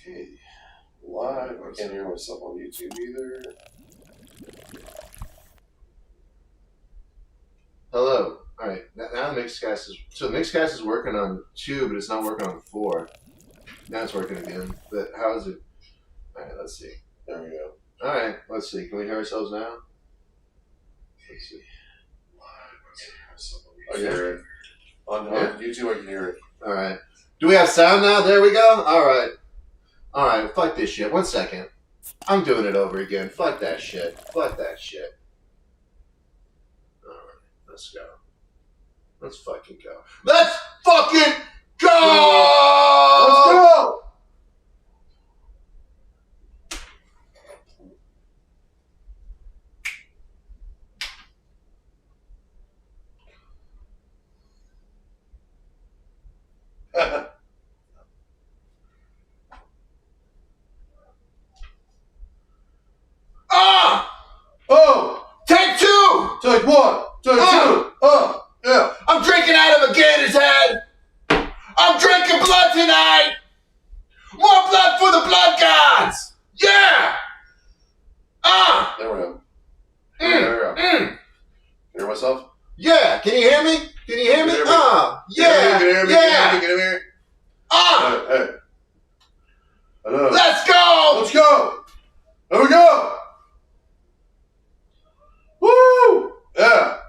Okay. Live. I can't hear myself on YouTube either. Hello. All right. Now the Mixcast is the Mixcast is working on 2, but it's not working on 4. Now it's working again. But how is it? All right. Let's see. There we go. All right. Let's see. Can we hear ourselves now? Let's see. I can hear it. On YouTube, I can hear it. All right. Do we have sound now? There we go. All right. All right. Fuck this shit. 1 second. I'm doing it over again. Fuck that shit. Fuck that shit. All right. Let's go. Let's fucking go. Let's fucking go! Let's go! Oh! Take 2! Take 1! Take 2! Yeah! I'm drinking out of a gator's head! I'm drinking blood tonight! More blood for the blood gods! Yeah! There we go. There we go. Hear myself? Yeah! Can you hear me? Can you hear me? Can you hear me? Yeah! Can you hear me? Yeah! Can you hear me? Hey. Hello. Let's go! Let's go! There we go! Woo! Yeah!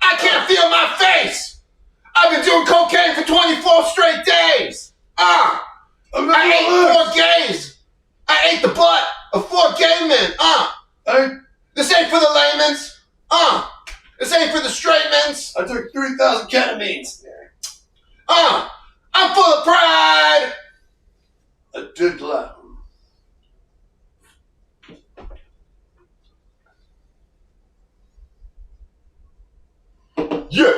I can't feel my face! I've been doing cocaine for 24 straight days! I ate 4 gays! I ate the butt of 4 gay men! Hey, This ain't for the layman's! This ain't for the straight men's! I took 3,000 ketamines. I'm full of pride! I did laugh. Yeah!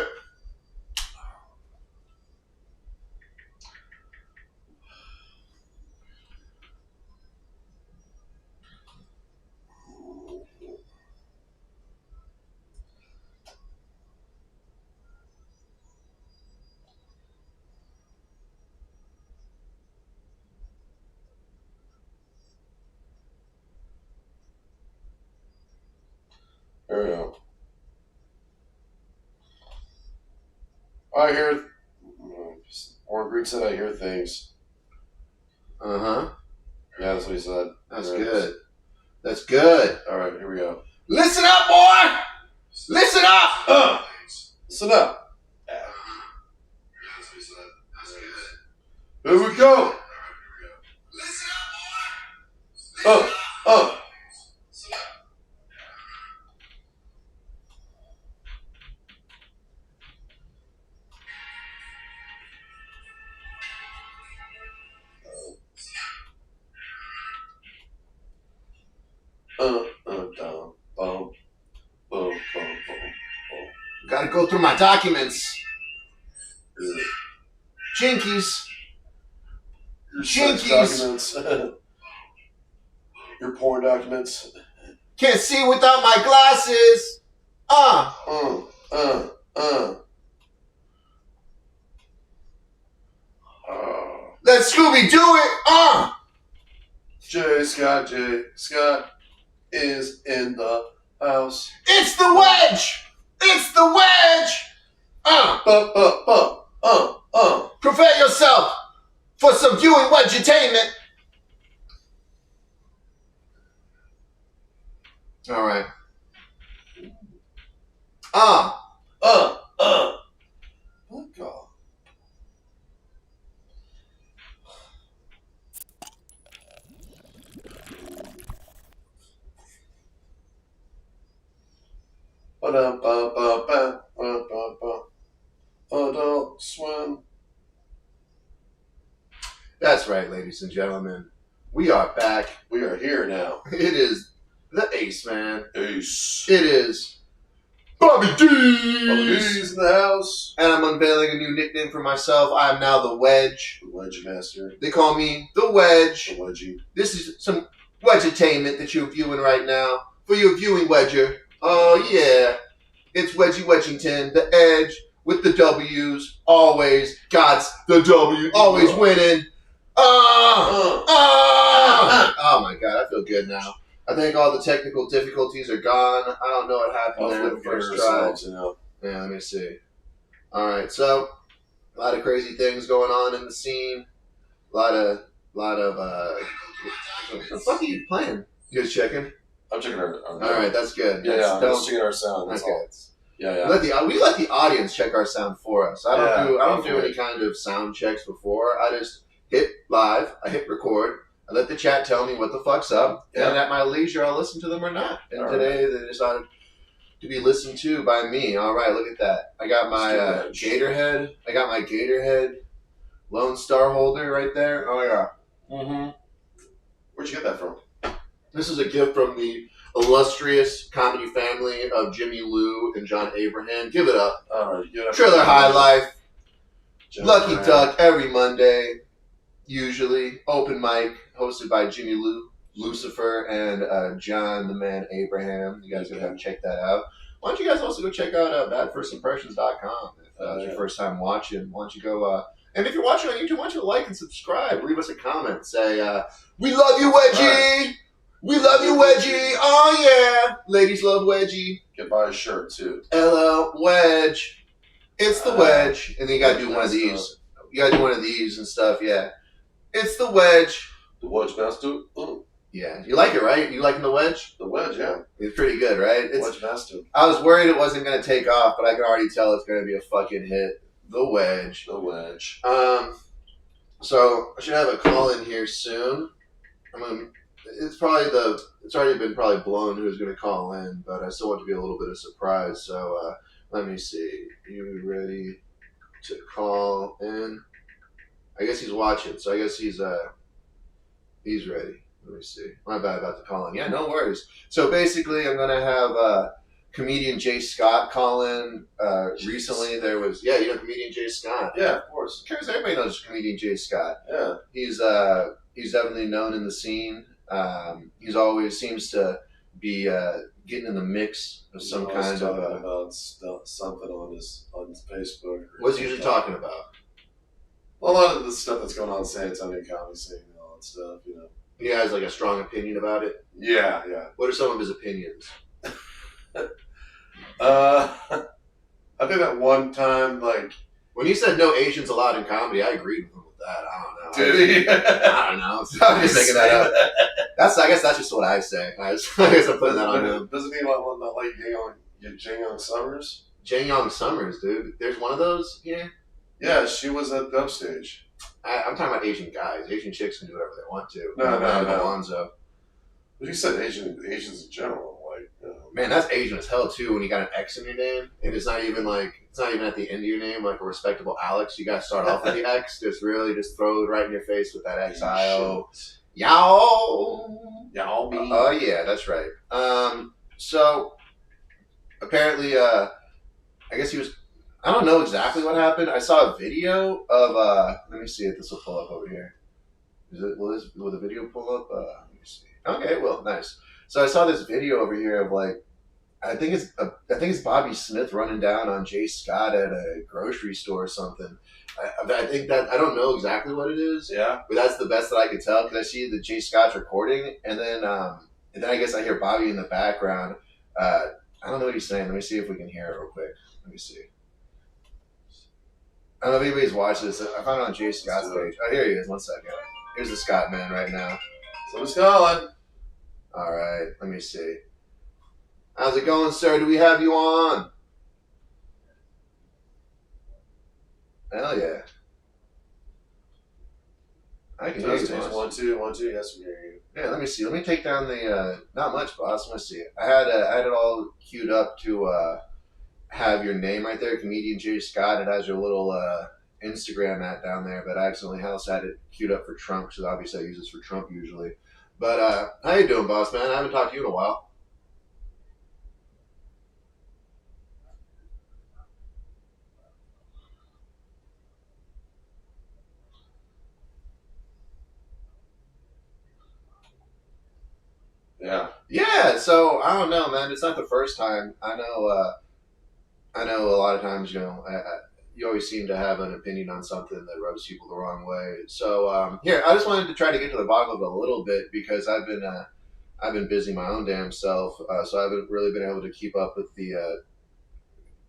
There we go. I hear. Warren Greek said I hear things. Uh-huh. Yeah, that's what he said. That's good. That's good. All right, here we go. Listen up, boy! Listen up! Listen up. Here we go. Listen up, boy! Down, boom, boom, boom, boom. Gotta go through my documents. Jinkies. Your Jinkies. sex documents. Your porn documents. Can't see without my glasses. Let's Scooby do it. J. Scott is in the house. It's the wedge. It's the wedge. Prepare yourself for some viewing wedgetainment. All right. Oh God. Adult Swim. That's right, ladies and gentlemen. We are back. We are here now. It is the Ace Man. Ace. It is Bobby D. He's in the house. And I'm unveiling a new nickname for myself. I am now the Wedge. The Wedge Master. They call me the Wedge. The Wedgie. This is some wedgetainment that you're viewing right now. For your viewing wedger. Oh yeah. It's Wedgie Wedgington, the Edge with the W's. Always. God's the W. Always winning. Oh my god, I feel good now. I think all the technical difficulties are gone. I don't know what happened there the first try. Yeah, let me see. Alright, so a lot of crazy things going on in the scene. A lot of what the fuck are you playing? You guys checking? I'm checking our Alright, that's good. Yeah, I'm checking our sound. That's all. Yeah. We let the audience check our sound for us. I don't do any kind of sound checks before. I just hit live, I hit record, I let the chat tell me what the fuck's up, and at my leisure I'll listen to them or not. And today they decided to be listened to by me. Alright, look at that. I got my Gatorhead. I got my Gatorhead Lone Star holder right there. Oh yeah. Mm-hmm. Where'd you get that from? This is a gift from the illustrious comedy family of Jimmy Lou and John Abraham. Give it up. All right, Trailer High Life. Lucky Duck every Monday. Usually. Open mic hosted by Jimmy Lou, Lucifer, and John the Man Abraham. You guys are going to check that out. Why don't you guys also go check out badfirstimpressions.com if it's your first time watching. Why don't you go... and if you're watching on YouTube, why don't you like and subscribe? Leave us a comment. Say, we love you, Wedgie! Right. We love you, Wedgie! Oh, yeah! Ladies love Wedgie. Get buy a shirt, too. LL Wedge. It's the Wedge. And then you gotta do one of these. You gotta do one of these and stuff, yeah. It's the Wedge. The Wedge Master? Yeah. You like it, right? You liking the Wedge? The Wedge, yeah. It's pretty good, right? Wedge Master. I was worried it wasn't going to take off, but I can already tell it's going to be a fucking hit. The Wedge. The Wedge. So I should have a call in here soon. It's already been probably blown who's going to call in, but I still want to be a little bit of surprise. So let me see. You ready to call in? I guess he's watching, so I guess he's ready. Let me see. My bad about the call in. Yeah, no worries. So basically, I'm going to have comedian Jay Scott call in. Recently, there was... Yeah, you know comedian Jay Scott? Yeah, of course. Because everybody knows comedian Jay Scott. Yeah. He's definitely known in the scene. He's always seems to be getting in the mix of some kind of... about something on his Facebook. What's he usually talking about? A lot of the stuff that's going on in San Antonio comedy scene and all that stuff, you know. He has like a strong opinion about it? Yeah. What are some of his opinions? I think that one time, like... When he said no Asians allowed in comedy, I agreed with him with that. I don't know. Did he? I don't know. I'm just making that up. I guess that's just what I say. I guess I'm putting that on him. Doesn't he not like Jang Young Summers? Jang Young Summers, dude. There's one of those here? Yeah, she was at the upstage. I'm talking about Asian guys. Asian chicks can do whatever they want to. No. Alonzo. But you said Asians in general. Like, man, that's Asian as hell too. When you got an X in your name, and it's not even at the end of your name, like a respectable Alex. You got to start off with the X. Just throw it right in your face with that XIO. Y'all me. Oh yeah, that's right. So apparently, I guess he was. I don't know exactly what happened. I saw a video of. Let me see if this will pull up over here. Will the video pull up? Let me see. Okay, well, nice. So I saw this video over here of like, I think it's Bobby Smith running down on Jay Scott at a grocery store or something. I think that I don't know exactly what it is. Yeah. But that's the best that I could tell because I see the Jay Scott's recording, and then I guess I hear Bobby in the background. I don't know what he's saying. Let me see if we can hear it real quick. Let me see. I don't know if anybody's watched this. I found it on Jay Scott's page. Oh, here he is. 1 second. Here's the Scott man right now. Someone's calling. All right. Let me see. How's it going, sir? Do we have you on? Hell yeah. I can hear you. 1 2 1 2. Yes, we hear you. Yeah. Let me see. Let me take down the. Not much, boss. Let me see. I had it all queued up to have your name right there, comedian Jay Scott. It has your little Instagram at down there, but I accidentally also had it queued up for Trump because obviously I use this for Trump usually. But how you doing, boss man? I haven't talked to you in a while. Yeah. So I don't know, man. It's not the first time. I know a lot of times, you always seem to have an opinion on something that rubs people the wrong way. So here, I just wanted to try to get to the bottom of it a little bit because I've been busy my own damn self, so I haven't really been able to keep up with the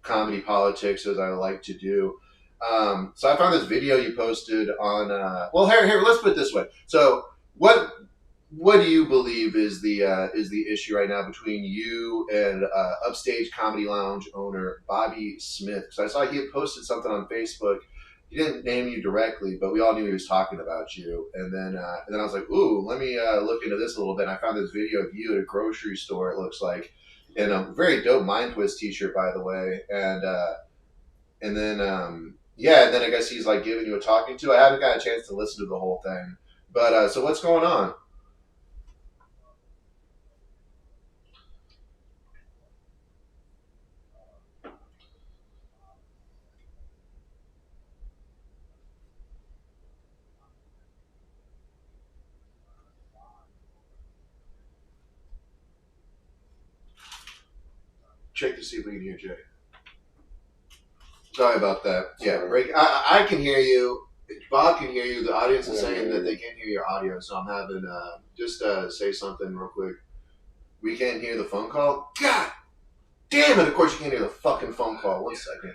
comedy politics as I like to do. So I found this video you posted on. Well, here, let's put it this way. So what do you believe is the issue right now between you and Upstage Comedy Lounge owner Bobby Smith? Because I saw he had posted something on Facebook. He didn't name you directly, but we all knew he was talking about you. And then I was like, ooh, let me look into this a little bit. And I found this video of you at a grocery store. It looks like, in a very dope Mind Twist T-shirt, by the way. And then yeah, and then I guess he's like giving you a talking to. I haven't got a chance to listen to the whole thing, but so what's going on? Check to see if we can hear Jay. Sorry about that. Yeah, break. I can hear you. Bob can hear you. The audience is saying that they can't hear your audio, so I'm having just say something real quick. We can't hear the phone call. God damn it! Of course you can't hear the fucking phone call. 1 second.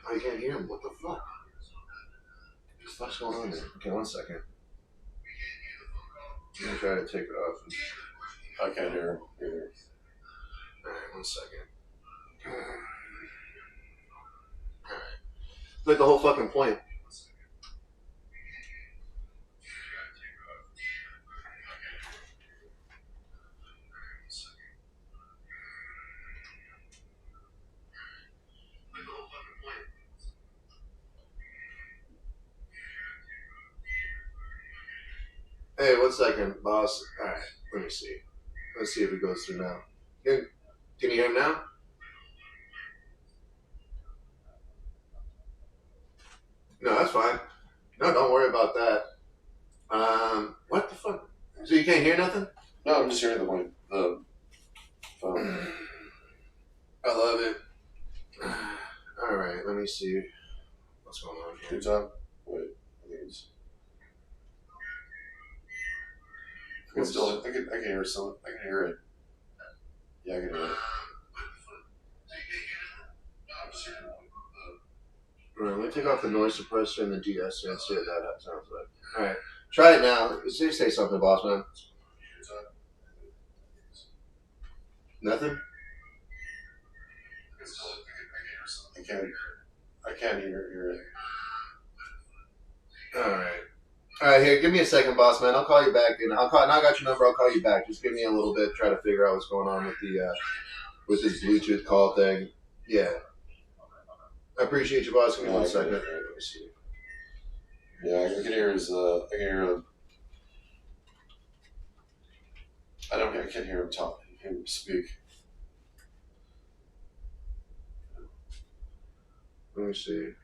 Oh, you can't hear him. What the fuck? What the fuck's going on there? Okay, 1 second. I'm gonna try to take it off. I can't hear him either. Alright, 1 second. Alright. Like the whole fucking point. Hey, 1 second, boss. Alright, let me see. Let's see if it goes through now. Can you hear him now? No, that's fine. No, don't worry about that. What the fuck? So you can't hear nothing? No, I'm just hearing the phone. I love it. Alright, let me see what's going on here. Good time. Wait, I think it's. I can hear some. I can hear it. Yeah, I can hear it. Alright, let me take off the noise suppressor and the DS and see what that sounds like. Alright, try it now. Say something, boss man. Nothing? I can't hear it. Alright, here, give me a second, boss man. I'll call you back, and now I got your number. I'll call you back. Just give me a little bit, try to figure out what's going on with the with this Bluetooth call thing. Yeah, I appreciate you, boss. Give me 1 second. Let me see. Yeah, I can hear his. I can hear him. I can't hear him talk. Him speak. Let me see.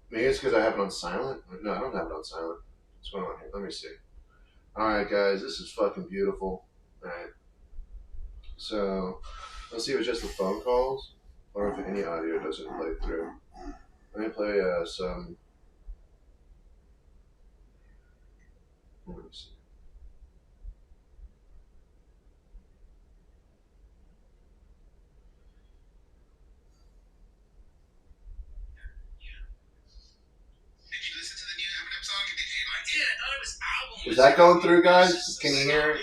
Maybe it's because I have it on silent. No, I don't have it on silent. What's going on here? Let me see. Alright, guys, this is fucking beautiful. Alright. So, let's see if it's just the phone calls or if any audio doesn't play through. Let me play some. Let me see. Is that going through, guys? Can you hear it?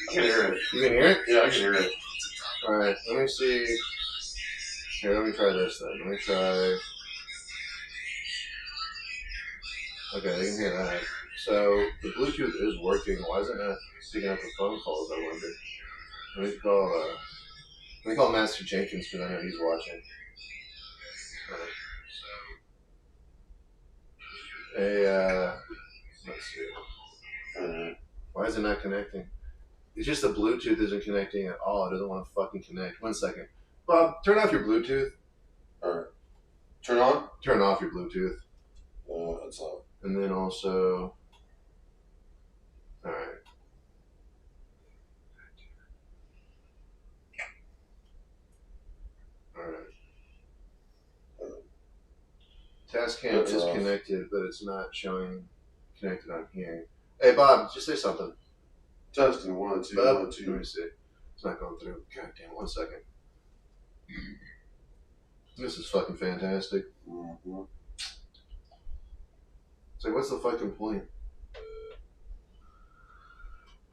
I can hear it. You can hear it? Yeah, I can hear it. Alright, let me see. Here, let me try this then. Let me try. Okay, I can hear that. So, the Bluetooth is working. Why isn't it picking up the phone calls, I wonder? Let me call Master Jenkins because I know he's watching. Hey, let's see. Why is it not connecting? It's just the Bluetooth isn't connecting at all. It doesn't want to fucking connect. 1 second. Bob, turn off your Bluetooth. Alright. Turn on? Turn off your Bluetooth. That's on. And then also... Alright. Alright. Tascam is connected, but it's not showing connected on here. Hey, Bob, just say something. Testing 1, 2, Bob, 1, 2. Let me see. It's not going through. God damn, 1 second. This is fucking fantastic. Mm-hmm. It's like, what's the fucking point?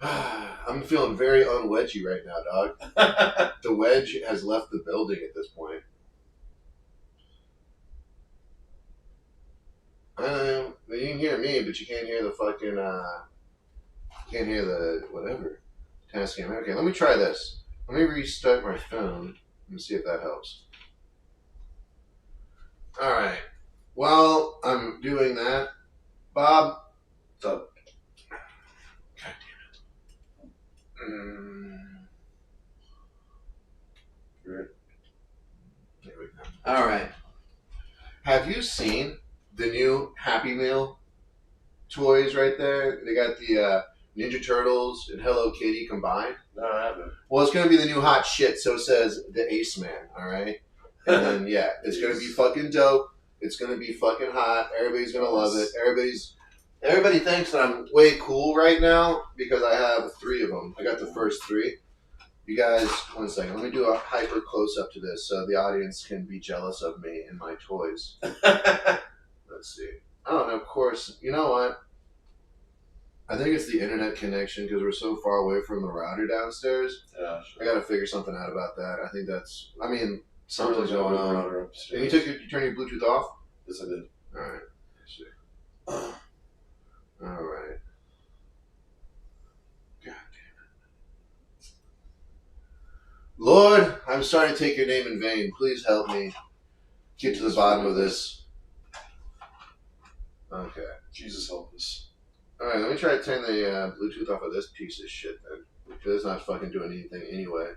I'm feeling very unwedgy right now, dog. The wedge has left the building at this point. I know, you can hear me, but you can't hear the fucking, can't hear the, whatever, Tascam. Okay, let me try this. Let me restart my phone and see if that helps. Alright. While I'm doing that, Bob. What's up? God damn it. Right. There we go. Alright. Have you seen the new Happy Meal toys right there? They got the Ninja Turtles and Hello Kitty combined. No, I haven't. Well, it's going to be the new hot shit, so says the Ace Man, alright? And then, yeah, it's going to be fucking dope. It's going to be fucking hot. Everybody's going to love it. Everybody thinks that I'm way cool right now because I have 3 of them. I got the first 3. You guys, 1 second. Let me do a hyper close-up to this so the audience can be jealous of me and my toys. Let's see. Oh, and of course, you know what? I think it's the internet connection because we're so far away from the router downstairs. Yeah, sure. I got to figure something out about that. I think that's... I mean, something's going on. And you turned your Bluetooth off? Yes, I did. All right. Let's see. All right. God damn it. Lord, I'm sorry to take your name in vain. Please help me get to the bottom of this. Okay. Jesus help us. All right, let me try to turn the Bluetooth off of this piece of shit then. Because it's not fucking doing anything anyway.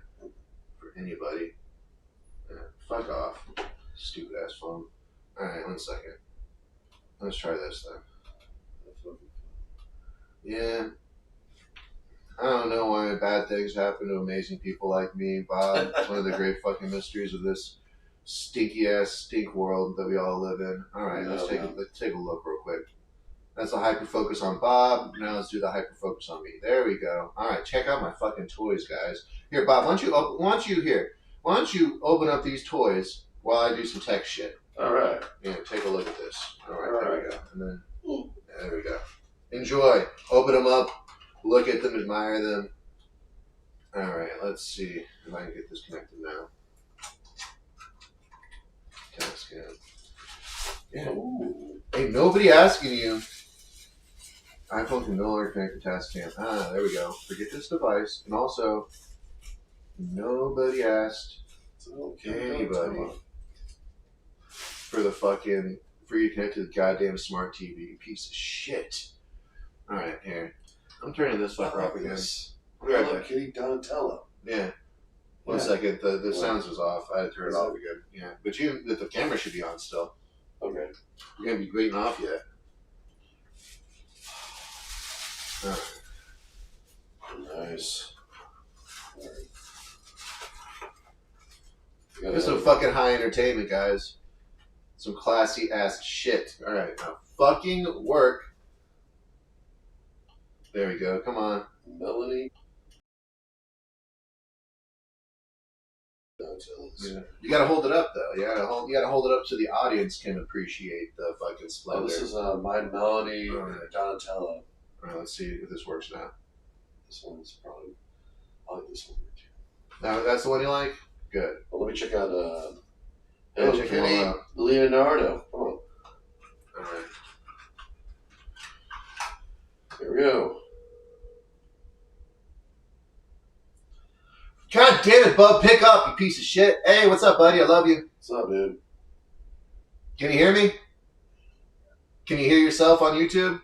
For anybody. Yeah, fuck off. Stupid ass phone. Alright, 1 second. Let's try this then. Yeah. I don't know why bad things happen to amazing people like me, Bob. It's one of the great fucking mysteries of this stinky ass stink world that we all live in. Alright, let's take a look real quick. That's a hyper focus on Bob. Now let's do the hyper focus on me. There we go. Alright, check out my fucking toys, guys. Here, Bob, why don't you open up these toys while I do some tech shit? Alright. Yeah, take a look at this. Alright, there we go. And then, there we go. Enjoy. Open them up. Look at them. Admire them. Alright, let's see if I can get this connected now. Tascam. Yeah. Ooh. Ain't nobody asking you. iPhone can no longer connect to Tascam. Ah, there we go. Forget this device. And also, nobody asked anybody for you to connect to the goddamn smart TV, you piece of shit. Alright, here. I'm turning this fucker off again. Hello Kitty Donatello. Yeah. 1 second, the sounds was off. I had to turn it off again. Yeah. But the camera should be on still. Okay. You're gonna be waiting off yet. Alright. Nice. This is some fucking high entertainment, guys. Some classy ass shit. Alright, now fucking work. There we go, come on. Melanie. Yeah. You gotta hold it up though. You gotta hold it up so the audience can appreciate the fucking splendor. Oh, this is my Melanie Donatello. Alright, let's see if this works now. This one's probably. I like this one too. Now that's the one you like? Good. Well, let me check out. Hello Kitty, Leonardo. Come on. Alright. Here we go. God damn it, bub! Pick up, you piece of shit. Hey, what's up, buddy? I love you. What's up, dude? Can you hear me? Can you hear yourself on YouTube?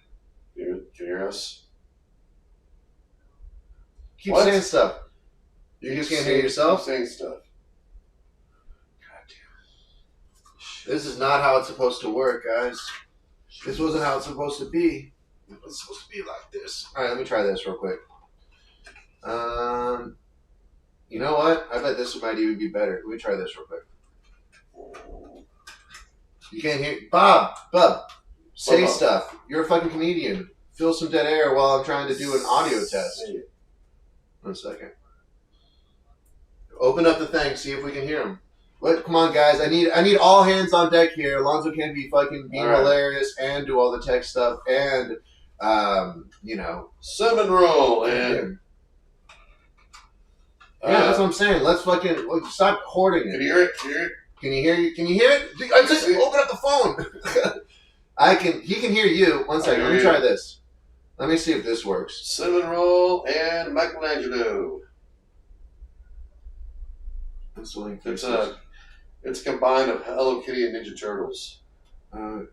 Can you hear us? Keep saying stuff. You just can't hear yourself? Keep saying stuff. This is not how it's supposed to work, guys. This wasn't how it's supposed to be. It was supposed to be like this. All right, let me try this real quick. You know what? I bet this might even be better. Let me try this real quick. You can't hear... Bob, say stuff. You're a fucking comedian. Fill some dead air while I'm trying to do an audio test. 1 second. Open up the thing. See if we can hear him. What? Come on, guys. I need all hands on deck here. Alonzo can't be fucking being hilarious and do all the tech stuff and, cinnamon roll and... Yeah, that's what I'm saying. Let's fucking stop hoarding it. Can you hear it? Can you hear it? Can you hear it? I just open up the phone. He can hear you. 1 second. Let me try this. Let me see if this works. Cinnamon roll and Michelangelo. It's a combined of Hello Kitty and Ninja Turtles.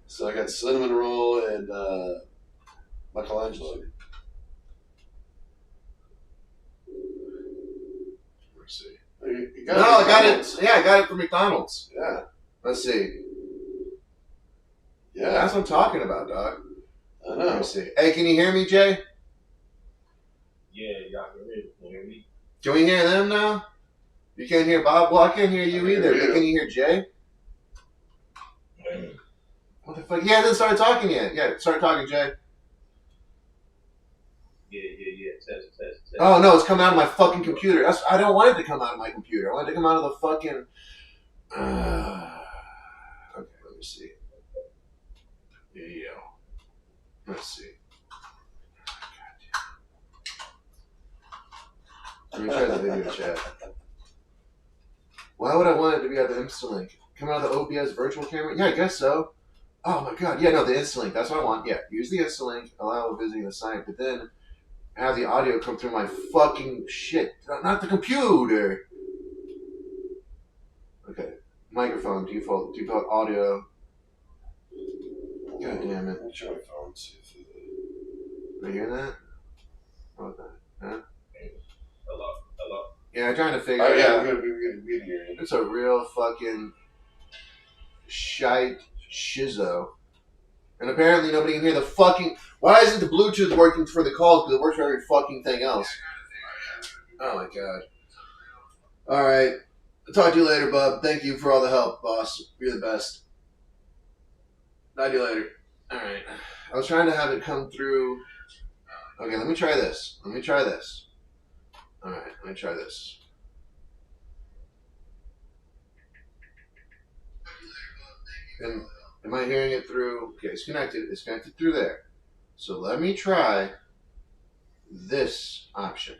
So I got cinnamon roll and Michelangelo. Let's see. I got it. Yeah, I got it from McDonald's. Yeah. Let's see. Yeah. That's what I'm talking about, dog. I know. Let me see. Hey, can you hear me, Jay? Yeah, y'all can hear me. Can we hear them now? You can't hear Bob? Well, I can't hear you either. But can you hear Jay? What the fuck? He hasn't started talking yet. Yeah, start talking, Jay. Yeah. Test. Oh, no, it's coming out of my fucking computer. I don't want it to come out of my computer. I want it to come out of the fucking... okay, let me see. Yeah. Let's see. Let me try the video chat. Why would I want it to be out of the Instalink? Come out of the OBS virtual camera? Yeah, I guess so. Oh my god, yeah, no, the Instalink. That's what I want. Yeah, use the Instalink, allow visiting the site, but then have the audio come through my fucking shit. Not the computer! Okay. Microphone, default audio. God damn it. Let me try my phone. See if Are you hearing that? What about that? Huh? Hello. Yeah, I'm trying to figure Oh, it yeah, out. we're gonna be here. It's a real fucking shite shizzo. And apparently nobody can hear the fucking... Why isn't the Bluetooth working for the calls? Because it works for every fucking thing else. Oh my god. Alright. I'll talk to you later, bub. Thank you for all the help, boss. You're the best. Talk to you later. Alright. I was trying to have it come through... Okay, let me try this. Alright, let me try this. And am I hearing it through? Okay, it's connected. It's connected through there. So let me try this option.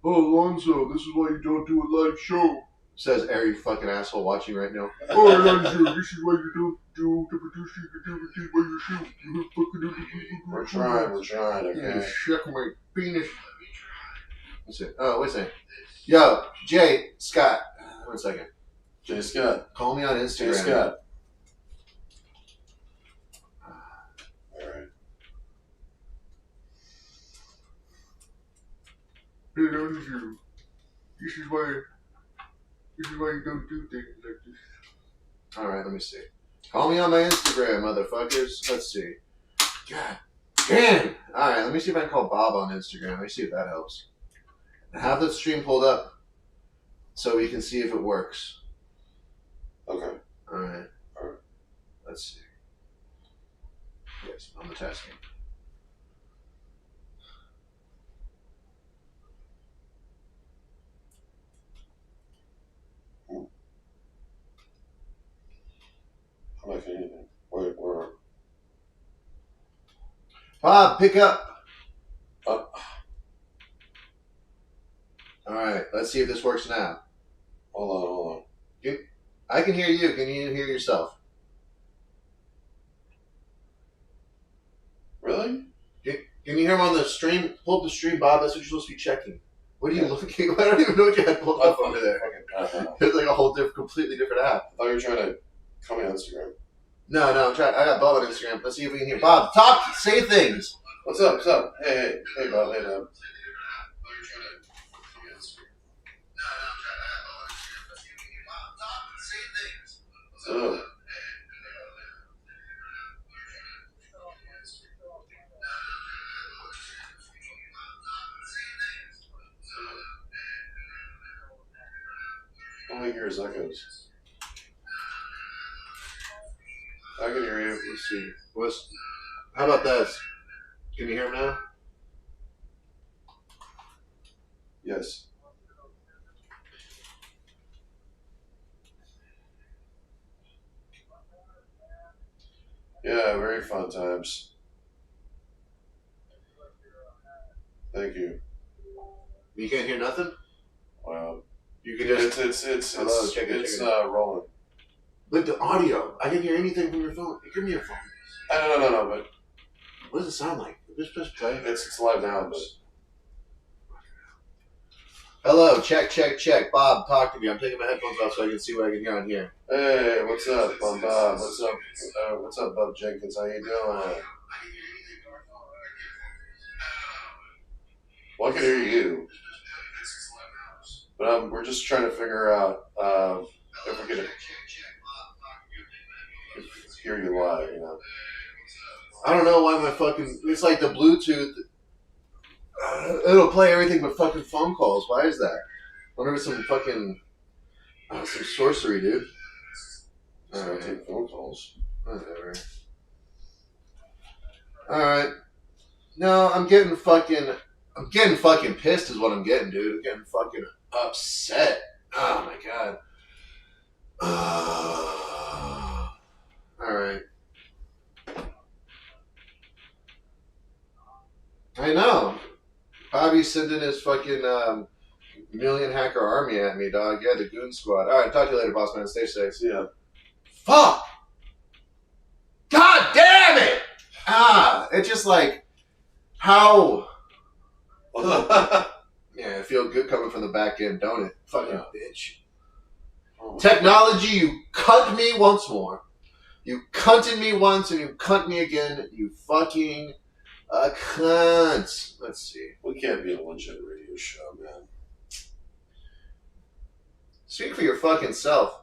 Oh, Alonzo, this is why you don't do a live show. Says every fucking asshole watching right now. Oh, Alonzo, this is why you don't do the producing activity by your show. You fucking... We're trying, okay? Check my penis. What's it? Oh, wait a second. Yo, Jay, Scott. 1 second. Jay Scott. Call me on Instagram. Jay Scott. Alright. Hey, Alonzo, this is why you don't do things like this. Alright, let me see. Call me on my Instagram, motherfuckers. Let's see. God damn. Alright, let me see if I can call Bob on Instagram. Let me see if that helps. Have the stream pulled up so we can see if it works. Okay. Alright. Let's see. Yes, I'm the testing. I'm not getting anything. Wait, where? Bob, pick up. Alright, let's see if this works now. Hold on. I can hear you. Can you hear yourself? Really? Can you hear him on the stream? Pull up the stream, Bob. That's what you're supposed to be checking. What are you looking at? I don't even know what you had pulled up over there. It's like a whole completely different app. I thought you were trying to call me on Instagram. No, I'm trying. I got Bob on Instagram. Let's see if we can hear Bob. Talk, say things. What's up? What's up? Hey, Bob. Hey, Bob. Oh. All I hear is echoes. I can hear you. Let's see. How about this? Can you hear him now? Yes. Yeah, very fun times. Thank you. You can't hear nothing? Wow. You can just... Hello, check it. Rolling. But the audio, I can hear anything from your phone. Give me your phone. No, but... What does it sound like? Just play. It's live now, but... Hello, check. Bob, talk to me. I'm taking my headphones off so I can see what I can hear on here. Hey, what's up, Bob? What's up, Bob Jenkins? How you doing? Well, I can hear you. But we're just trying to figure out if we can hear you live, you know. I don't know why my fucking... It's like the Bluetooth... it'll play everything but fucking phone calls. Why is that? I wonder if it's some fucking... some sorcery, dude. So I take phone calls. Whatever. Alright. No, I'm getting fucking pissed is what I'm getting, dude. I'm getting fucking upset. Oh my god. Alright. I know. Bobby's sending his fucking million hacker army at me, dog. Yeah, the goon squad. Alright, talk to you later, boss man. Stay safe. Yeah. Fuck! God damn it! It's just like, how... Yeah, it feels good coming from the back end, don't it? Fucking bitch. Oh, Technology, you cunt me once more. You cunted me once and you cunt me again. You fucking cunt. Let's see. We can't be a legit radio show, man. Speak for your fucking self.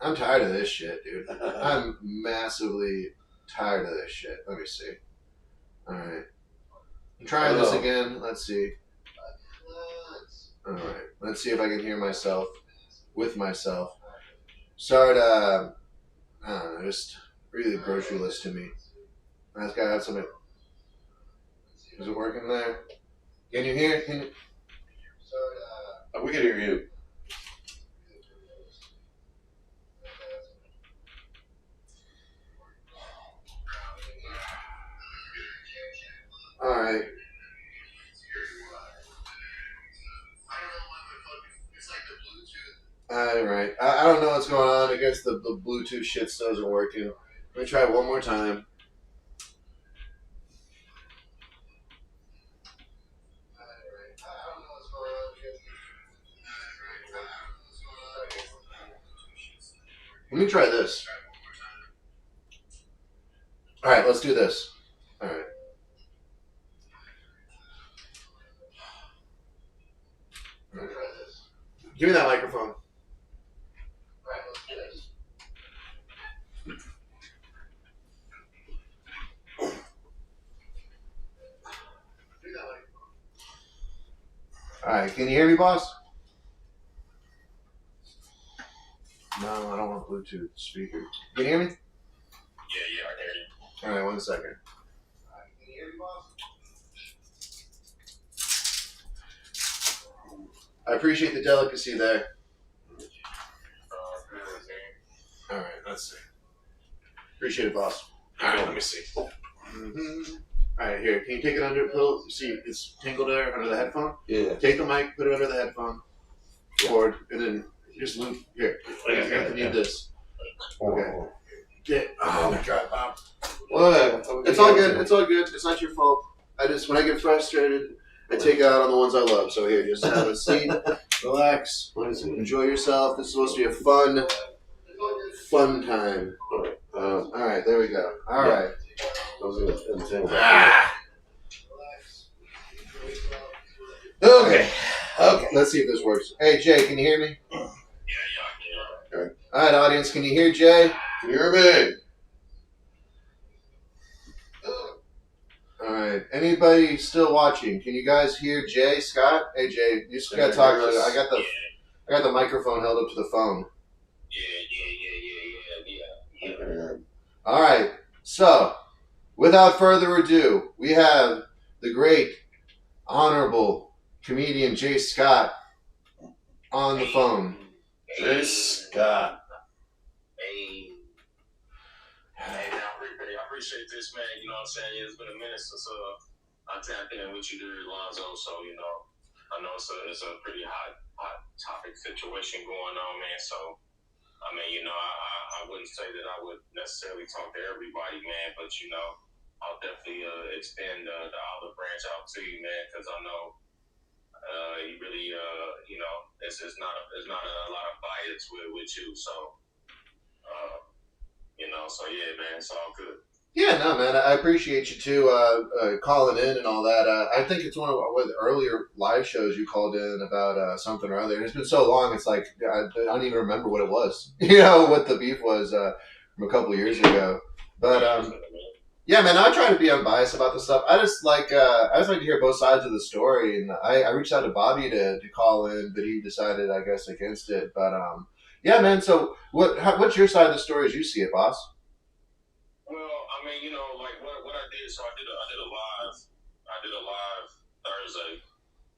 I'm tired of this shit, dude. I'm massively tired of this shit. Let me see. Alright. I'm trying this again. Let's see. Alright. Let's see if I can hear myself with myself. Sorry to, I don't know, just read the grocery list to me. That's got to have something. Is it working there? Can you hear? We can hear you. Alright. Alright. I don't know what's going on. I guess the Bluetooth shit still isn't working. Let me try it one more time. Let me try this. Alright, let's do this. Alright. Give me that microphone. Alright, can you hear me, boss? No, I don't want Bluetooth speaker. Can you hear me? Yeah, I hear you. Alright, 1 second. Can you hear me, boss? I appreciate the delicacy there. Alright, let's see. Appreciate it, boss. Alright, let me see. Alright, here. Can you take it under the pillow? See, it's tangled there under the headphone? Yeah. Take the mic, put it under the headphone, cord, and then just loop. Here. I need this. Okay. Oh my god, Bob. What? It's all good. It's all good. It's not your fault. When I get frustrated, I take it out on the ones I love. So here, just have a seat, relax, What is it? enjoy yourself. This is supposed to be a fun time. All right, there we go. All right. Those are the things. Okay. Okay. Let's see if this works. Hey, Jay, can you hear me? Yeah, yeah. Okay. All right, audience, can you hear Jay? Can you hear me? All right. Anybody still watching? Can you guys hear Jay, Scott? Hey, Jay, you just Can got to you talk hear to. us? I got the microphone held up to the phone. Yeah. I can hear him. All right. So, without further ado, we have the great, honorable comedian Jay Scott on the phone. Jay Scott. Hey, I appreciate this, man. You know what I'm saying? It's been a minute since I tapped in with you there, Alonzo. So, you know, I know it's a pretty hot topic situation going on, man. So, I mean, you know, I wouldn't say that I would necessarily talk to everybody, man, but, you know, I'll definitely extend the olive branch out to you, man, because I know you really, you know, it's not a lot of bias with you. So, you know, so yeah, man, it's all good. Yeah, no, man. I appreciate you too calling in and all that. I think it's one of the earlier live shows you called in about something or other. And it's been so long, it's like I don't even remember what it was. You know, what the beef was from a couple of years ago. But yeah, man, I try to be unbiased about this stuff. I just like to hear both sides of the story. And I reached out to Bobby to call in, but he decided, I guess, against it. But yeah, man. So what's your side of the story as you see it, boss? Well, I mean, you know, like what I did. So I did a live Thursday,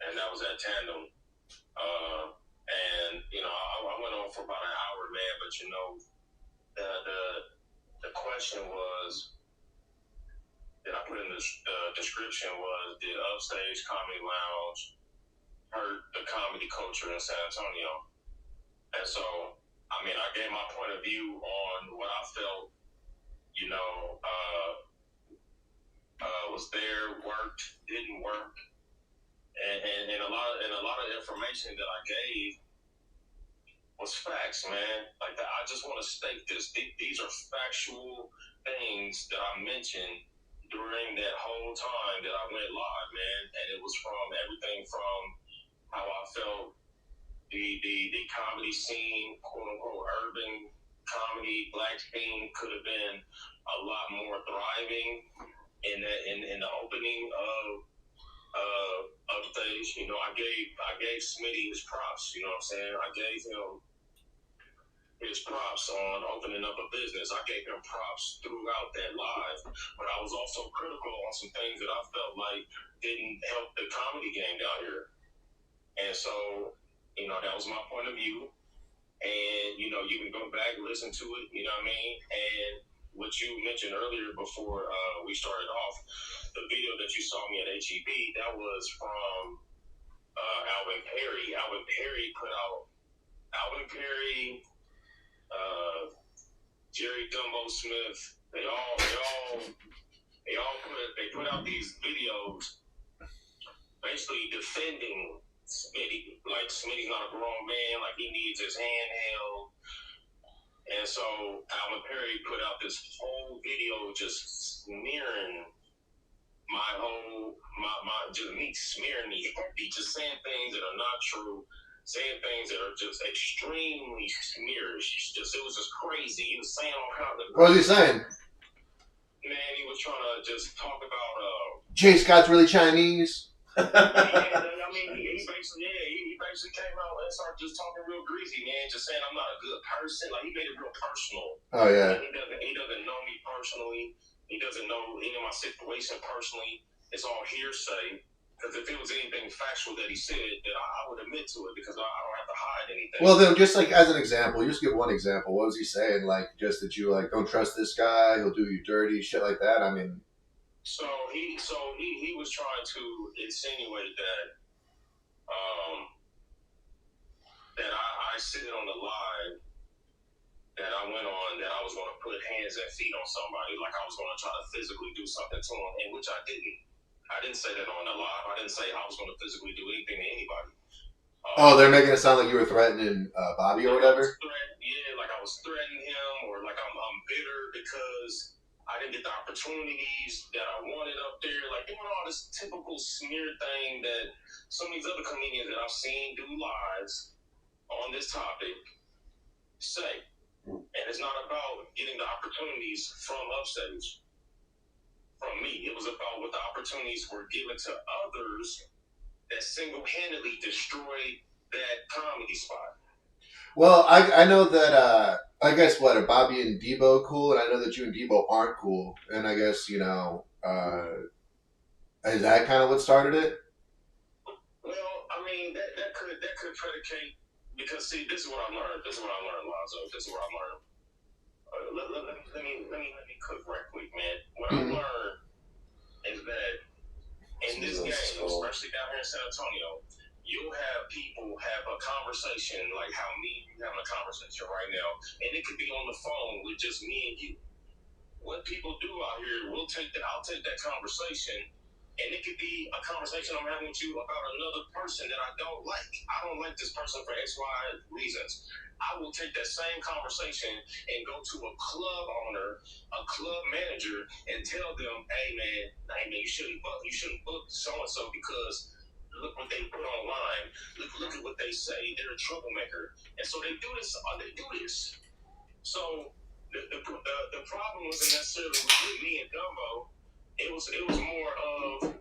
and that was at Tandem. And you know, I went on for about an hour, man. But you know, the question was that I put in the description was, did Upstage Comedy Lounge hurt the comedy culture in San Antonio? And so, I mean, I gave my point of view on what I felt, you know, was there, worked, didn't work, and a lot of information that I gave was facts, man. Like that, I just want to state this. These are factual things that I mentioned during that whole time that I went live, man. And it was from everything from how I felt the comedy scene, quote unquote, urban comedy, black scene could have been a lot more thriving in the opening of Upstage. You know, I gave Smitty his props. You know what I'm saying? I gave him his props on opening up a business. I gave him props throughout that live, but I was also critical on some things that I felt like didn't help the comedy game down here. And so, you know, that was my point of view. And, you know, you can go back and listen to it, you know what I mean? And what you mentioned earlier before we started off, the video that you saw me at HEB, that was from Alvin Perry. Alvin Perry, Jerry Gumbo Smith, they put out these videos basically defending Smitty. Like, Smitty's not a grown man, like he needs his hand held. And so Alvin Perry put out this whole video just smearing just me smearing me heavy, just saying things that are not true, saying things that are just extremely smears. It was just crazy. He was saying all kinds of. What was he saying? Man, he was trying to just talk about. Jay Scott's really Chinese. Yeah, I mean, he basically came out and started just talking real greasy, man. Just saying I'm not a good person. Like, he made it real personal. Oh yeah. He doesn't know me personally. He doesn't know any of my situation personally. It's all hearsay. Because if it was anything factual that he said, then I would admit to it because I don't have to hide anything. Well, then, just like as an example, you just give one example. What was he saying? Like, just that you like don't trust this guy. He'll do you dirty, shit like that. I mean. So he was trying to insinuate that that I said on the live that I went on that I was going to put hands and feet on somebody, like I was going to try to physically do something to him, and which I didn't. I didn't say that on the live. I didn't say I was going to physically do anything to anybody. Oh, they're making it sound like you were threatening Bobby or whatever? Like I was threatening him, or like I'm bitter because I didn't get the opportunities that I wanted up there. Like doing all this typical smear thing that some of these other comedians that I've seen do lives on this topic say. And it's not about getting the opportunities from upstage, from me. It was about what the opportunities were given to others that single-handedly destroyed that comedy spot. Well, I know that I guess what, are Bobby and Debo cool? And I know that you and Debo aren't cool. And I guess, is that kind of what started it? Well, I mean that could predicate, because see, this is what I learned. Lonzo. This is what I learned. Let me cook right quick, man. What I learned is that in this game, especially down here in San Antonio, you'll have people have a conversation like how me and you having a conversation right now, and it could be on the phone with just me and you. What people do out here, I'll take that conversation, and it could be a conversation I'm having with you about another person that I don't like. I don't like this person for X, Y reasons. I will take that same conversation and go to a club owner, a club manager, and tell them, hey man, you shouldn't book so and so because look what they put online. Look at what they say. They're a troublemaker, and so they do this. So the problem wasn't necessarily with me and Dumbo. It was more of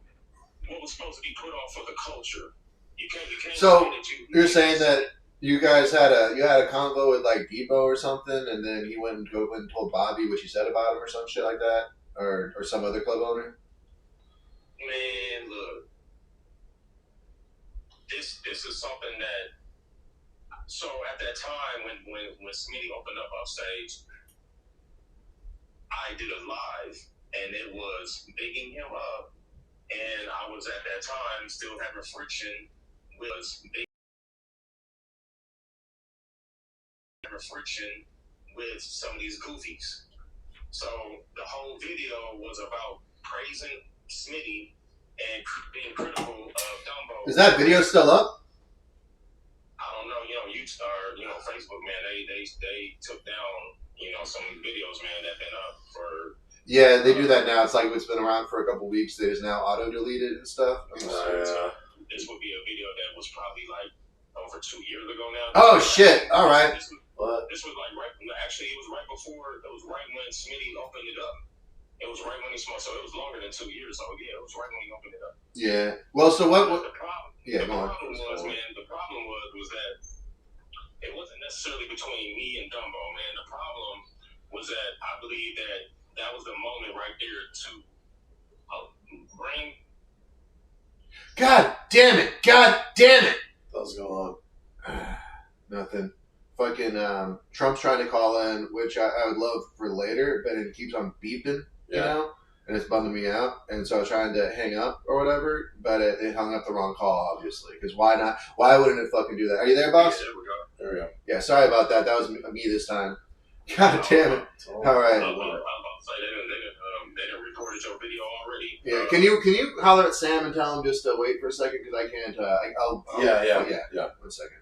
what was supposed to be put on for the culture. You can't. So you're saying that you guys had a convo with like Debo or something, and then he went and told Bobby what you said about him or some shit like that, or some other club owner. Man, look, this is something that. So at that time when Smitty opened up offstage, I did a live, and it was bigging him up, and I was at that time still having friction with some of these goofies. So the whole video was about praising Smitty and being critical of Dumbo. Is that video still up? I don't know. Facebook, man, they took down some videos, man, that been up for. Yeah, they do that now. It's like it's been around for a couple weeks. They just now auto deleted and stuff. This would be a video that was probably like over 2 years ago now. Oh shit! All right. This was like actually it was right before. It was right when Smitty opened it up. It was right when he smoked. So it was longer than 2 years. So yeah, it was right when he opened it up. Yeah. Well, so what? The problem. Yeah, go on. The problem was that it wasn't necessarily between me and Dumbo, man. The problem was that I believe that was the moment right there to bring. God damn it! God damn it! What's going on? Nothing. Fucking Trump's trying to call in, which I would love for later, but it keeps on beeping, you know? And it's bumming me out. And so I was trying to hang up or whatever, but it hung up the wrong call, obviously. Because why not? Why wouldn't it fucking do that? Are you there, boss? Yeah, There we go. Yeah, sorry about that. That was me this time. God damn it. All right. I'm about to say they didn't recorded your video already. Yeah, can you holler at Sam and tell him just to wait for a second? Because I can't, yeah. 1 second.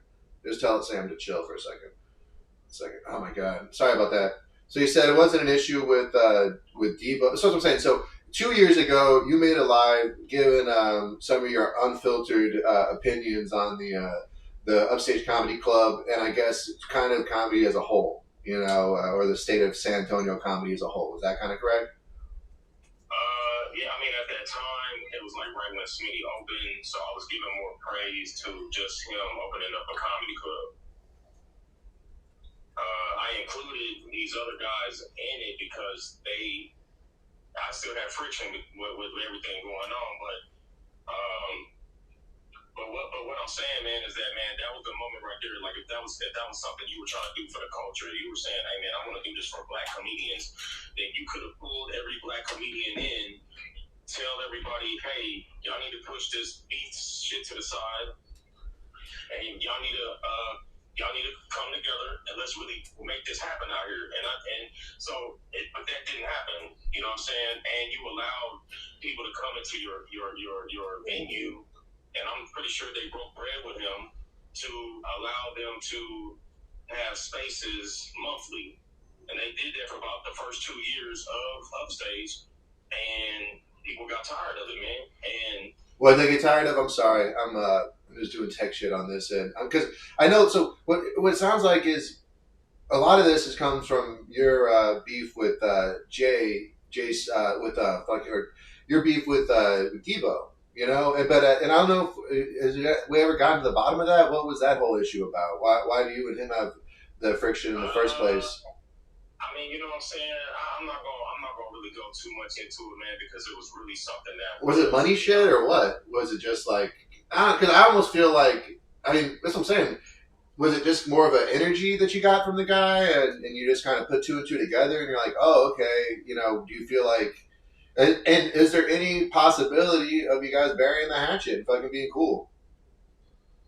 Just tell Sam to chill for a second. 1 second. Oh my God. Sorry about that. So you said it wasn't an issue with Debo. That's what I'm saying. So 2 years ago, you made a live giving some of your unfiltered opinions on the Upstage Comedy Club, and I guess kind of comedy as a whole, or the state of San Antonio comedy as a whole. Is that kind of correct? Yeah, I mean, at that time, it was like right when Smitty opened, so I was giving more praise to just him opening up a comedy club. I included these other guys in it because I still had friction with everything going on, but what I'm saying, man, is that, man, that was the moment right there. Like, if that was something you were trying to do for the culture, you were saying, hey, man, I want to do this for black comedians, then you could have pulled every black comedian in, tell everybody, hey, y'all need to push this beef shit to the side, and y'all need to come together and let's really make this happen out here. But that didn't happen. You know what I'm saying? And you allowed people to come into your venue, and I'm pretty sure they broke bread with him. to allow them to have spaces monthly. And they did that for about the first 2 years of Upstage, and people got tired of it, man. And what they get tired of? I'm sorry. I'm just doing tech shit on this end because I know. So what it sounds like is a lot of this has comes from your beef with Jace with fuck your beef with Debo. You know, and I don't know if we ever gotten to the bottom of that. What was that whole issue about? Why do you and him have the friction in the first place? I mean, you know what I'm saying? I'm not gonna really go too much into it, man, because it was really something that Was it money shit or what? Was it just like because I almost feel like I mean that's what I'm saying. Was it just more of an energy that you got from the guy, and you just kind of put two and two together, and you're like, oh, okay, you know, do you feel like, and is there any possibility of you guys burying the hatchet and fucking being cool?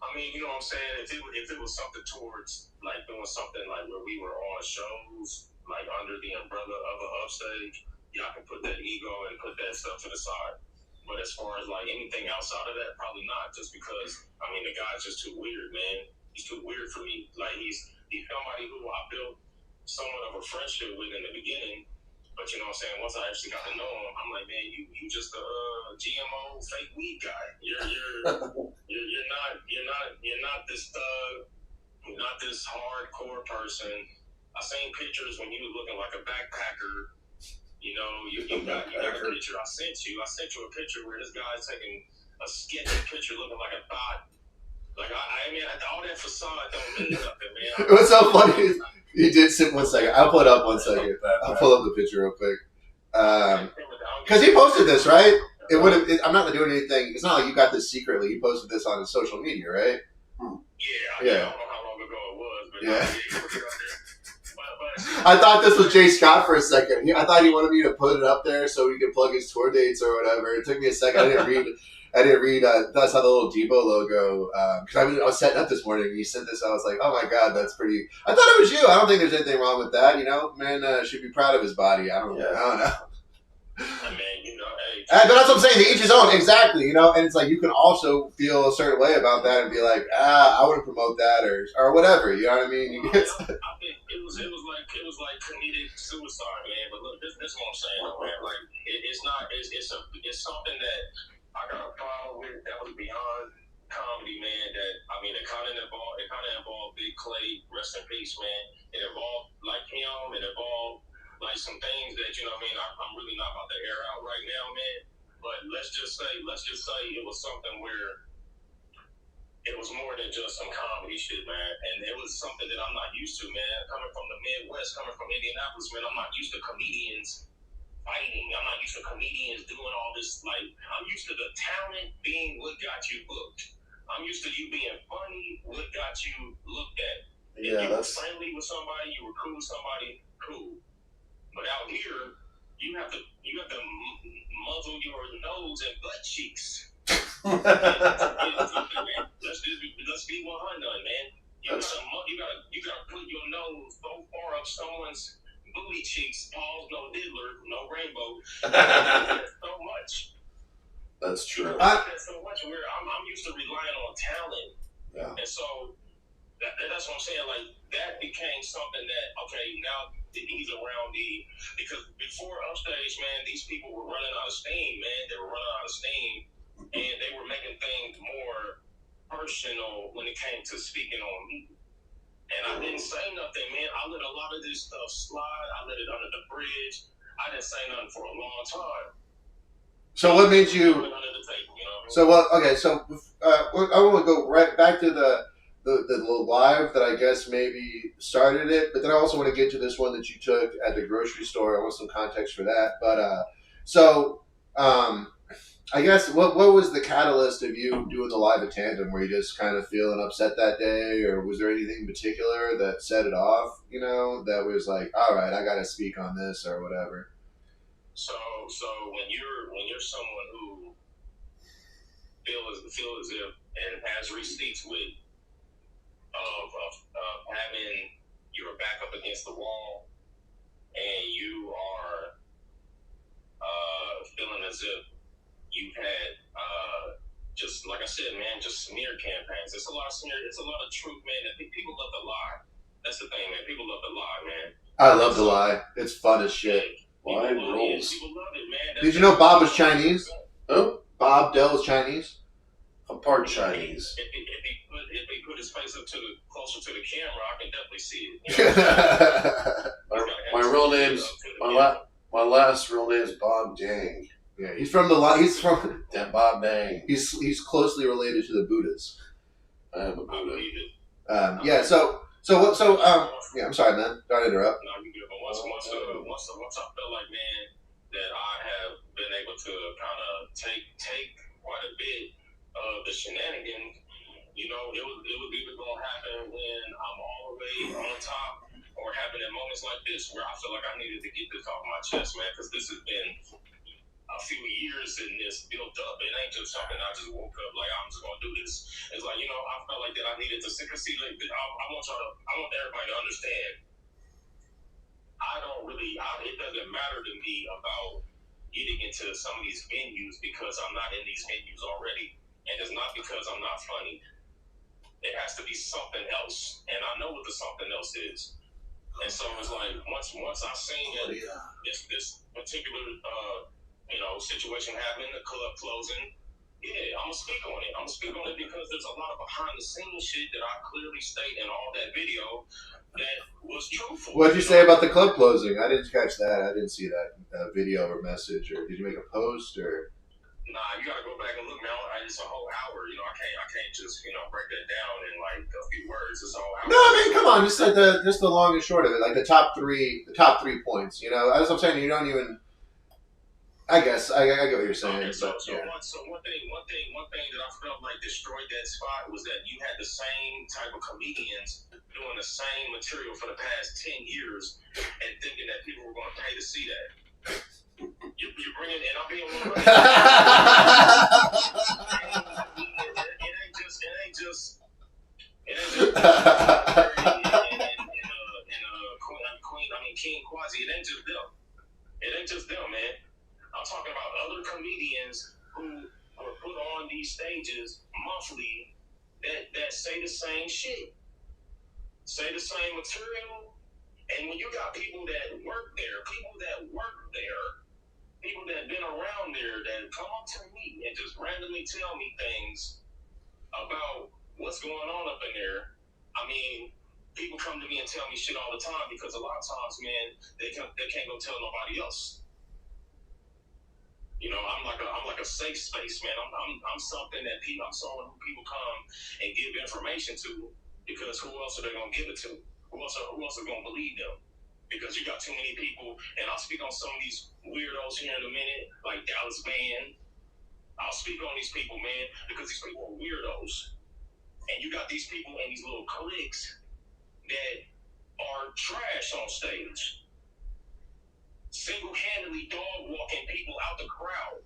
I mean, you know what I'm saying? If it was something towards like doing something like where we were on shows like under the umbrella of an Upstage, y'all can put that ego and put that stuff to the side. But as far as like anything outside of that, probably not. Just because I mean the guy's just too weird, man. He's too weird for me. Like he's somebody who I built somewhat of a friendship with in the beginning. But you know what I'm saying? Once I actually got to know him, I'm like, man, you just a GMO fake weed guy. You're not this thug. You're not this hardcore person. I seen pictures when you was looking like a backpacker. You know, you got a picture I sent you. I sent you a picture where this guy's taking a sketchy picture looking like a thought. Like I mean, all that facade don't mean nothing, man. What's so funny is you did sit 1 second. I'll pull it up 1 second. I'll pull up the picture real quick. Because he posted this, right? It would have. I'm not doing anything. It's not like you got this secretly. He posted this on his social media, right? Yeah. I don't know how long ago it was, but yeah. He put it up there. I thought this was Jay Scott for a second. I thought he wanted me to put it up there so he could plug his tour dates or whatever. It took me a second. I didn't read. I saw the little Debo logo because I was setting up this morning. And you sent this. I was like, oh my god, that's pretty. I thought it was you. I don't think there's anything wrong with that. You know, man should be proud of his body. I don't know. I mean, you know, hey. But that's what I'm saying. To each his own. Exactly. You know, and it's like you can also feel a certain way about that and be like, I wouldn't promote that or whatever. You know what I mean? I think it was like comedic suicide, man. But look, this is what I'm saying, though, man. Like it's something that I got a problem with that was beyond comedy, man. That I mean, it kind of involved Big Clay, rest in peace, man. It involved like him. It involved like some things that you know what I mean. I'm really not about to air out right now, man. But let's just say it was something where it was more than just some comedy shit, man. And it was something that I'm not used to, man. Coming from the Midwest, coming from Indianapolis, man, I'm not used to comedians fighting. I'm not used to comedians doing all this. Like, I'm used to the talent being what got you booked. I'm used to you being funny, what got you looked at. If you were friendly with somebody, you were cool with somebody, cool. But out here, you have to muzzle your nose and butt cheeks. Let's be 100, man. You gotta put your nose so far up someone's booty cheeks. Paul's no diddler, no rainbow. So much. That's true. That's so much where I'm used to relying on talent. Yeah. And so that's what I'm saying. Like that became something that now he's around because before Upstage, man, these people were running out of steam, man. They were running out of steam, and they were making things more personal when it came to speaking on me. And I didn't say nothing, man. I let a lot of this stuff slide. I let it under the bridge. I didn't say nothing for a long time. So what made you? Under the table, you know? So what? Okay, so I want to go right back to the little live that I guess maybe started it, but then I also want to get to this one that you took at the grocery store. I want some context for that. But I guess what was the catalyst of you doing the live at Tandem? Were you just kind of feeling upset that day, or was there anything in particular that set it off? You know, that was like, all right, I got to speak on this or whatever. So when you're someone who feel as if and has receipts with of having your back up against the wall, and you are feeling as if you've had just like I said, man, just smear campaigns. It's a lot of smear. It's a lot of truth, man. I think people love to lie. That's the thing, man. People love to lie, man. I love to lie. It's fun as shit. Lying rules. People love it, man. Did you know Bob was Chinese? Who? Bob Dell was Chinese. I'm part Chinese. If he put his face up closer to the camera, I can definitely see it. You know? My real name's my last real name is Bob Dang. Yeah, he's from That Bob Dang. he's closely related to the Buddhas. I am a I Buddha. believe it. Yeah. Yeah. I'm sorry, man. Don't interrupt. No, you good. But once I felt like, man, that I have been able to kind of take quite a bit of the shenanigans, you know, it was either gonna happen when I'm all the way on top, or happen in moments like this where I feel like I needed to get this off my chest, man, because this has been a few years in this built up. It ain't just something I just woke up like I'm just gonna do this. It's like, you know, I felt like that I needed to see. Like, I want everybody to understand. It doesn't matter to me about getting into some of these venues because I'm not in these venues already, and it's not because I'm not funny. It has to be something else, and I know what the something else is. And so it's like once I seen that this particular situation happening, the club closing, yeah, I'm gonna speak on it. I'm gonna speak on it because there's a lot of behind the scenes shit that I clearly state in all that video that was truthful. What did you say about the club closing? I didn't catch that. I didn't see that video or message. Or did you make a post or? Nah, you gotta go back and look, man. It's a whole hour. You know, I can't just break that down in like a few words. It's a whole hour. No, I mean, come on, just like the long and short of it, like the top three points. You know, as I'm saying, you don't even. I guess I get what you're saying. Okay, so yeah. one thing that I felt like destroyed that spot was that you had the same type of comedians doing the same material for the past 10 years and thinking that people were going to pay to see that. You're bringing, and I'm being one of those. It ain't just King Quasi. It ain't just them. It ain't just them, man. I'm talking about other comedians who were put on these stages monthly that say the same shit, say the same material. And when you got people that work there, people that been around there that come up to me and just randomly tell me things about what's going on up in there. I mean, people come to me and tell me shit all the time because a lot of times, man, they can't go tell nobody else. You know, I'm like a safe space, man. I'm something that I'm someone who people come and give information to because who else are they gonna give it to? Who else is gonna believe them? Because you got too many people, and I'll speak on some of these weirdos here in a minute, like Dallas Vann. I'll speak on these people, man, because these people are weirdos, and you got these people in these little cliques that are trash on stage. Single-handedly dog-walking people out the crowd.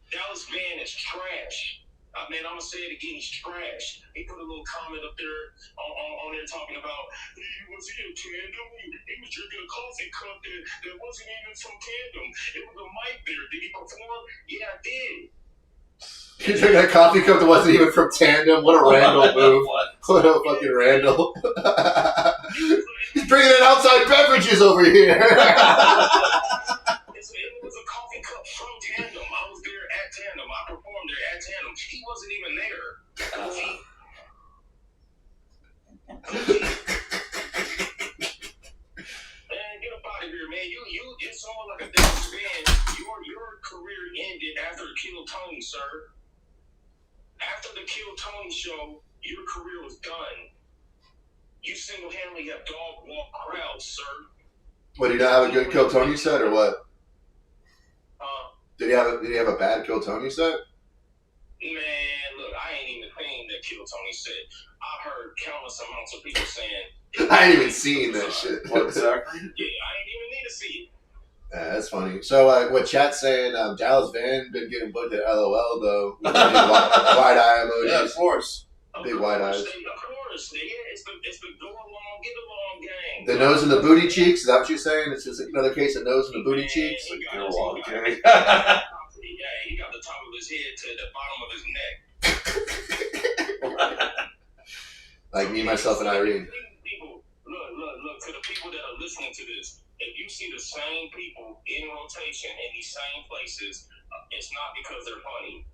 Dallas Vann is trash. Man, I'm going to say it again, he's trash. He put a little comment up there on there talking about, he was in Tandem, he was drinking a coffee cup that wasn't even from Tandem. It was a mic there. Did he perform? Yeah, I did. He's drinking a coffee cup that wasn't even from Tandem. What a Randall move. What a fucking Randall. He's bringing in outside beverages over here. It was a coffee cup from Tandem. I was there at Tandem. I performed there at Tandem. He wasn't even there. Man, get up out of here, man. You sound like a Dallas fan. Your career ended after the Kill Tony, sir. After the Kill Tony show, your career was done. You single-handedly have dog-walk crowds, sir. What, did he not have a good Kill Tony set, or what? Did he have a bad Kill Tony set? Man, look, I ain't even seen that Kill Tony set. I heard countless amounts of people saying... I ain't even seen that shit. What, exactly? Yeah, I ain't even need to see it. That's funny. So, what chat's saying, Dallas Vann been getting booked at LOL, though. Wide-eye emojis. Yeah, of course. Big wide eyes. Of course. Yeah, it's the go along, get along game. The nose and the booty cheeks? Is that what you're saying? It's just another case of nose and the booty cheeks? Go along, okay. he got the top of his head to the bottom of his neck. Like me, myself, and Irene. People, look, to the people that are listening to this, if you see the same people in rotation in these same places, it's not because they're funny.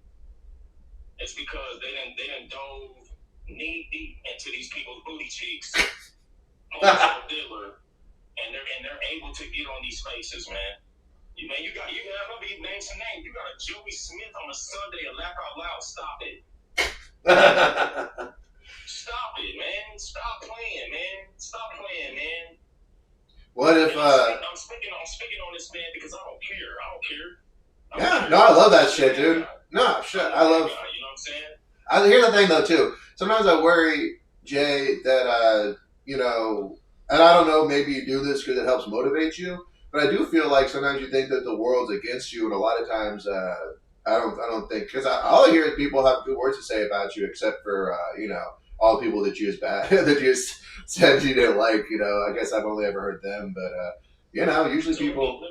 It's because they done dove knee deep into these people's booty cheeks. Dealer, and they're able to get on these spaces, man. You got let me name some names. You got a Joey Smith on a Sunday and laugh out loud. Stop it. Stop it, man. Stop playing, man. Stop playing, man. What if I'm speaking on this, man, because I don't care. I don't care. No, I love that shit, dude. No, shit, I love. You know what I'm saying? Here's the thing, though, too. Sometimes I worry, Jay, that and I don't know, maybe you do this because it helps motivate you, but I do feel like sometimes you think that the world's against you, and a lot of times I don't think, because all I hear is people have good words to say about you, except for all the people that you that you said you didn't like. I guess I've only ever heard them, but usually people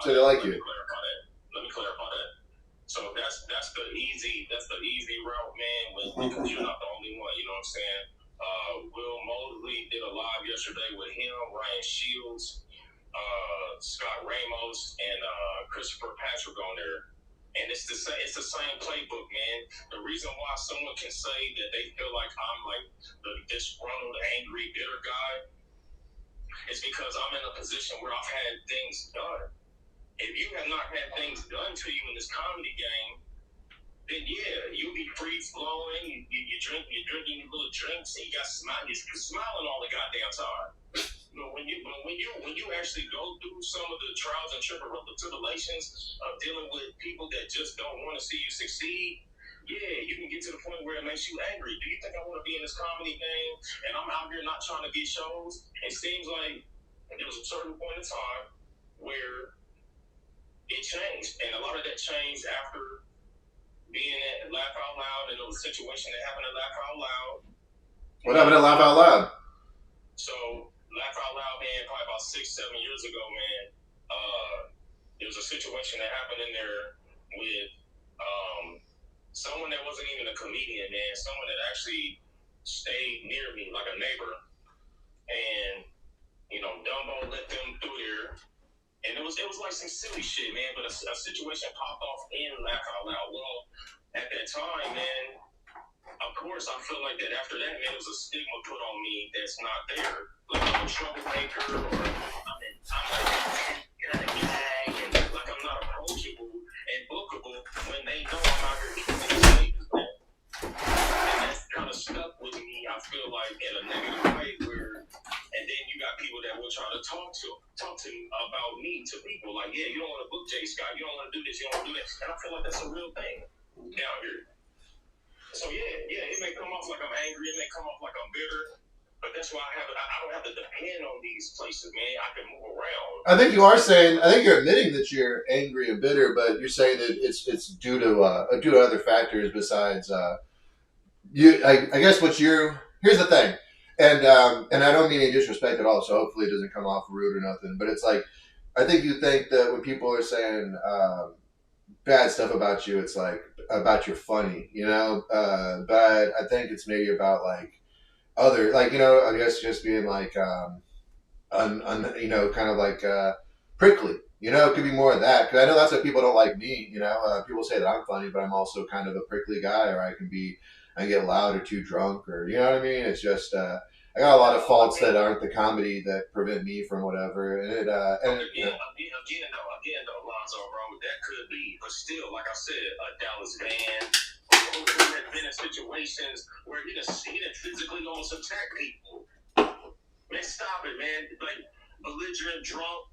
say they like you. Let me clarify that. So that's the easy route, man. Because you're not the only one. You know what I'm saying? Will Mosley did a live yesterday with him, Ryan Shields, Scott Ramos, and Christopher Patrick on there. And it's the same playbook, man. The reason why someone can say that they feel like I'm like the disgruntled, angry, bitter guy is because I'm in a position where I've had things done. If you have not had things done to you in this comedy game, then yeah, you'll be free flowing. You're drinking your little drinks, and you're smiling all the goddamn time. But when you actually go through some of the trials and tribulations of dealing with people that just don't want to see you succeed, yeah, you can get to the point where it makes you angry. Do you think I want to be in this comedy game and I'm out here not trying to get shows? It seems like there was a certain point in time where it changed, and a lot of that changed after being at Laugh Out Loud, and there was a situation that happened at Laugh Out Loud. What happened at Laugh Out Loud? So Laugh Out Loud, man, probably about 6-7 years ago, man. There was a situation that happened in there with someone that wasn't even a comedian, man. Someone that actually stayed near me, like a neighbor, and Dumbo let them through there. And it was like some silly shit, man. But a situation popped off in Laugh Out Loud. Well, at that time, man, of course, I feel like that after that, man, there was a stigma put on me that's not there. Like I'm a troublemaker, or I'm kind of guy, and like I'm not approachable and bookable when they know I'm out here doing these things, man. And that's kind of stuck with me, I feel like, in a negative way where. And then you got people that will try to talk to about me to people like, yeah, you don't want to book Jay Scott, you don't want to do this, you don't want to do that, and I feel like that's a real thing down here. So yeah, it may come off like I'm angry, it may come off like I'm bitter, but that's why I don't have to depend on these places, man. I can move around. I think you're admitting that you're angry and bitter, but you're saying that it's due to other factors besides you. I guess here's the thing. And I don't mean any disrespect at all, so hopefully it doesn't come off rude or nothing. But it's like, I think you think that when people are saying bad stuff about you, it's like about you're funny, But I think it's maybe about like other, like I guess just being like kind of like prickly. It could be more of that, because I know that's why people don't like me. People say that I'm funny, but I'm also kind of a prickly guy, or I get loud or too drunk, or you know what I mean. It's just. I got a lot of faults that aren't the comedy that prevent me from whatever, and again, though, Alonzo, bro, that could be, but still, like I said, Dallas Vann, who has been in situations where he done physically almost attacked people. Man, stop it, man! Like belligerent, drunk.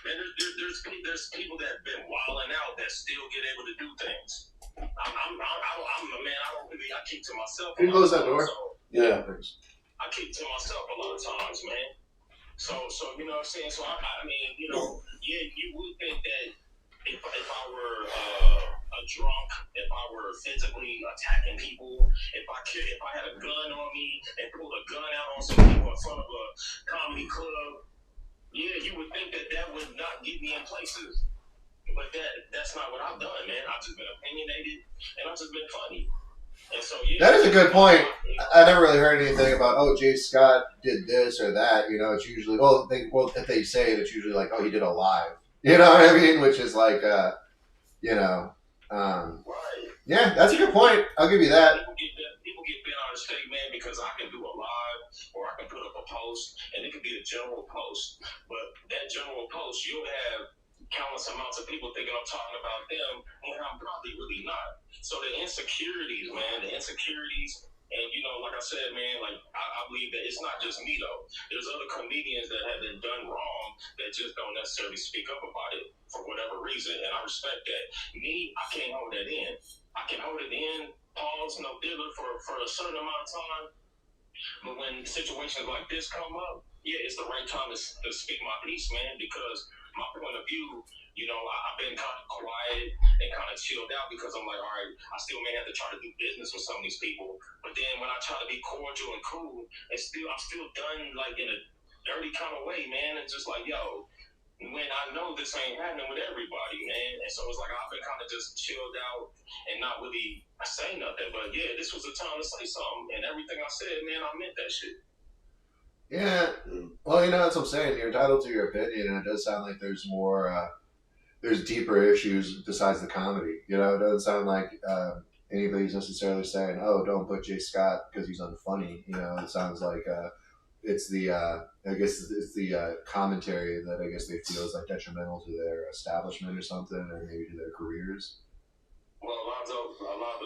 Man, there's people that have been wilding out that still get able to do things. I'm a man. I keep to myself. Can you close that door? Yeah. I keep to myself a lot of times, man. So you know what I'm saying? So I mean, yeah, you would think that if I were a drunk, if I were physically attacking people, if I had a gun on me and pulled a gun out on some people in front of a comedy club, yeah, you would think that would not get me in places. But that's not what I've done, man. I've just been opinionated and I've just been funny. And so that is a good point. I never really heard anything about, oh, Jay Scott did this or that. You know, it's usually, if they say it, it's usually like, oh, he did a live. You know what I mean? Which is like, you know, right. Yeah, that's a good point. I'll give you that. People get bent out of shape, man, because I can do a live or I can put up a post, and it could be a general post. But that general post, you'll have countless amounts of people thinking I'm talking about them, when I'm probably really not. So the insecurities, man, and like I said, man, like I believe that it's not just me though. There's other comedians that have been done wrong that just don't necessarily speak up about it for whatever reason, and I respect that. Me, I can't hold that in. I can hold it in, pause, no diller for a certain amount of time. But when situations like this come up, yeah, it's the right time to speak my piece, man, because my point of view, I've been kind of quiet and kind of chilled out because I'm like, all right, I still may have to try to do business with some of these people. But then when I try to be cordial and cool, I'm still done like in a dirty kind of way, man. It's just like, yo, when I know this ain't happening with everybody, man. And so it's like I've been kind of just chilled out and not really say nothing. But yeah, this was the time to say something. And everything I said, man, I meant that shit. Yeah. Well, that's what I'm saying. You're entitled to your opinion, and it does sound like there's more, there's deeper issues besides the comedy. It doesn't sound like anybody's necessarily saying, oh, don't put Jay Scott because he's unfunny. It sounds like it's the commentary that I guess they feel is like detrimental to their establishment or something, or maybe to their careers. Well, Alonzo,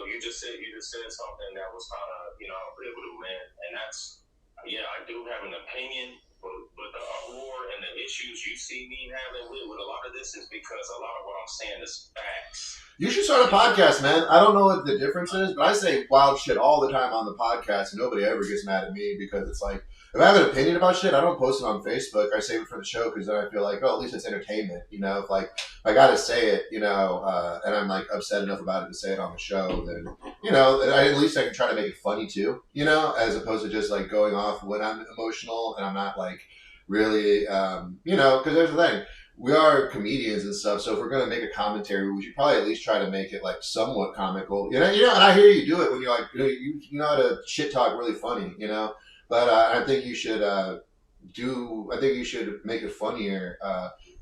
you just said something that was kind of pivotal, man, and that's I do have an opinion, but the uproar and the issues you see me having with a lot of this is because a lot of what I'm saying is facts. You should start a podcast, man. I don't know what the difference is, but I say wild shit all the time on the podcast, and nobody ever gets mad at me because it's like, if I have an opinion about shit, I don't post it on Facebook. I save it for the show because then I feel like, at least it's entertainment. If like I gotta say it, and I'm like upset enough about it to say it on the show, then at least I can try to make it funny too. As opposed to just like going off when I'm emotional and I'm not like really, because there's the thing. We are comedians and stuff, so if we're gonna make a commentary, we should probably at least try to make it like somewhat comical. And I hear you do it when you're like, you know how to shit talk really funny, But I think you should make it funnier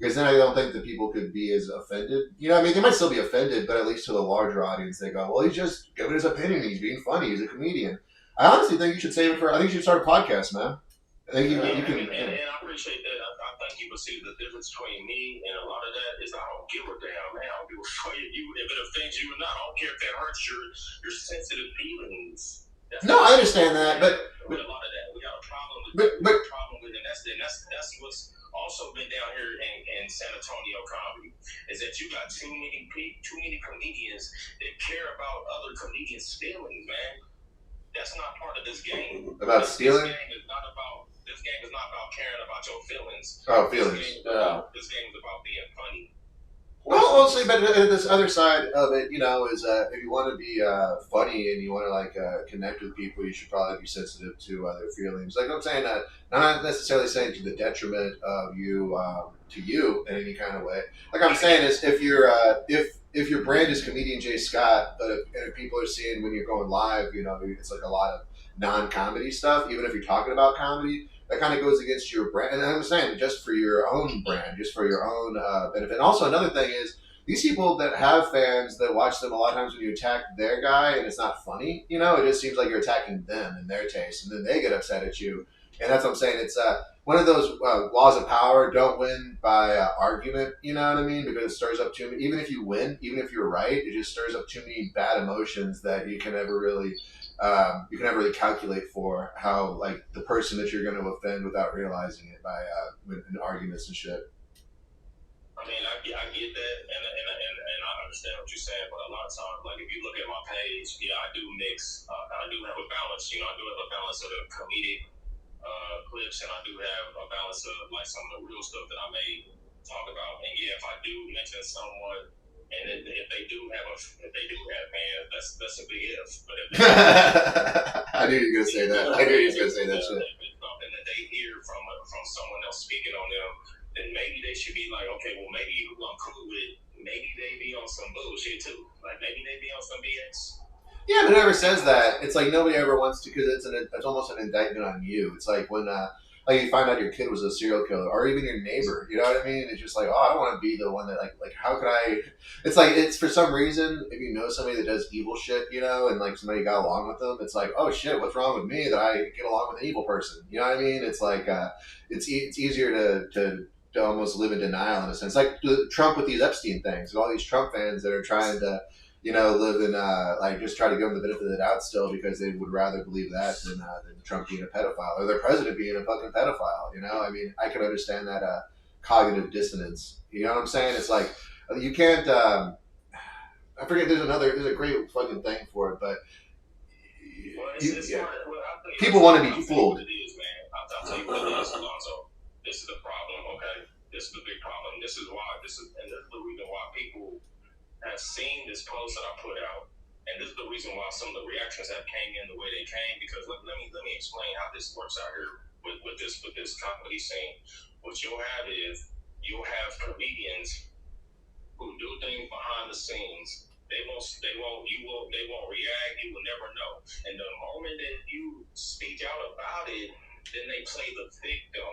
because then I don't think that people could be as offended. They might still be offended, but at least to the larger audience, they go, well, he's just giving his opinion. He's being funny. He's a comedian. I honestly think you should save it for. I think you should start a podcast, man. I think you can. And I appreciate that. I thank you, but see, the difference between me and a lot of that is I don't give a damn, man. I don't give a fuck if it offends you or not. I don't care if that hurts your sensitive feelings. No, I understand that, but a lot of that we got a problem with. And that's what's also been down here in San Antonio comedy is that you got too many comedians that care about other comedians' feelings, man. That's not part of this game. About stealing? This game is not about caring about your feelings. Oh, feelings. This game is about being funny. Well, see, but this other side of it, is if you want to be funny and you want to connect with people, you should probably be sensitive to their feelings. Like I'm saying, I'm not necessarily saying to the detriment of you to you in any kind of way. Like I'm saying is if you're if your brand is comedian Jay Scott, but if people are seeing when you're going live, it's like a lot of non-comedy stuff. Even if you're talking about comedy, that kind of goes against your brand. And I'm saying just for your own brand, just for your own benefit. And also another thing is these people that have fans that watch them a lot of times when you attack their guy and it's not funny, it just seems like you're attacking them and their taste, and then they get upset at you. And that's what I'm saying. It's one of those laws of power. Don't win by argument. You know what I mean? Because it stirs up too many. Even if you win, even if you're right, it just stirs up too many bad emotions that you can never really calculate for how like the person that you're going to offend without realizing it by in arguments and shit. I mean, I get that, and I understand what you're saying, but a lot of times, like if you look at my page, I do mix. I do have a balance. I do have a balance of the comedic clips, and I do have a balance of like some of the real stuff that I may talk about. And if I do mention someone, and if they do have fans, that's a big if. But if I knew you were gonna say that. I knew you were gonna say that shit. If it's something that they hear from someone else speaking on them, then maybe they should be like, okay, well maybe who I'm cool with maybe they be on some bullshit too. Like maybe they be on some BS. Yeah, but whoever says that, it's like nobody ever wants to, because it's almost an indictment on you. It's like when like you find out your kid was a serial killer, or even your neighbor. You know what I mean? It's just like, oh, I don't want to be the one that like how could I? It's like it's for some reason, if you know somebody that does evil shit, you know, and like somebody got along with them, it's like, oh shit, what's wrong with me that I get along with an evil person? You know what I mean? It's like it's easier to almost live in denial in a sense, like Trump with these Epstein things, and all these Trump fans that are trying to, you know, live in like just try to give them the benefit of the doubt still, because they would rather believe that than Trump being a pedophile or their president being a fucking pedophile. You know, I mean, I can understand that cognitive dissonance. You know what I'm saying? It's like you can't. I forget. There's a great fucking thing for it, but people want to be fooled. I'll tell you what it is, Alonzo. This is the problem. Okay, this is the big problem. This is the reason why people have seen this post that I put out, and this is the reason why some of the reactions have came in the way they came. Because let me explain how this works out here with this comedy scene. What you'll have is comedians who do things behind the scenes. They won't react. You will never know. And the moment that you speak out about it, then they play the victim.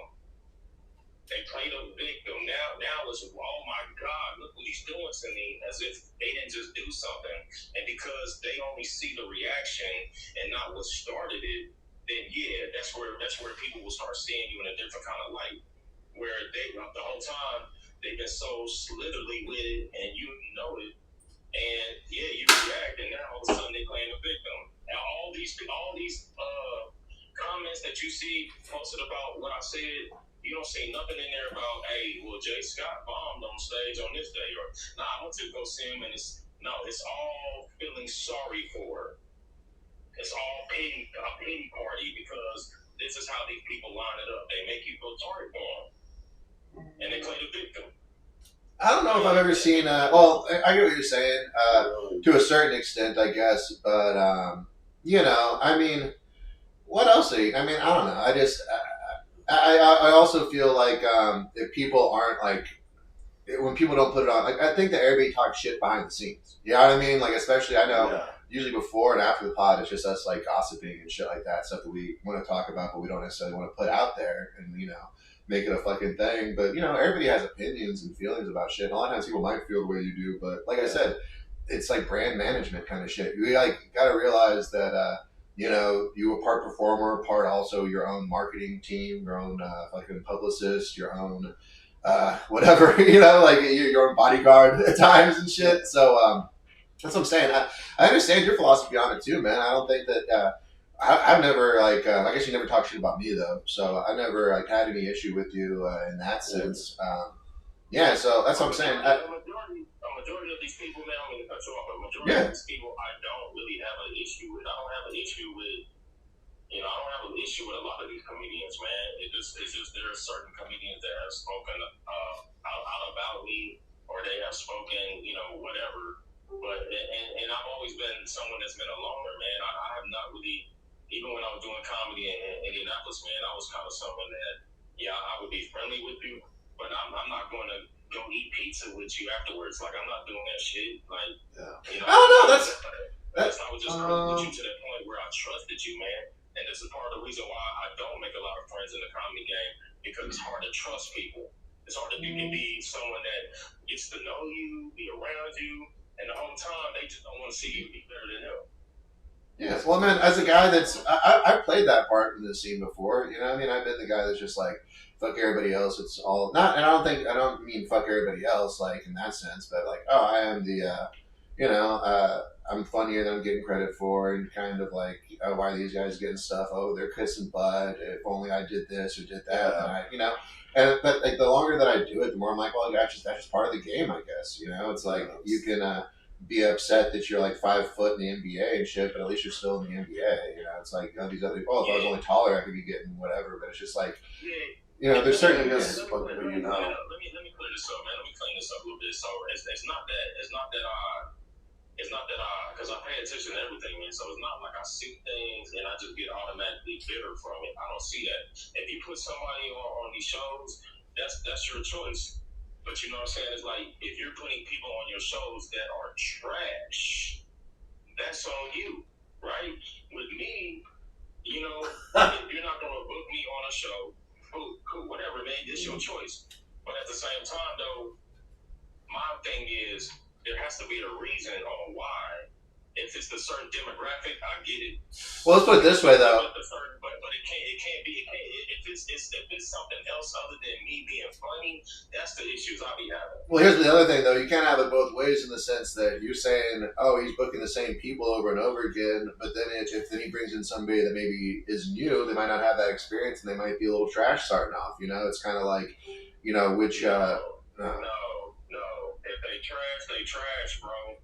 They play the victim. Now it's, oh my God, look what he's doing to me, as if they didn't just do something. And because they only see the reaction and not what started it, then yeah, that's where people will start seeing you in a different kind of light. Where they the whole time they've been so slitherly with it, and you know it. And yeah, you react, and now all of a sudden they're playing the victim. And all these comments that you see posted about what I said, you don't see nothing in there about, hey, well, Jay Scott bombed on stage on this day, or nah, I went to go see him, and it's all feeling sorry for her. It's all a pity party, because this is how these people line it up. They make you feel sorry for them, and they play the victim. I don't know if I've ever seen. Well, I get what you're saying to a certain extent, I guess, but you know, I mean, what else? I mean, I don't know. I just. I also feel like if people aren't like, when people don't put it on, like I think that everybody talks shit behind the scenes. You know what I mean? Like especially I know usually before and after the pod, it's just us like gossiping and shit like that, stuff that we want to talk about, but we don't necessarily want to put out there and make it a fucking thing. But everybody has opinions and feelings about shit. And a lot of times people might feel the way you do, but like I said, it's like brand management kind of shit. You like got to realize that. You a part performer, part also your own marketing team, your own fucking publicist, your own whatever, like your own bodyguard at times and shit. So that's what I'm saying. I understand your philosophy on it too, man. I don't think that I've never like I guess you never talk shit about me though, so I never like had any issue with you in that sense. Yeah, so that's what I'm saying. A majority of these people, man, I'm going to cut you off, but a majority of these people I don't really have an issue with. I don't have an issue with, I don't have an issue with a lot of these comedians, man. It's just there are certain comedians that have spoken out about me, or they have spoken, whatever. But, and I've always been someone that's been a loner, man. I have not really, even when I was doing comedy in Indianapolis, man, I was kind of someone that, I would be friendly with you, but I'm not going to go eat pizza with you afterwards. Like, I'm not doing that shit. Like, I don't know. I was just cool with you to the point where I trusted you, man. And this is part of the reason why I don't make a lot of friends in the comedy game, because it's hard to trust people. It's hard to you can be someone that gets to know you, be around you, and the whole time they just don't want to see you be better than them. Yeah, well, man, as a guy I've played that part in the scene before. I mean, I've been the guy that's just like, fuck everybody else. It's all not, and I don't mean fuck everybody else like in that sense, but like, oh, I am the, I'm funnier than I'm getting credit for, and kind of like, oh, why are these guys getting stuff? Oh, they're kissing butt. If only I did this or did that, and but like the longer that I do it, the more I'm like, well, that's just part of the game, I guess. It's like you can be upset that you're like 5 foot in the NBA and shit, but at least you're still in the NBA. It's like these other. Oh, if I was only taller, I could be getting whatever. But it's just like. There's certainly this. Let me clear this up, man. Let me clean this up a little bit. So it's not that I, because I pay attention to everything, man. So it's not like I see things and I just get automatically bitter from it. I don't see that. If you put somebody on these shows, that's your choice. But you know what I'm saying? It's like if you're putting people on your shows that are trash, that's on you, right? With me, you know, if you're not gonna book me on a show, cool, whatever, man, it's your choice. But at the same time, though, my thing is there has to be a reason on why. If it's a certain demographic, I get it. Well, let's put it this way, though. But it can't be. If it's something else other than me being funny, that's the issues I'll be having. Well, here's the other thing, though. You can't have it both ways in the sense that you're saying, oh, he's booking the same people over and over again, but then if then he brings in somebody that maybe is new, they might not have that experience, and they might be a little trash starting off. You know, it's kind of like, you know, which. No. If they trash, they trash, bro.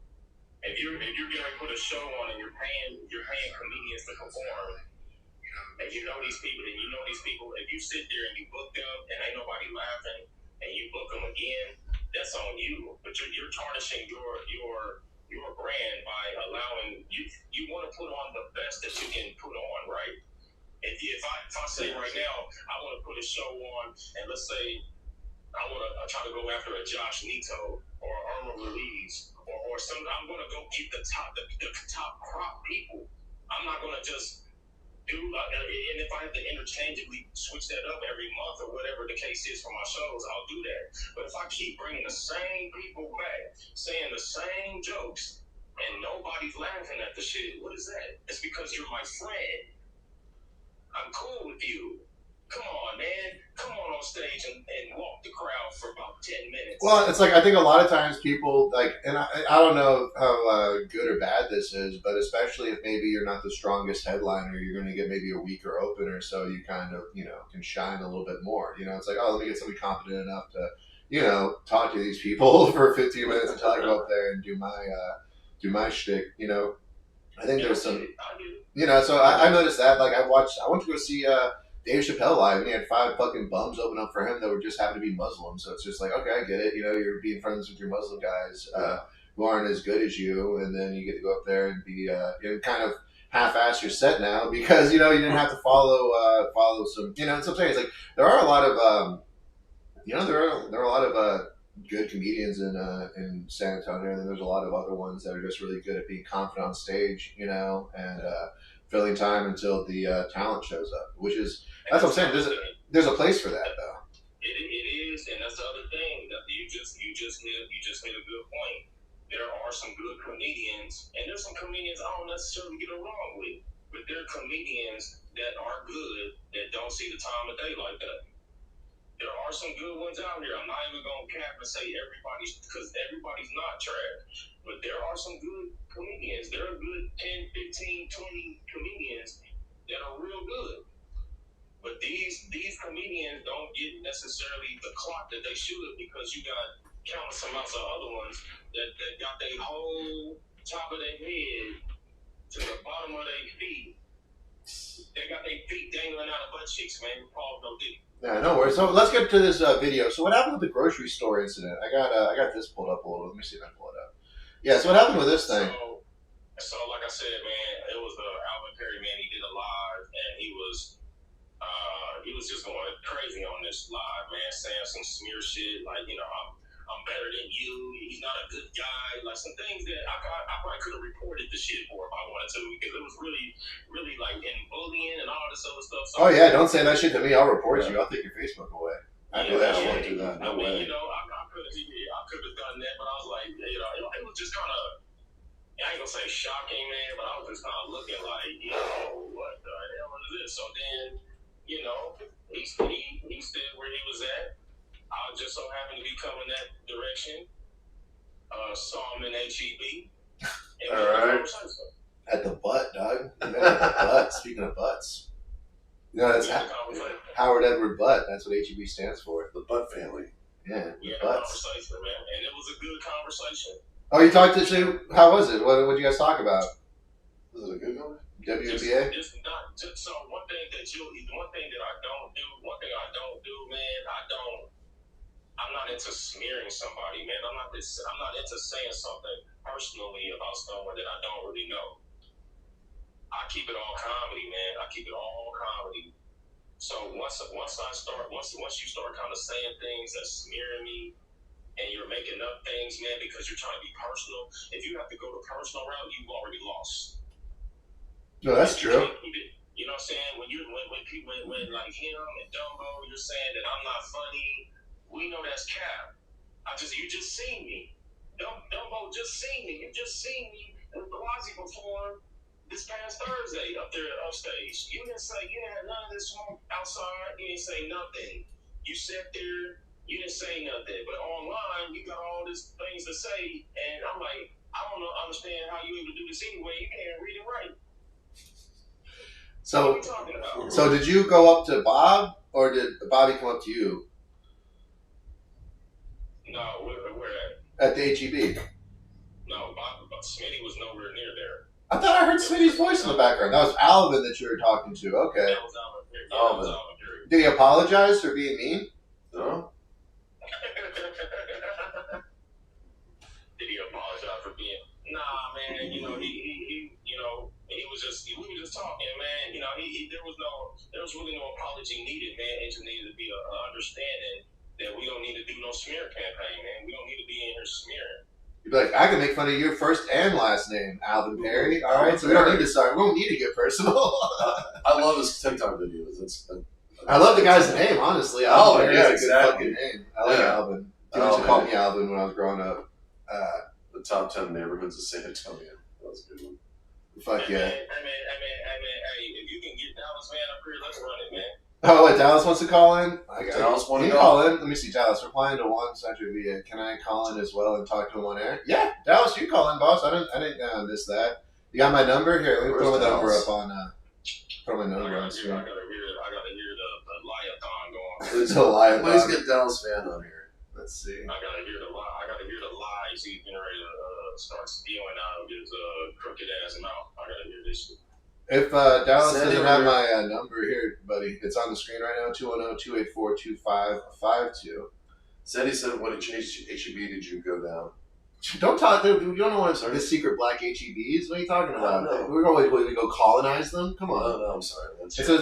If you're gonna put a show on and you're paying comedians to perform, and you know these people, if you sit there and you book them and ain't nobody laughing, and you book them again, that's on you. But you're tarnishing your brand by allowing you want to put on the best that you can put on, right? If I say right now I want to put a show on, and let's say I want to try to go after a Josh Nito or Irma Ruiz or some. I'm going to go get the top crop people. I'm not going to just do. And if I have to interchangeably switch that up every month or whatever the case is for my shows, I'll do that. But if I keep bringing the same people back, saying the same jokes, and nobody's laughing at the shit, what is that? It's because you're my friend. I'm cool with you. Come on, man. Come on stage and walk the crowd for about 10 minutes. Well, it's like I think a lot of times people like, and I don't know how good or bad this is, but especially if maybe you're not the strongest headliner, you're going to get maybe a weaker opener, so you kind of can shine a little bit more. You know, it's like, oh, let me get somebody confident enough to talk to these people for 15 minutes until I go up there and do my shtick. You know, I think there's some. So I noticed that. Like I went to go see Dave Chappelle live, and he had 5 fucking bums open up for him that were just happened to be Muslim. So it's just like, okay, I get it. You know, you're being friends with your Muslim guys who aren't as good as you, and then you get to go up there and be kind of half-ass your set now because you didn't have to follow some. And so I'm saying it's like there are a lot of there are a lot of good comedians in San Antonio, and then there's a lot of other ones that are just really good at being confident on stage, and filling time until the talent shows up, which is that's what I'm saying. There's a place for that though. It is, and that's the other thing that you just hit a good point. There are some good comedians, and there's some comedians I don't necessarily get along with, but there are comedians that are good that don't see the time of day like that. There are some good ones out here. I'm not even going to cap and say because everybody's not trash. But there are some good comedians. There are good 10, 15, 20 comedians that are real good. But these comedians don't get necessarily the clock that they should because you got countless amounts of other ones that got their whole top of their head to the bottom of their feet. They got their feet dangling out of butt cheeks, man. Paul no dick. Yeah, no worries. So let's get to this video. So what happened with the grocery store incident? I got this pulled up a little. Let me see if I can pull it up. Yeah. So what happened with this thing? So like I said, man, it was Alvin Perry, man. He did a live, and he was just going crazy on this live, man, saying some smear shit like, I'm better than you. He's not a good guy. Like some things that I probably could have reported the shit for if I wanted to because it was really, really like in bullying and all this other stuff. So, oh yeah, don't say that shit to me. I'll report you. I'll take your Facebook away. I know that shit. No way. I could have done that, but I was like, it was just kind of. I ain't gonna say shocking, man, but I was just kind of looking like, what the hell is this? So then, he stood where he was at. I just so happened to be coming that direction. Saw him in HEB. All right. At the butt, dog. At the butt. Speaking of butts. That's Howard Edward Butt. That's what HEB stands for. The Butt family. Yeah, we had a conversation, man. And it was a good conversation. Oh, you talked to how was it? What did you guys talk about? Was it a good one? WNBA? So one thing I don't do, man, I'm not into smearing somebody, man. I'm not into saying something personally about someone that I don't really know. I keep it all comedy, man. I keep it all comedy. So once you start kind of saying things that smearing me, and you're making up things, man, because you're trying to be personal. If you have to go the personal route, you've already lost. No, that's true. You know what I'm saying? When people like him and Dumbo, you're saying that I'm not funny. We know that's cap. You just seen me. Dumbo just seen me. You just seen me in Balaji perform this past Thursday up there upstage. You didn't have none of this smoke outside. You didn't say nothing. You sat there. You didn't say nothing. But online, you got all these things to say, and I'm like, I don't understand how you able to do this anyway. You can't read and write. So did you go up to Bob, or did Bobby come up to you? No, where at the HEB. No, Smitty was nowhere near there. I thought I heard Smitty's voice in the background. That was Alvin that you were talking to. Okay. That was Alvin. Did he apologize for being mean? No. Did he apologize for being? Nah, man. You know he we were just talking, man. You know there was really no apology needed, man. It just needed to be a understanding that we don't need to do no smear campaign, man. We don't need to be in here smearing. You'd be like, I can make fun of your first and last name, Alvin Perry. All right, so we don't need to start. We don't need to get personal. I love his TikTok videos. I love the guy's name, honestly. Alvin, Perry is a good exactly. fucking name. I like Alvin. He used to call me Alvin when I was growing up. The top 10 neighborhoods of San Antonio. That was a good one. Fuck yeah. I mean, hey, if you can get Dallas Vann up here, let's run it, man. Oh, what, Dallas wants to call in? Dallas wants to call in. Let me see, Dallas. Replying to one Century via. Can I call in as well and talk to him on air? Yeah, Dallas, you call in, boss. I didn't miss that. You got my number here. Let me put my number up on. Put my number on screen. I gotta hear the liathon going. It's a lie. Please get Dallas Vann on here. Let's see. I gotta hear the lies he's getting ready to start spewing out of his crooked ass mouth. I gotta hear this shit. If Dallas doesn't have my number here, buddy, it's on the screen right now, 210-284-2552. Sandy said, when it changed to HEB, did you go down? Don't talk, dude. You don't know what the secret black HEBs? What are you talking about? No. We go colonize them? Come on. Oh, no, I'm sorry. It says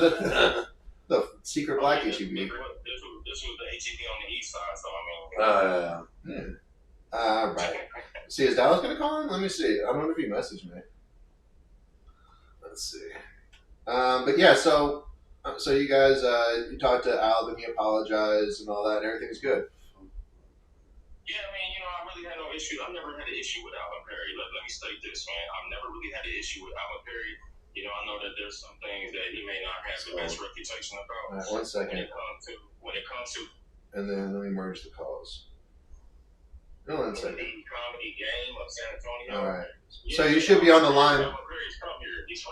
the secret black HEB. This was the HEB on the east side, so I mean. Right. See, is Dallas gonna call in? Let me see. I wonder if he messaged me. Let's see. But yeah, so you guys, you talked to Alvin, he apologized and all that, and everything's good. Yeah, I mean, I really had no issue. I've never had an issue with Alvin Perry. Let me state this, man. I've never really had an issue with Alvin Perry. I know that there's some things that he may not have the best reputation about. All right, 1 second. When it comes to. And then let me merge the calls. No, 1 second. The comedy game of San Antonio. All right. So you should be on the line. He's from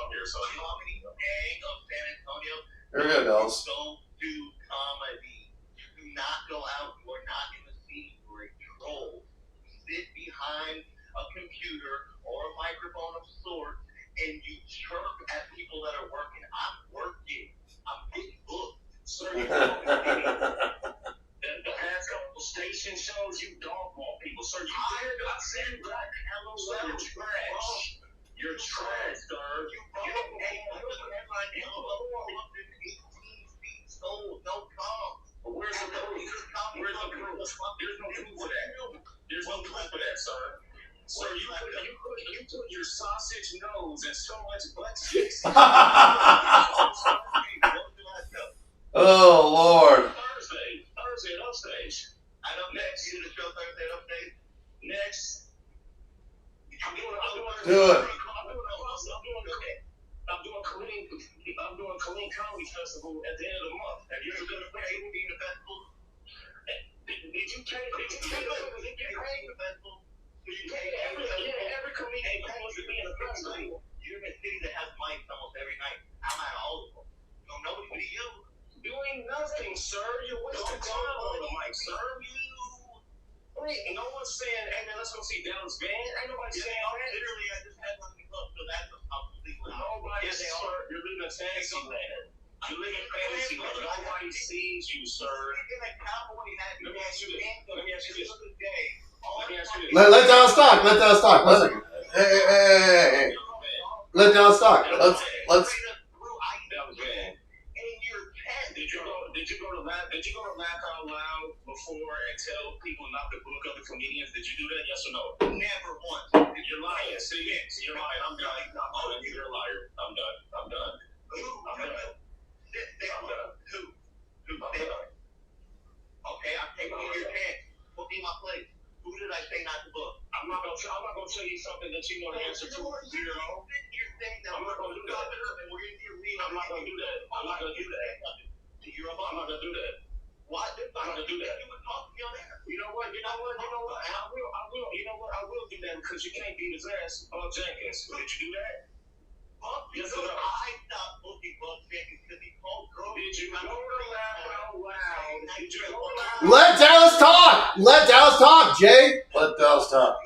here. So comedy gang of San Antonio. There we go, Dallas. Don't do comedy. Do not go out. You are not in the scene. You are a troll. Sit behind a computer or a microphone of sorts, and you chirp at people that are working. I'm working. I'm getting booked. Sir, you know the past couple station shows, you dogwall people. Sir, I've seen black hello, you're trash. You're trash, sir. You headline hello, 18 feet sold, no comms. Where's the proof? There's no proof for that. There's no proof for that, sir. Sir, you put your sausage nose in so much butt cheeks. Oh, Lord. Thursday at Upstage. I don't next. You do the show Thursday at Upstage? Next. I'm doing Kareem Comedy Festival at the end of the month. Have you ever been to the festival? Did you pay the festival? Every comedian pays to be in a festival. You're in a city that has mics almost every night. I'm at all of them. Nobody but you. Doing nothing, sir. You're wasting time on the mic, sir. No one's saying, hey man, let's go see Dallas Vann. Ain't nobody saying that. Literally, I just had nothing to so that's completely nobody, sir. You're living in fantasy land. You live in fantasy land. Nobody sees you, sir. Let me ask you this. Let Dallas talk. Let Dallas talk. 1 second. Hey. Let Dallas talk. Let's. Dallas Vann. Did you go Did you go to laugh out loud before and tell people not to book other comedians? Did you do that? Yes or no? Never once. You're lying. See, you're lying. I'm done. You're a liar. I'm done. Who? I'm done. Okay, I'm taking your chance. Put me in my place. Who did I say not to book? I'm not gonna tell you something that you know the answer to. You're saying that I'm not gonna do that. and we're in here reading. I'm not gonna do that. I'm not gonna do that. You're a I'm not gonna do that. Why? I'm not gonna do that. You would talk to me on air. You know what? I will. You know what? I will do that because you can't beat his ass, Bob Jenkins. Did you do that? Yes or no? I stopped booking Bob Jenkins because he called girls. Did you go to laugh out loud? Did you go to Let Dallas talk. Let Dallas talk, Jay. Let Dallas talk.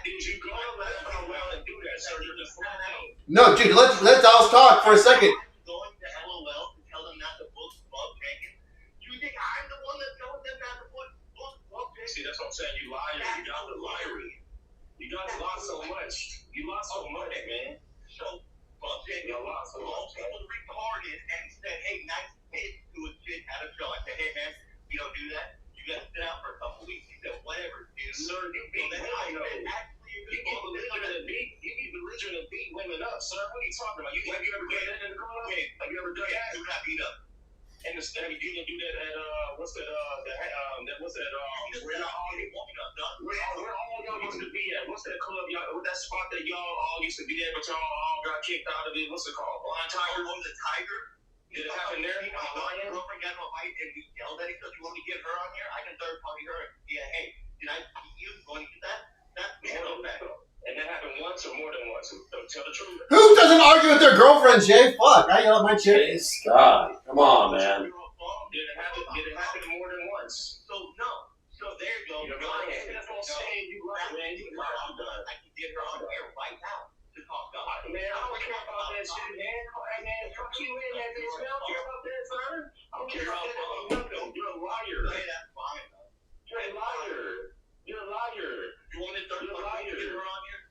Did you go to laugh out loud and do that, sir? You're just lying. No, dude. Let Dallas talk for a second. Going to LOL to tell them not to book Bob Jenkins. You think I'm the one that's telling them not to book Bob Jenkins? See, that's what I'm saying. You liar. You got the liary. You got to lie so much. You lost so much, man. So Bob Jenkins called people retarded and said, "Hey, nice pitch to a chick at a show." I said, "Hey, man, you don't do that. You got to sit out for a couple weeks." He said, "Whatever, dude." Sir, you beat belligerent and beat women up, sir. What are you talking about? Have you ever done that in the club? Have you ever done that? Who got beat up? And the study, you didn't do that at what's that? Where all y'all used to be at? What's that club? Y'all, that spot that y'all all used to be at, but y'all all got kicked out of it. What's it called? Blind Tiger? Oh, the Tiger? Did it happen there? My girlfriend got into a fight and we yelled at each other. You want me to get her on here? I can third party her. Yeah, hey, did I beat you? Going to get that? That's back. And that happened once or more than once? Tell the truth. Who doesn't argue with their girlfriend, Jay? Fuck, I yell at my chick. Hey, Scott. Come on, man. Did it happen more than once? So no. So there you go. You're lying. That's what I'm saying. You lying, man. You lying. I'm done. I can get her on here right now to talk about it. Man, I don't care about that shit, man. Hey, man, fuck you in that bitch. Man, I don't care about that, sir. I don't care about that. You're a liar. Hey, that's fine. You're a liar. You're a liar. You want to third party to get her on here?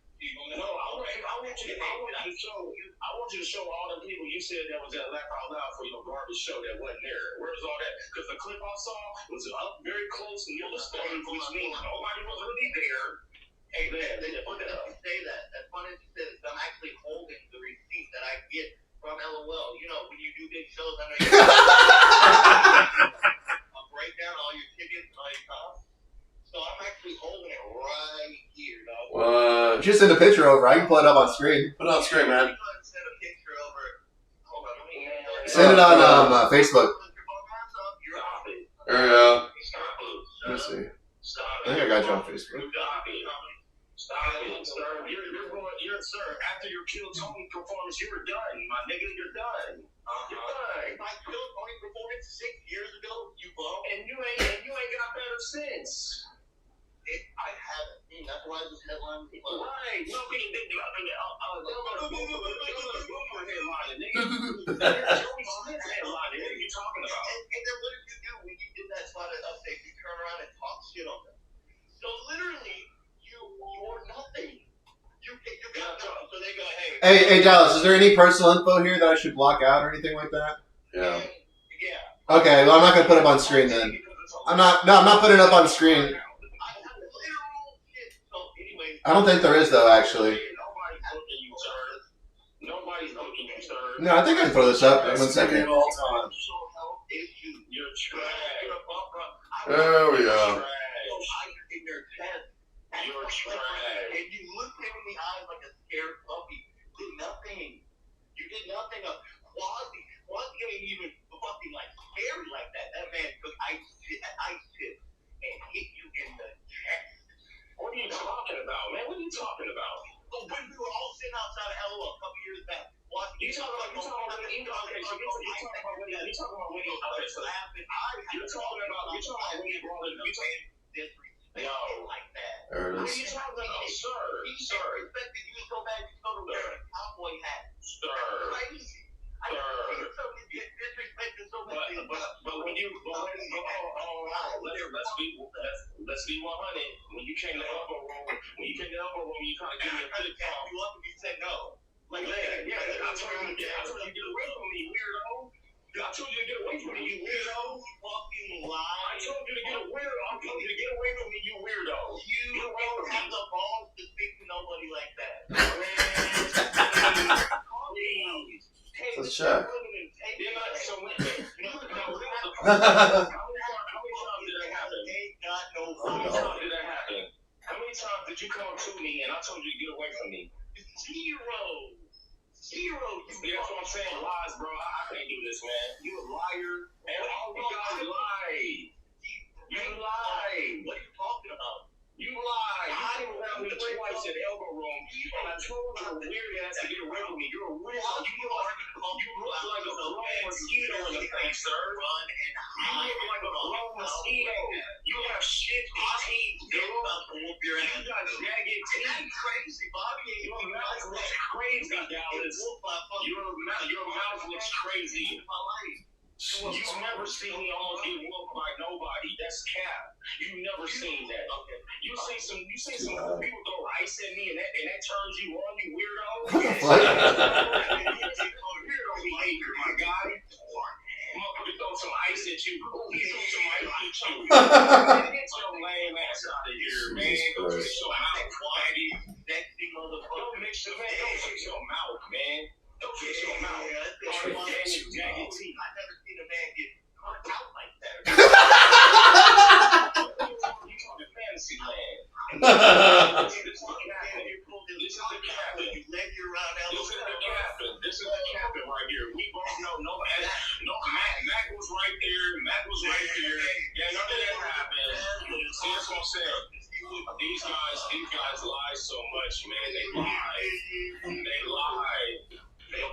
No, I want you to show all the people you said that was at Laugh Out Loud for your garbage show that wasn't there. Where's all that? Because the clip I saw was up very close near the stage, which means nobody was really there. Hey, man, That's funny that you say that. That's funny that you say that. I'm actually holding the receipt that I get from LOL. You know, when you do big shows, I know you I'll break down all your tickets and all your costs. So I'm actually holding it right here, dog. What? Just send a picture over. I can pull it up on screen. Put it on screen, man. Send a picture over. Hold on, let me Send it on Facebook. Stop it. There we go. Stop it. Let me see. Stop I it. think I got you on Facebook. Stop it. Stop it, sir. Sir, after your Kill Tony performance, you were done, my nigga. You're done. You're done. My Kill Tony performance 6 years ago, you bum. And you ain't got better since. I haven't. That's why this headline was Right. No, we didn't think about it. Joey Smith headline. What are you talking about? And then what did you do when you did that spotted update? You turn around and talk shit on them. So literally, you're nothing. You got nothing. So they go, Hey, Dallas, is there any personal info here that I should block out or anything like that? Yeah. Yeah. Okay, well, I'm not gonna put it up on screen then. I'm not putting it up on screen. I don't think there is though, actually. Nobody's looking you, sir. No, I think I can throw this up. 1 second. All time. You're trash. There we go. You're trash. And you looked him in the eyes like a scared puppy. Did nothing. You did nothing. Quasi ain't even fucking like scary like that. That man took ice chip and hit you in the chest. What are you talking about, man? What are you talking about? Oh, when we were all sitting outside of LOL a couple years back. You talking about when you brought in, no. Like that. There it What are is. you talking about, sir? He disrespected you so bad you told him to wear a cowboy hat. Sir. Crazy. I never seen somebody get disrespected so much. But when you let's be 100. When you came to elbow room, you kind of gave me a good talk. You up and you said no. Like that, yeah. I told you get away from me, weirdo. I told you to get away from me, you weirdo. Fucking lie. I told you to get away. I told you to get away from me, you weirdo. You don't have the balls to speak to nobody like that. Please. Let's check. They're not so many. Oh, How many times did that happen? Ain't got no How many times did that happen? How many times did you come up to me and I told you to get away from me? Zero. Yeah, that's what I'm saying. Lies, bro. I can't do this, man. You a liar. And all you guys lie. You lie. What are you talking about? You lie. You came around me twice in the elbow room, and I told your weird ass to get away from me. You're a weirdo. You look like a blown mosquito in the face, sir. Run and You look like a blown mosquito. You have shifty teeth, dude. You You got jagged teeth. That's crazy, Bobby. Your mouth looks crazy, Dallas. Your mouth looks crazy. You've never seen me almost get whooped by nobody. That's cap. You've never seen that. You see some people throw ice at me and that turns you on, you weirdo. Weirdo behavior, my guy. Motherfucker throw some ice at you. He throw some ice at you. Get your lame ass out of here, man. Go fix your mouth, faggy. Don't mix your man. Don't fix your mouth, man. Don't fix your mouth. Jagged teeth. I've never seen a man get knocked out like that. You talking fantasy land. This is the captain. This is the captain. You leg you around This is the captain. This is the captain right here. We both know. Mac was right there. Mac was right there. Yeah, none of that happened. See, that's what I'm saying. These guys lie so much, man. They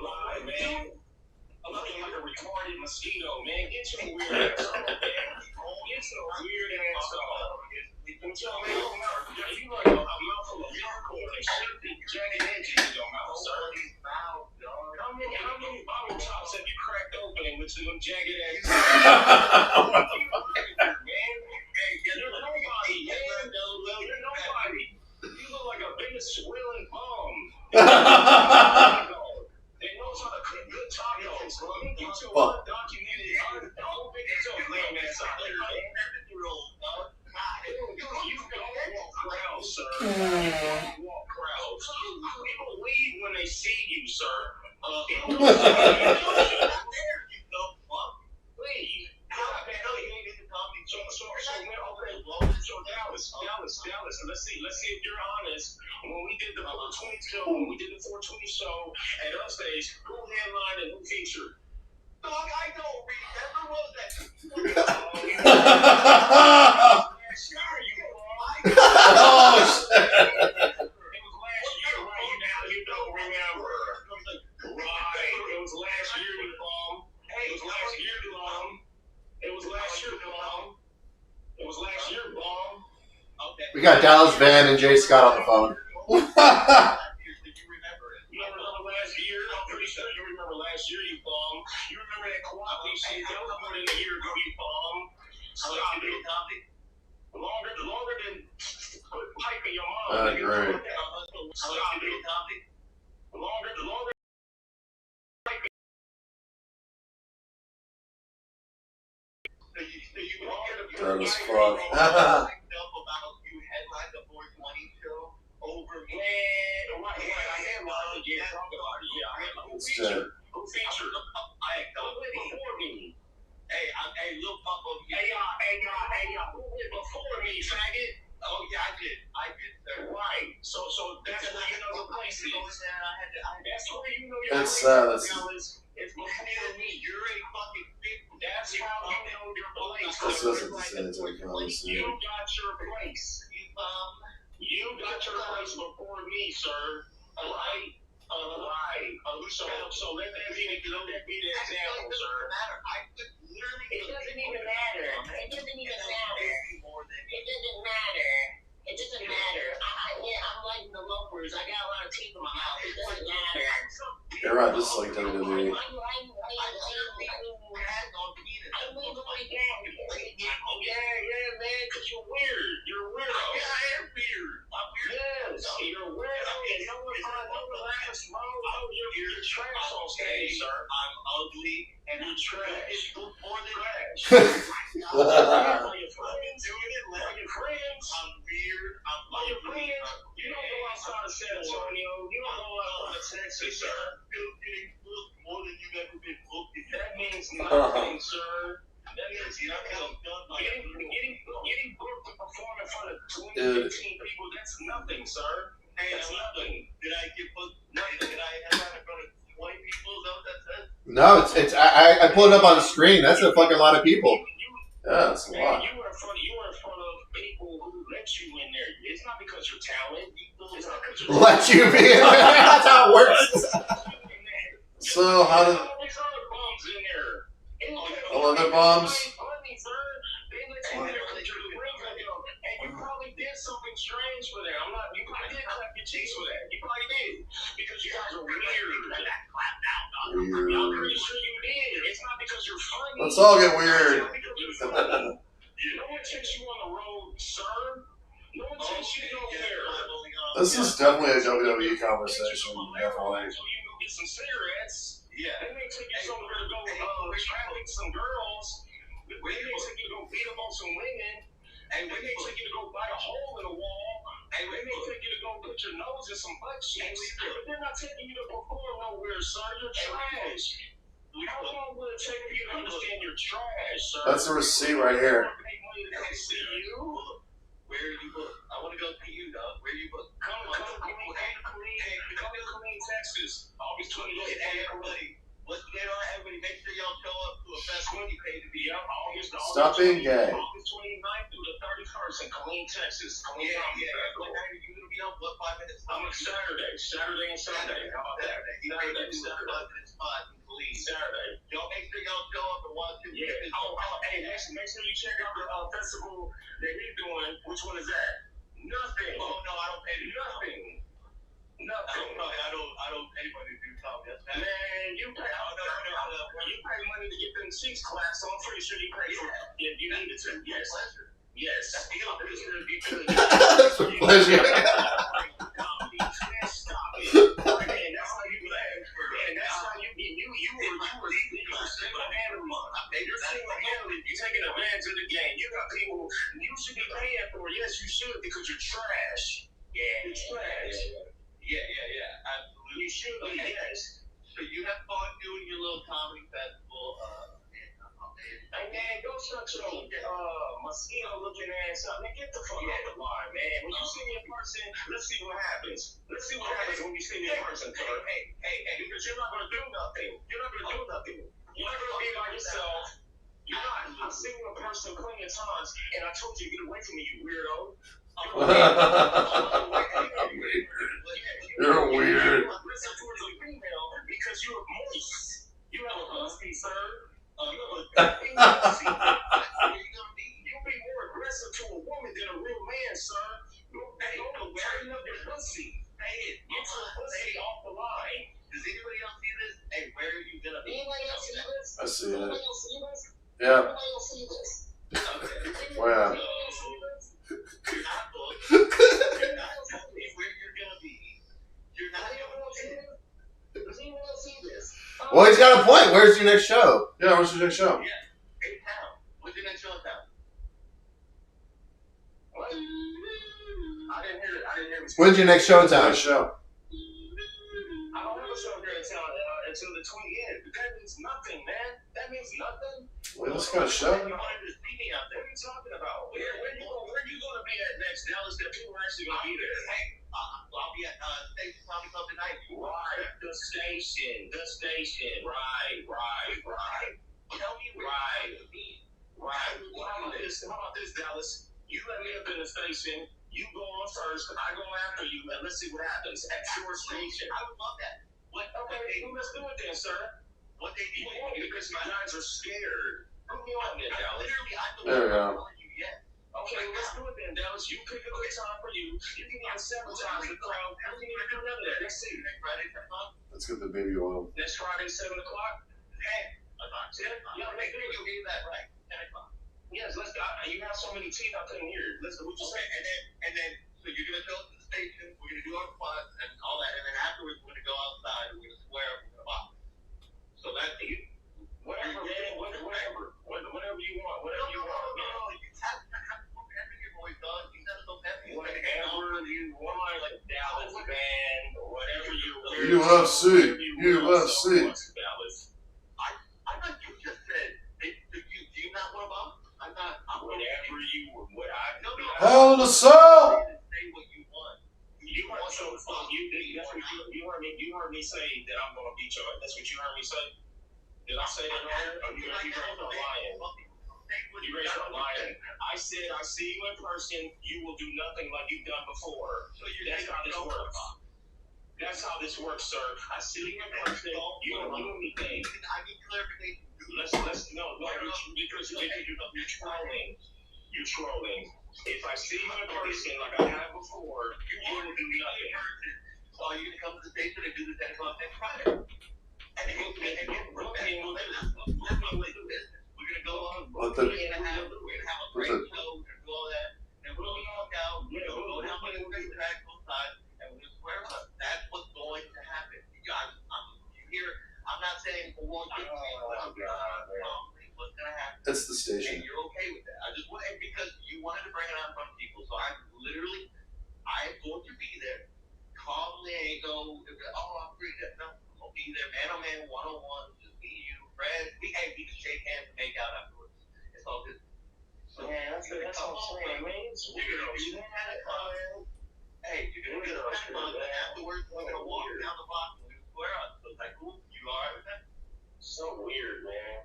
lie, man. I'm looking like a retarded mosquito, man. Get your weird ass on, man. Get your weird ass on. I'm telling you, you like a mouthful of popcorn and shit. Jagged edges in your mouth, sir. How many bottle tops have you cracked open with some jagged edges? Man, you're nobody, man. You're nobody. You look like a big swilling bum. They know how to cook good tacos, bro. Get your undocumented, lame ass out there, man. 7-year-old, you don't walk crowds, sir. You don't walk crowds. People leave when they see you, sir. People don't see you. Leave. So Dallas, let's see if you're honest. When we did the 420 show at Upstage, who headlined and who featured? Dog, I don't remember what that. Sure, you Oh, shit. It was last year, right? Now you don't remember. Right. It was last year, you bum. It was last year, bum. It was last year, bum. It was last year, bum. Okay. We got Dallas, Vann, and Jay Scott on the phone. You remember last year? I'm pretty sure you remember last year, you bum. You remember that quality shit that was more than a year ago, you bum. Stop it. Longer than put pipe in your mouth. Great. Stop it. Longer. That was fuck. About you headlined the 420 show over Man, right. I had one. Yeah, talk about it. Yeah, I had one. Who featured? Before me. Hey, Lil Pump. Hey, y'all. Who went before me, faggot? Oh, yeah, I did, sir. Right. So that's where you know your place is. That's where you know your It's, place that's- is. It's before me. You're a fucking big. That's how you know your place. This doesn't say it's like honestly. You got your place. You got your place before me, sir. Right. So let that be the example, sir. It doesn't even matter. I'm like the lopers. I got a lot of teeth in my mouth. It doesn't matter. You're right, this is like WWE. Yeah, man, because you're weird. You're weird. Yeah, I am weird. I'm weird. Yes, you're weird. And no one laughs, bro. You're trash on stage, sir. I'm ugly and You're trash. it's more than Trash. I've For your been friends. doing it For your friends. I'm weird. I'm For your ugly. friends. You don't go outside of San Antonio. You don't go outside of Texas, sir. Still getting booked more than you've ever been booked in. That means nothing, sir. That means You know, nothing. done like Getting booked to perform in front of 20, Dude. 15 people, that's nothing, sir. That's nothing. Did I get booked? Did I have that in front of 20 people? Is that what that says? No, it's I pulled it up on the screen. That's a fucking lot of people. Yeah, that's a Man, lot. you were in front of people who let you in there. It's not because you're talented. It's not because you're Let you be. That's how it works. So how did all these other bums in there? all other bums? And you probably did something strange for them. You probably did clap your cheeks for that. You probably did. Because you guys are weird. Weird. I'm pretty sure you did. It's not because you're funny. Let's all get weird. It's not because you're funny. No one takes you on the road, sir. No one takes you nowhere. This is definitely a WWE conversation. Definitely. So you go get some cigarettes. Yeah. They may take you somewhere to go traffic some girls. They may take you to go beat up on some women. And they may take you to go bite a hole in the wall. And they may take you to go put your nose in some butt cheeks. But they're not taking you to perform nowhere, sir. You're trash. How long will it take for you to understand you're trash, sir? That's the receipt right here. Pay money to come see you. Where are you booked? I want to go see you, dog. Where are you booked? Come to Killeen, Texas. August 28th. Hey, everybody. Let's get on. Everybody, make sure y'all show up to a festival you pay to be. Yeah, August Stop being gay. August 29th through the 31st in Killeen, Texas. Killeen, Yeah. Texas. What time are you going to be on? What 5 minutes? I'm on Saturday and Sunday. How about that? Saturday. 5 minutes spot in Khalid. Saturday. Y'all make sure y'all show up and watch it. Yeah. Hey, make sure you check out the festival that he's doing. Which one is that? Nothing. Oh no, I don't pay to do Nothing. Nothing. I don't pay money to do comedy. That's Man, you pay. You pay money to get them cheeks clapped, so I'm pretty sure you pay for it. Yeah, you needed to. Yes. pleasure. Yes. That's the That's That's a pleasure. Stop it. Man, that's how you laugh. Man, that's how you were single-handedly. You're single-handedly taking advantage of the game. You got people you should be paying for. Yes, you should because you're trash. Yeah. You're trash. Yeah. Absolutely. You should be, yes. So you have fun doing your little comedy festival. Hey man, go shut your mosquito-looking ass up. Man, get the fuck off the line, man. When you see me in person, let's see what happens. Let's see what happens when you see me in person, sir. Hey, because you're not gonna do nothing. You're not gonna do nothing. You're not gonna be by yourself. You're not. I've seen you in person plenty of times, and I told you to get away from me, you weirdo. You're weird. Listen towards a female because you're moist. You have a musty, sir. You have a musty. You'll be more aggressive to a woman than a real man, sir. Don't tighten up your pussy. Get your pussy off the line. Does anybody else see this? Hey, where are you gonna be? Anybody else see this? I see it. Anybody else see this? Yeah. Anybody else see this? Okay. Wow. Anybody else see this? You're not booked. You're not telling me where you're gonna be. You're not Does anyone else see this? Does anyone else see this? Well, he's got a point. Where's your next show? Yeah, what's your next show? in town. What's your next show in town? What? I didn't hear it. When's your next show in town? Next show. I don't have a show here in town until the 20th. But that means nothing, man. That means nothing. Wait, this kind of show? You wanted to see me out there. What are you talking about? Where you going to be at next, Dallas? That people are actually going to be there. Hey, I'll be at Station Comedy Club tonight. Right, the station. Right. Tell me where Right. you're gonna be. Right. How about this, Dallas? You let me up in the station. You go on first. I go after you, and let's see what happens at your station. I would love that. Okay, let's do it then, sir. What they You do? won't because my guys are scared. Put me on there, Dallas. Literally, I don't There we go. know you yet. Okay, let's do it then, Dallas. You pick a good time for you. You can even sabotage the crowd. You can even do none of that. Let's see. Next Friday, 10 o'clock. Let's get the baby oil. Next Friday, 7 o'clock. Hey, 10 o'clock. Yeah, Make sure you get that right. 10 o'clock. Yes, let's go. You have so many teeth I couldn't hear. Let's do what you Okay, say. and then, so you're gonna show up to the station. We're gonna do our spots and all that, and then afterwards we're gonna go outside. We're gonna square up. We're gonna box. So that's it. Whatever, man. Whatever you want. Whatever you want, man. No, you have to have so heavy your boy done. You gotta so heavy. Whatever you want, like Dallas Vann, whatever you want. UFC. Dallas. I thought you just said. Do you not want to box? I'm not. Whatever you what I No. Hell in the cell. Say what you want. You heard me say that I'm gonna beat your. That's what you heard me say. Did I say that earlier? Or you raised a lion? You raised a lion. I said I see you in person. You will do nothing like you've done before. So that's how this works. That's how this works, sir. I see you in person. You don't do anything. I need clarification. Let's no, because you're trolling. You're trolling. If I see you in person like I have before, you will do nothing. So are you gonna come to the station and do the 10 o'clock next Friday? And then we'll do business. We're gonna go on. We're gonna have a great show. We're gonna do all that, and we're gonna walk out. We're gonna go down by the racetrack, both sides, and we're gonna square up. That's what's going to happen. I'm not saying for one thing. What's gonna happen? That's the station. And you're okay with that. I just want, and because you wanted to bring it out in front of people, so I'm going to be there. Calmly, ain't go. I'm free. No, I'll be there, man on man, 1-on-1. Just be you, friends. We can shake hands and make out afterwards. It's all good. So, man, that's what I'm saying, man. Hey, you're gonna get a fun, and afterwards we're gonna walk down the block and we're gonna square up. So it's like, cool, you alright with that? So weird, man.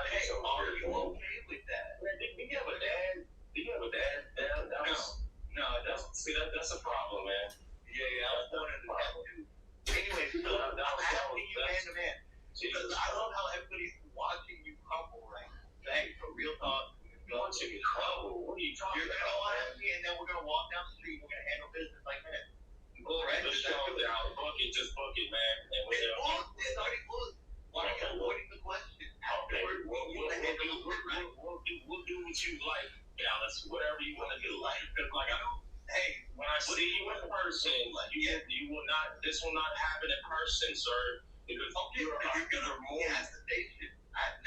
Hey, are you okay with that? Man, do you have a dad? No, that's a problem, man. Yeah, I was born in the tattoo. Anyway, so I'm asking you man to man. Because I love how everybody's watching you crumble right now. Hey, for real talk. Watching me crumble? What are you talking about? You're gonna ask me, and then we're gonna walk down the street. We're gonna handle business like that. Just book it, man. And it's already booked. Why are you avoiding the question? Okay, we'll do what you like, Dallas. Whatever you want to do. Hey, when I see you in person, you will not. This will not happen in person, sir. Because you're more. That's the station.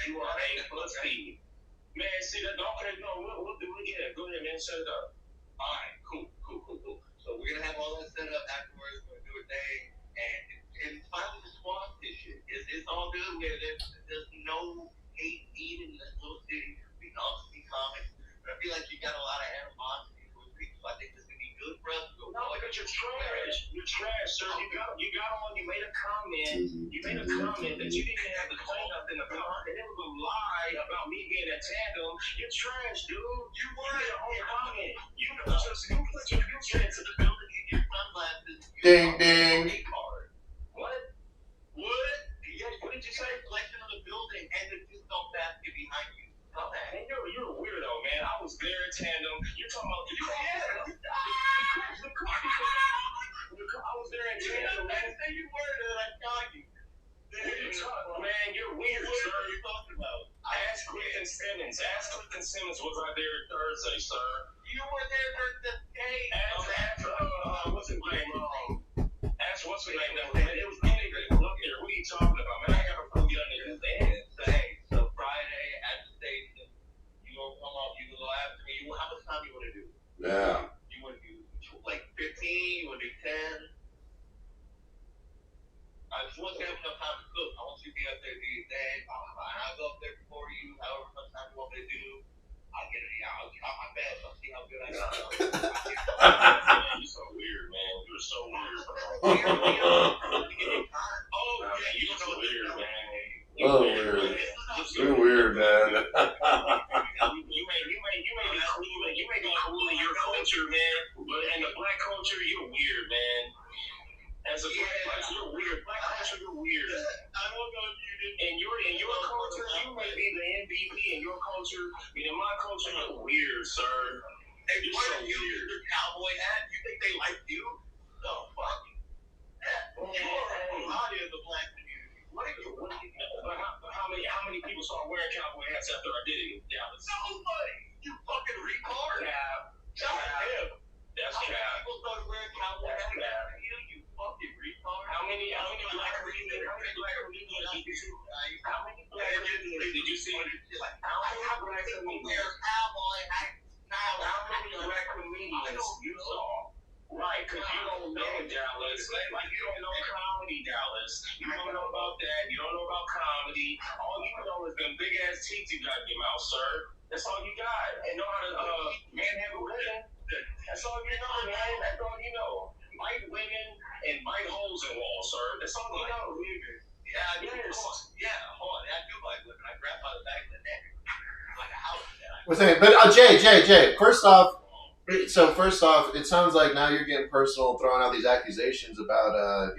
You are a pussy. Man, see that? Okay, no, we'll do it again. Go ahead, man. Set it up. All right, cool. So we're gonna have all that set up afterwards. We're gonna do a thing, and finally the squad issue. It's all good. There's no hate needed in this little city. We can all see comics, but I feel like you got a lot of animosity towards people. So I think this is gonna be good for us. No, because you're trash. You're trash, sir. You got on. You made a comment. You made a comment that you didn't have to clean up in the car, and it was a lie about me being a tandem. You're trash, dude. You made a whole comment. You put your future into the building in your sunglasses. Ding, ding. What? Yeah, what did you say? Reflection of the building and the two-stone basket behind you. Man, you're a weirdo, man. I was there in tandem. You're talking about the car. I was there in tandem, man. Say you were there, I got you. Man, you're weird, What sir. are you talking about? Ask Clifton Simmons. Was I there Thursday, sir? You were there Thursday. What's his name? Ask what's his name? It was nigga. Look here, what are you talking about, man? I gotta prove you under his head. So Friday at the station, you gonna come up, you gonna go after me. How much time you wanna do? Yeah. You wanna do like 15? You wanna do 10? I just want to have enough time to cook. I want you to be up there, do your thing. I'll go up there before you, however much time you want me to do. I'll get it. I'll try my best. I'll see how good I can. Man, you're so weird, man. You're so weird, bro. Oh, yeah, You're so weird, man. Oh, weird. You're weird, man. You may be cool in your culture, man, but in the black culture, you're weird, man. As a black person, you're weird. Black culture, you're weird. I won't go to you. In your culture, you may be the MVP in your culture, but in my culture, you're weird, sir. Hey, You're what so are you with weird. your cowboy hat? You think they like you? No, fuck. You are body of the black community. What are you? How many people started wearing cowboy hats after I did it in Dallas? Nobody. You fucking retard. Cap. Tell him. That's How many cap. people started wearing How many black comedians did you see? Like, How many black comedians? How many black comedians you saw? Right, because you don't know Dallas. Like, you don't know comedy, Dallas. You don't know about that. You don't know about comedy. All you know is them big ass teeth you got in your mouth, sir. That's all you got. And know how to manhandle women. That's all you know, man. That's all you know. Bite women and bite holes in walls, sir. That's all you know. Yeah, hold on. I do like women. I grab by the back of the neck. Like a house. But Jay, first off, it sounds like now you're getting personal, throwing out these accusations about,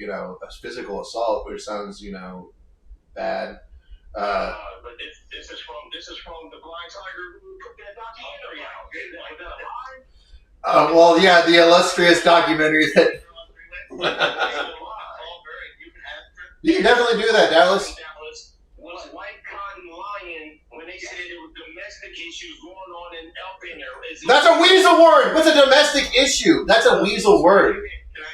physical assault, which sounds, bad. But this is from the blind tiger who put that documentary out. Well, yeah, the illustrious documentary that. You can definitely do that, Dallas. Was white cotton lying when they said there were domestic issues going on in Elpiner? That's a weasel word. What's a domestic issue? That's a weasel word. Can I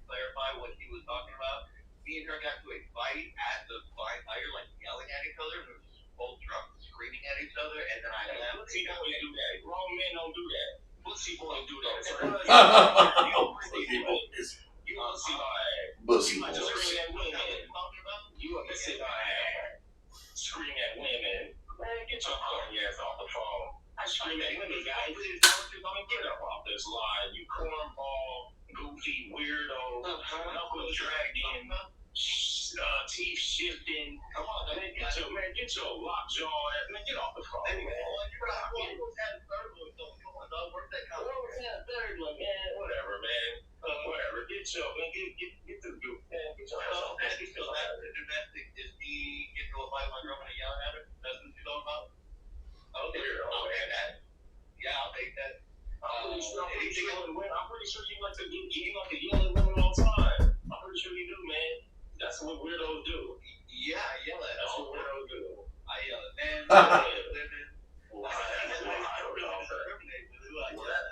clarify what he was talking about? Me and her got to a fight at the blind tiger, like yelling at each other. We were both drunk, screaming at each other, and then I left. Pussy boys do that. Grown men don't do that. Pussy boys do that. You pussy boy. Pussy You like to boys. scream at women. You a pussy boy. Scream at women. Man, get your fucking ass off the phone. I scream at women, guys. Get up off this line. You cornball, goofy, weirdo, knuckle dragging, teeth shifting. Come on, man. Get your lockjaw ass. Man, get off the phone. Anyway, you was had a third one, so come on, dog. Work that out. Third one, man. Whatever, man. Whatever. Get the goof, man. Get your ass off. The domestic is me getting to a fight with my girlfriend and yelling at her. That's what you're talking about? Okay, I'll take that. Yeah, I'll take that. I'm pretty sure you like to yell at women all the time. I'm pretty sure you do, man. That's what weirdos do. Yeah, I yell at her. That's what weirdos do. I yell at men, women.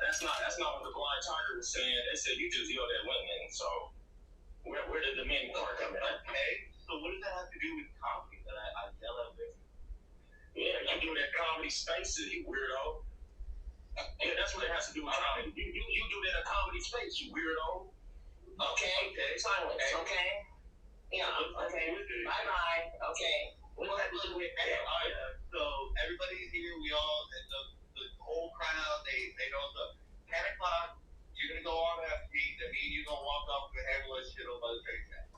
That's not what the blind tiger was saying. They said you just yelled at women. So where did the men part come in? Okay, so what does that have to do with comedy that I yell at women? Yeah, you do that comedy spaces, you weirdo. Yeah, that's what it has to do with comedy. You do that in comedy space, you weirdo. Okay. Silence. Okay. Yeah. Okay. Bye. Okay. What does that do with that? So everybody's here. We all the whole crowd. They know the 10 o'clock. You're gonna go on after me. That me and you gonna walk off with handle shit over the train track.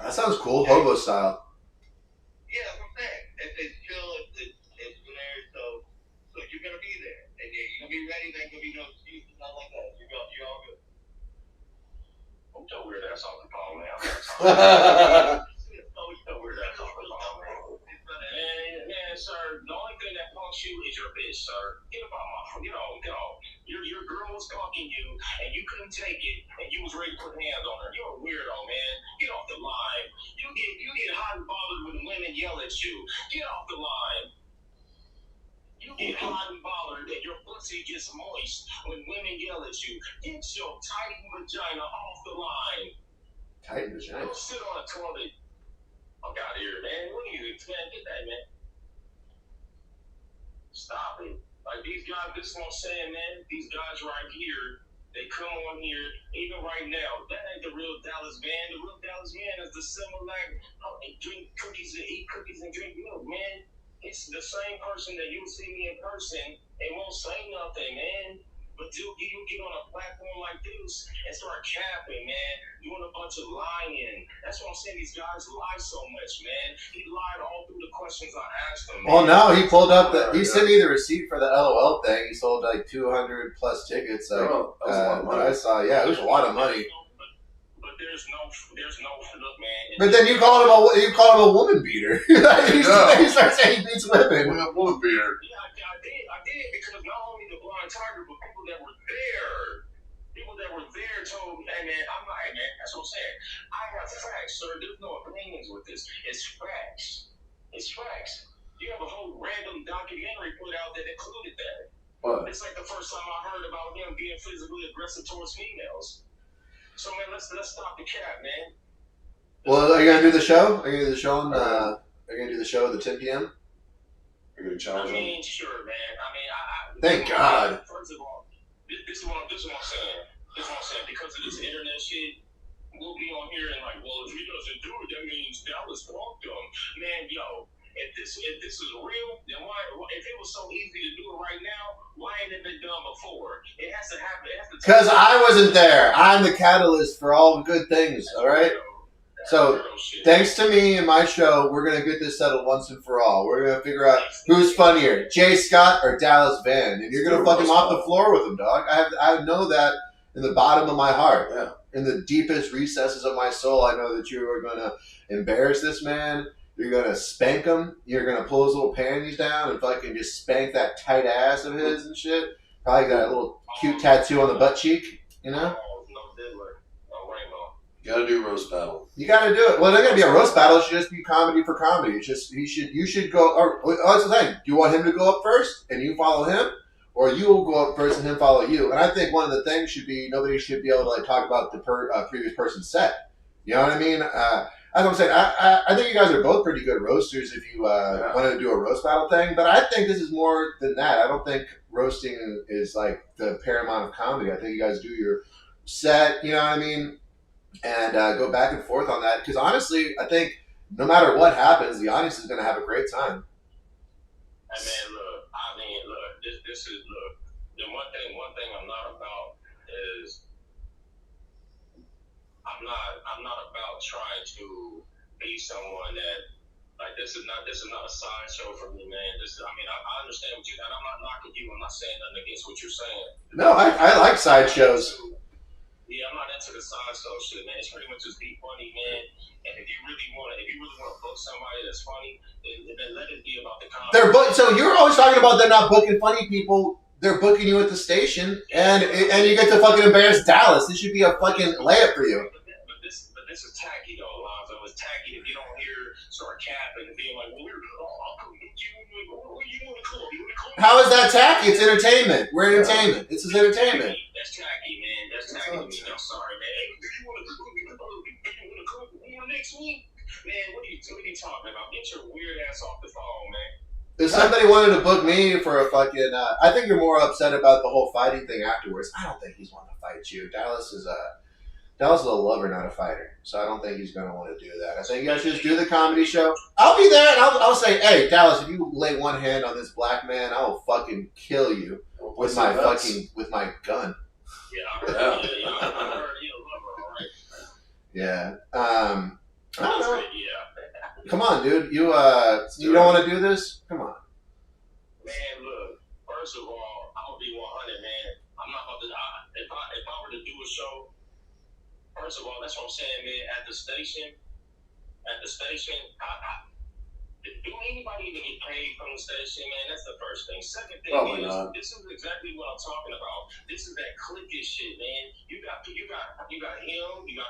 That sounds cool, hobo style. Yeah, that's what I'm saying. It's chill. It's there. So you're gonna be there, and you're gonna be ready. There ain't gonna be no excuses, nothing like that. You're all good. I'm so weird ass off the phone, man. Man, sir, the only thing that punks you is your bitch, sir. Get up on my phone. Your girl was punking you, and you couldn't take it, and you was ready to put hands on her. You're a weirdo, man. Get off the line. You get hot and bothered when women yell at you. Get off the line. You get hot and bothered and your pussy gets moist when women yell at you. Get your tight vagina off the line. Tight vagina? Go sit on a toilet. Fuck out of here, man. What are you, man? Get that, man. Stop it. Like these guys, this is what I'm saying, man. These guys right here, they come on here, even right now. That ain't the real Dallas man. The real Dallas man is the similar, drink cookies and eat cookies and drink milk, man. It's the same person that you'll see me in person and won't say nothing, man. But you get on a platform like this and start capping, man. Doing a bunch of lying. That's what I'm saying. These guys lie so much, man. He lied all through the questions I asked him. Well, no, he pulled up he sent me the receipt for the LOL thing. He sold like 200 plus tickets. Like, that was a lot of money. I saw, yeah, it was a lot of money. But there's no look, man. But then you called him a woman beater. You start saying he beats women. We got woman beater. Yeah, I did because not only the blind tiger, but people that were there told me, hey man, that's what I'm saying. I have facts, sir. There's no opinions with this. It's facts. You have a whole random documentary put out that included that. What? It's like the first time I heard about him being physically aggressive towards females. So man, let's stop the cap, man. Well, are you gonna do the show? Are you gonna do the show on? Are you gonna do the show at the 10 p.m.? You're gonna I challenge him? mean, sure, man. I mean, Thank God. First of all, this is what I'm saying. This is what I'm saying. Because of this internet shit, we'll be on here and like, well, if he doesn't do it, that means Dallas fucked him. Man, yo, if this is real, then why? If it was so easy to do it right now, why ain't it been done before? It has to happen. It has to. Because I wasn't there. I'm the catalyst for all the good things. All right. So, thanks to me and my show, we're going to get this settled once and for all. We're going to figure out who's funnier, Jay Scott or Dallas Vann. And you're going to fuck him off the floor with him, dog. I know that in the bottom of my heart. Yeah. In the deepest recesses of my soul, I know that you are going to embarrass this man. You're going to spank him. You're going to pull his little panties down and fucking just spank that tight ass of his and shit. Probably got a little cute tattoo on the butt cheek, you know? You gotta do roast battle. You got to do it. Well, it's not going to be a roast battle. It should just be comedy for comedy. It's just you should go. Or that's the thing. Do you want him to go up first and you follow him, or you will go up first and him follow you? And I think one of the things should be nobody should be able to like talk about the previous person's set. You know what I mean? That's what I'm saying. I think you guys are both pretty good roasters if you want to do a roast battle thing. But I think this is more than that. I don't think roasting is like the paramount of comedy. I think you guys do your set. You know what I mean? And go back and forth on that. Because honestly, I think no matter what happens, the audience is going to have a great time. Hey man, look. I mean, look. This is look. The one thing I'm not about is I'm not about trying to be someone that like this is not a sideshow for me, man. I understand what you and I'm not knocking you. I'm not saying nothing against what you're saying. No, I like sideshows. Yeah, I'm not into the sideshow shit, man. It's pretty much just be funny, man. And if you really want to book somebody that's funny, then let it be about the comedy. So you're always talking about they're not booking funny people. They're booking you at the station, and you get to fucking embarrass Dallas. This should be a fucking layup for you. But this is tacky, though, Alonzo. It's tacky if you don't hear start capping and being like, well, I'll come get you. What you want to call? You want to call? How is that tacky? It's entertainment. We're entertainment. This is entertainment. That's tacky, man. That's tacky to me. I'm sorry, man. Hey, do you want to come next week? Man, what are you talking about? Get your weird ass off the phone, man. If somebody wanted to book me for a fucking, I think you're more upset about the whole fighting thing afterwards. I don't think he's wanting to fight you. Dallas is a lover, not a fighter. So I don't think he's going to want to do that. I think you guys should just do the comedy show. I'll be there and I'll say, hey, Dallas, if you lay one hand on this black man, I will fucking kill you with my gun. Yeah, I heard you're a lover, all right. Yeah. I don't know. Yeah. Come on, dude. You don't want to do this? Come on. Man, look. First of all, I'm gonna be 100, man. I'm not about to. If I were to do a show, first of all, that's what I'm saying, man. At the station, do anybody even get paid from the station, man? That's the first thing. Second thing this is exactly what I'm talking about. This is that cliquish shit, man. You got him, you got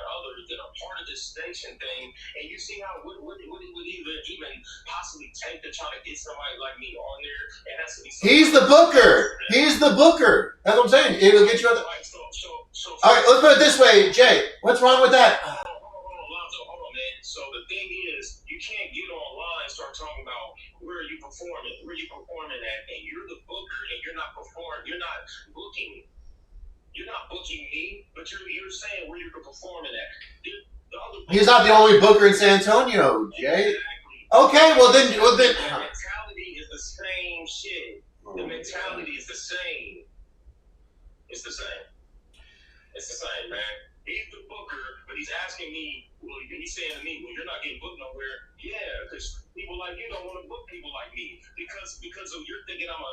others that are part of this station thing, and you see how what it would even possibly take to try to get somebody like me on there, and that's to be. He's the booker. He's the booker. That's what I'm saying. It'll get you on the. All right, let's put it this way, Jay. What's wrong with that? Hold on, Lonzo. Hold on, man. So the thing is, you can't get online and start talking about where are you performing at, and you're the booker, and you're not booking. You're not booking me, but you're saying where you're performing at. He's not the only booker in San Antonio, Jay. Exactly. Okay, well then. The mentality is the same shit. The mentality is the same. It's the same, man. He's the booker, but he's asking me, he's saying to me, well, you're not getting booked nowhere. Yeah, because people like you don't want to book people like me. Because of you're thinking I'm a,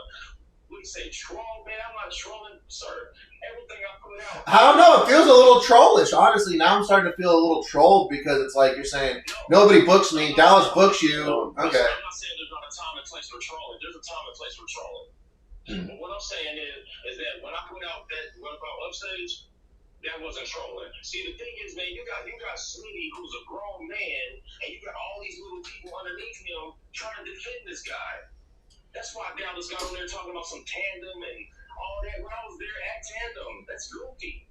what do you say, troll, man? I'm not trolling, sir. Everything I put out. I don't know. It feels a little trollish. Honestly, now I'm starting to feel a little trolled because it's like you're saying, nobody books me. Dallas books you. Okay. I'm not saying there's not a time and place for trolling. There's a time and place for trolling. But what I'm saying is that when I put out that, what about Upstage, that wasn't trolling. See, the thing is, man, you got Smitty, who's a grown man, and you got all these little people underneath him trying to defend this guy. That's why Dallas got on there talking about some tandem and all that. When I was there at tandem, that's goofy.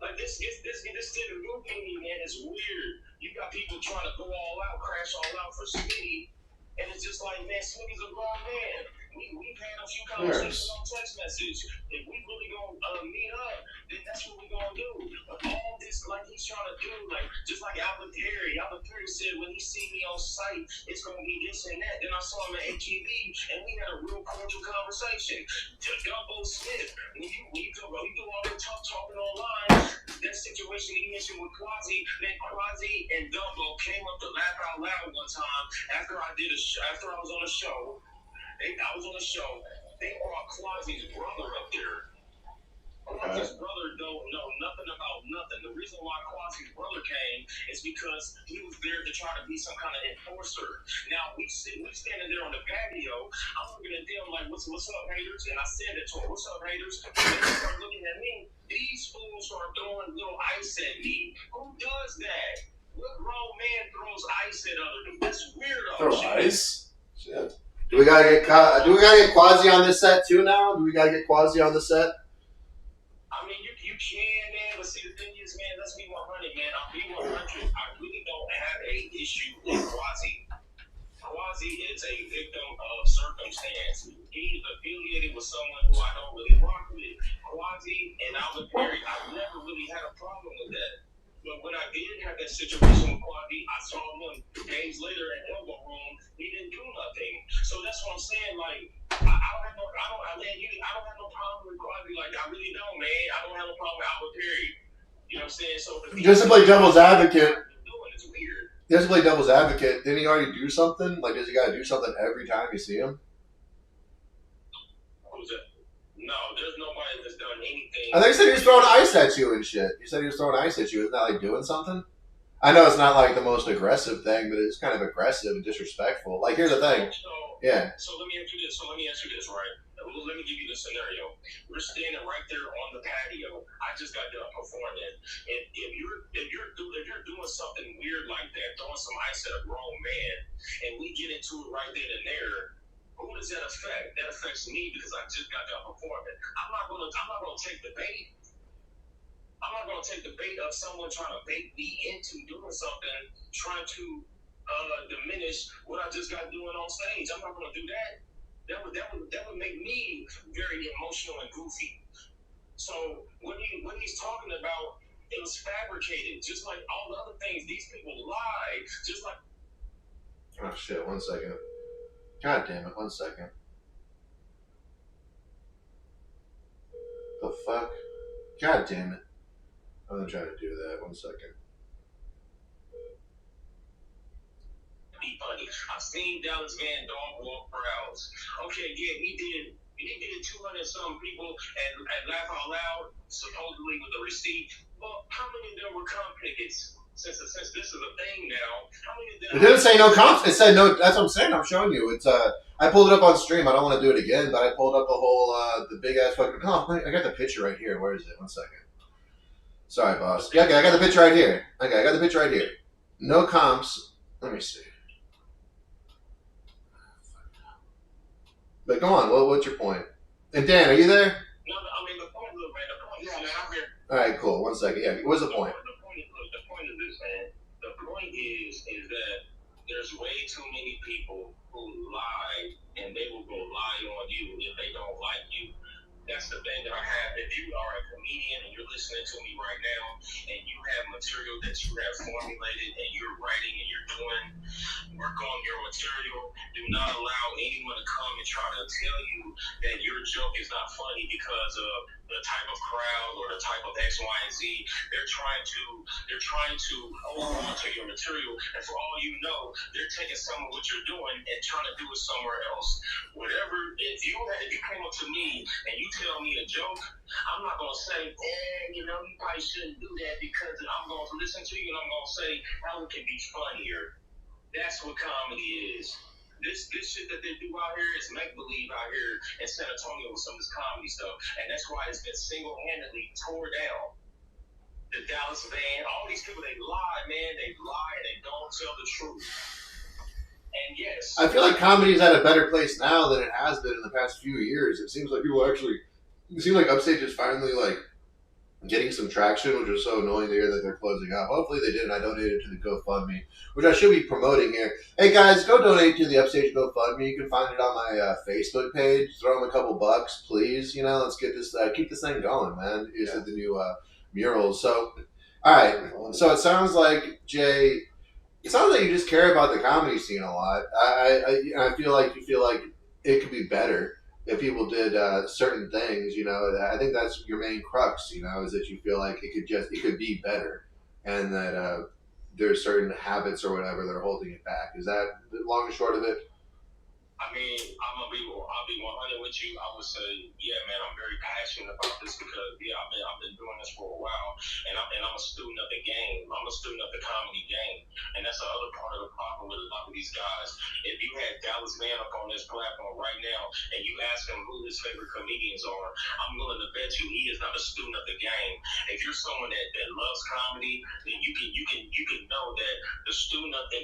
Like this shit goofy, man. It's weird. You got people trying to go all out, crash all out for Smitty, and it's just like, man, Smitty's a grown man. We've had a few conversations on text message. If we really gonna meet up, then that's what we gonna do. But all this, like he's trying to do, like just like Albert Perry said, when he see me on site, it's gonna be this and that. Then I saw him at HEB, and we had a real cordial conversation. Debo Smith, when you do all that talking online, that situation he mentioned with Quasi, man, Quasi and Debo came up to laugh out loud one time after I was on the show. I was on the show. They brought Quasi's brother up there. Quasi's brother don't know nothing about nothing. The reason why Quasi's brother came is because he was there to try to be some kind of enforcer. Now we standing there on the patio. I'm looking at them like, what's up, haters? And I said that to him, what's up, haters? And they start looking at me. These fools are throwing little ice at me. Who does that? What grown man throws ice at other people? That's weirdo. Throw ice? Shit. Do we gotta get Quasi on this set too now? Do we gotta get Quasi on the set? I mean, you can, man. But see, the thing is, man, let's be 100, man. I'll be 100. I really don't have a issue with Quasi. Quasi is a victim of circumstance. He's affiliated with someone who I don't really rock with. Quasi and Albert Perry, I've never really had a problem with that. But when I did have that situation with Quasi, I saw him games later at Elbow Room. He didn't do nothing. So that's what I'm saying. Like, I don't have no problem with Quasi. Like, I really don't, man. I don't have a problem with Albert Perry. You know what I'm saying? So just to play devil's advocate. It's weird. Just to play devil's advocate. Didn't he already do something? Like, does he gotta do something every time you see him? Who's that? No, there's nobody that's done anything. I think he said he was throwing ice at you and shit. You said he was throwing ice at you. Isn't that like doing something? I know it's not like the most aggressive thing, but it's kind of aggressive and disrespectful. Like, here's the thing. Yeah. So let me ask you this. Right? Let me give you the scenario. We're standing right there on the patio. I just got done performing. And if you're doing something weird like that, throwing some ice at a grown man, and we get into it right then and there, who does that affect? That affects me because I just got done performing. I'm not gonna take the bait. I'm not gonna take the bait of someone trying to bait me into doing something, trying to diminish what I just got doing on stage. I'm not gonna do that. That would make me very emotional and goofy. So when he's talking about, it was fabricated, just like all the other things. These people lie, just like. Oh shit! 1 second. God damn it! 1 second. The fuck? God damn it! I'm gonna try to do that. 1 second. Be funny. I've seen Dallas Van dog walk crowds. Okay, yeah, he did 200 some people and laugh out loud, supposedly with the receipt. Well, how many of them were comp pickets? Since this is a thing now, how many of them? It didn't say no comps. It said no. That's what I'm saying. I'm showing you. It's I pulled it up on stream. I don't want to do it again, but I pulled up the whole the big ass fucking. Oh, I got the picture right here. Where is it? 1 second. Sorry, boss. Yeah, okay, I got the picture right here. Okay, I got the picture right here. No comps. Let me see. But go on. What's your point? And Dan, are you there? No, I mean the point is, man. I'm here. All right, cool. 1 second. Yeah, what's the point? The point is this, man. The point is that there's way too many people who lie, and they will go lie on you if they don't like you. That's the thing that I have. If you are a comedian and you're listening to me right now, and you have material that you have formulated, and you're writing and you're doing work on your material, do not allow anyone to come and try to tell you that your joke is not funny because of the type of crowd or the type of X, Y, and Z. They're trying to hold on to your material, and for all you know, they're taking some of what you're doing and trying to do it somewhere else. Whatever, if you came up to me and you tell me a joke, I'm not gonna say, you probably shouldn't do that, because I'm gonna listen to you and I'm gonna say how it can be funnier. That's what comedy is. This shit that they do out here is make-believe out here in San Antonio with some of this comedy stuff. And that's why it's been single-handedly tore down. The Dallas Van, all these people, they lie, man. They lie and they don't tell the truth. And yes. I feel like comedy's at a better place now than it has been in the past few years. It seems like people actually... It seems like Upstage is finally, like, getting some traction, which was so annoying to hear that they're closing up. Hopefully they did, and I donated to the GoFundMe, which I should be promoting here. Hey guys, go donate to the Upstage GoFundMe. You can find it on my Facebook page. Throw them a couple bucks, please. Let's get this, keep this thing going, man. Is it the new murals? So, all right. So it sounds like Jay. It sounds like you just care about the comedy scene a lot. I feel like you feel like it could be better if people did certain things. I think that's your main crux. Is that you feel like it could be better, and that there's certain habits or whatever that are holding it back. Is that the long and short of it? I mean, I'll be 100 with you. I would say, yeah, man, I'm very passionate about this because, yeah, I've been doing this for a while, and I'm a student of the game. I'm a student of the comedy game, and that's the other part of the problem with a lot of these guys. If you had Dallas Vann up on this platform right now, and you ask him who his favorite comedians are, I'm willing to bet you he is not a student of the game. If you're someone that loves comedy, then you can know that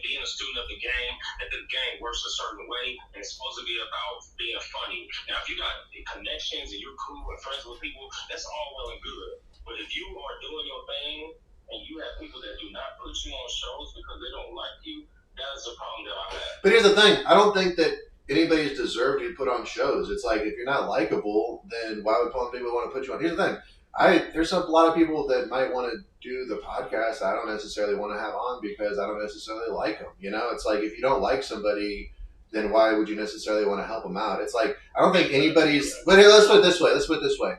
being a student of the game, that the game works a certain way, and it's supposed to be about being funny. Now, if you got connections and you're cool and friends with people, that's all well and good. But if you are doing your thing and you have people that do not put you on shows because they don't like you, that's a problem that I have. But here's the thing: I don't think that anybody's deserved to be put on shows. It's like if you're not likable, then why would people want to put you on? Here's the thing: there's a lot of people that might want to do the podcast I don't necessarily want to have on because I don't necessarily like them. It's like if you don't like somebody, then why would you necessarily want to help them out? It's like I don't think anybody's. But here, let's put it this way.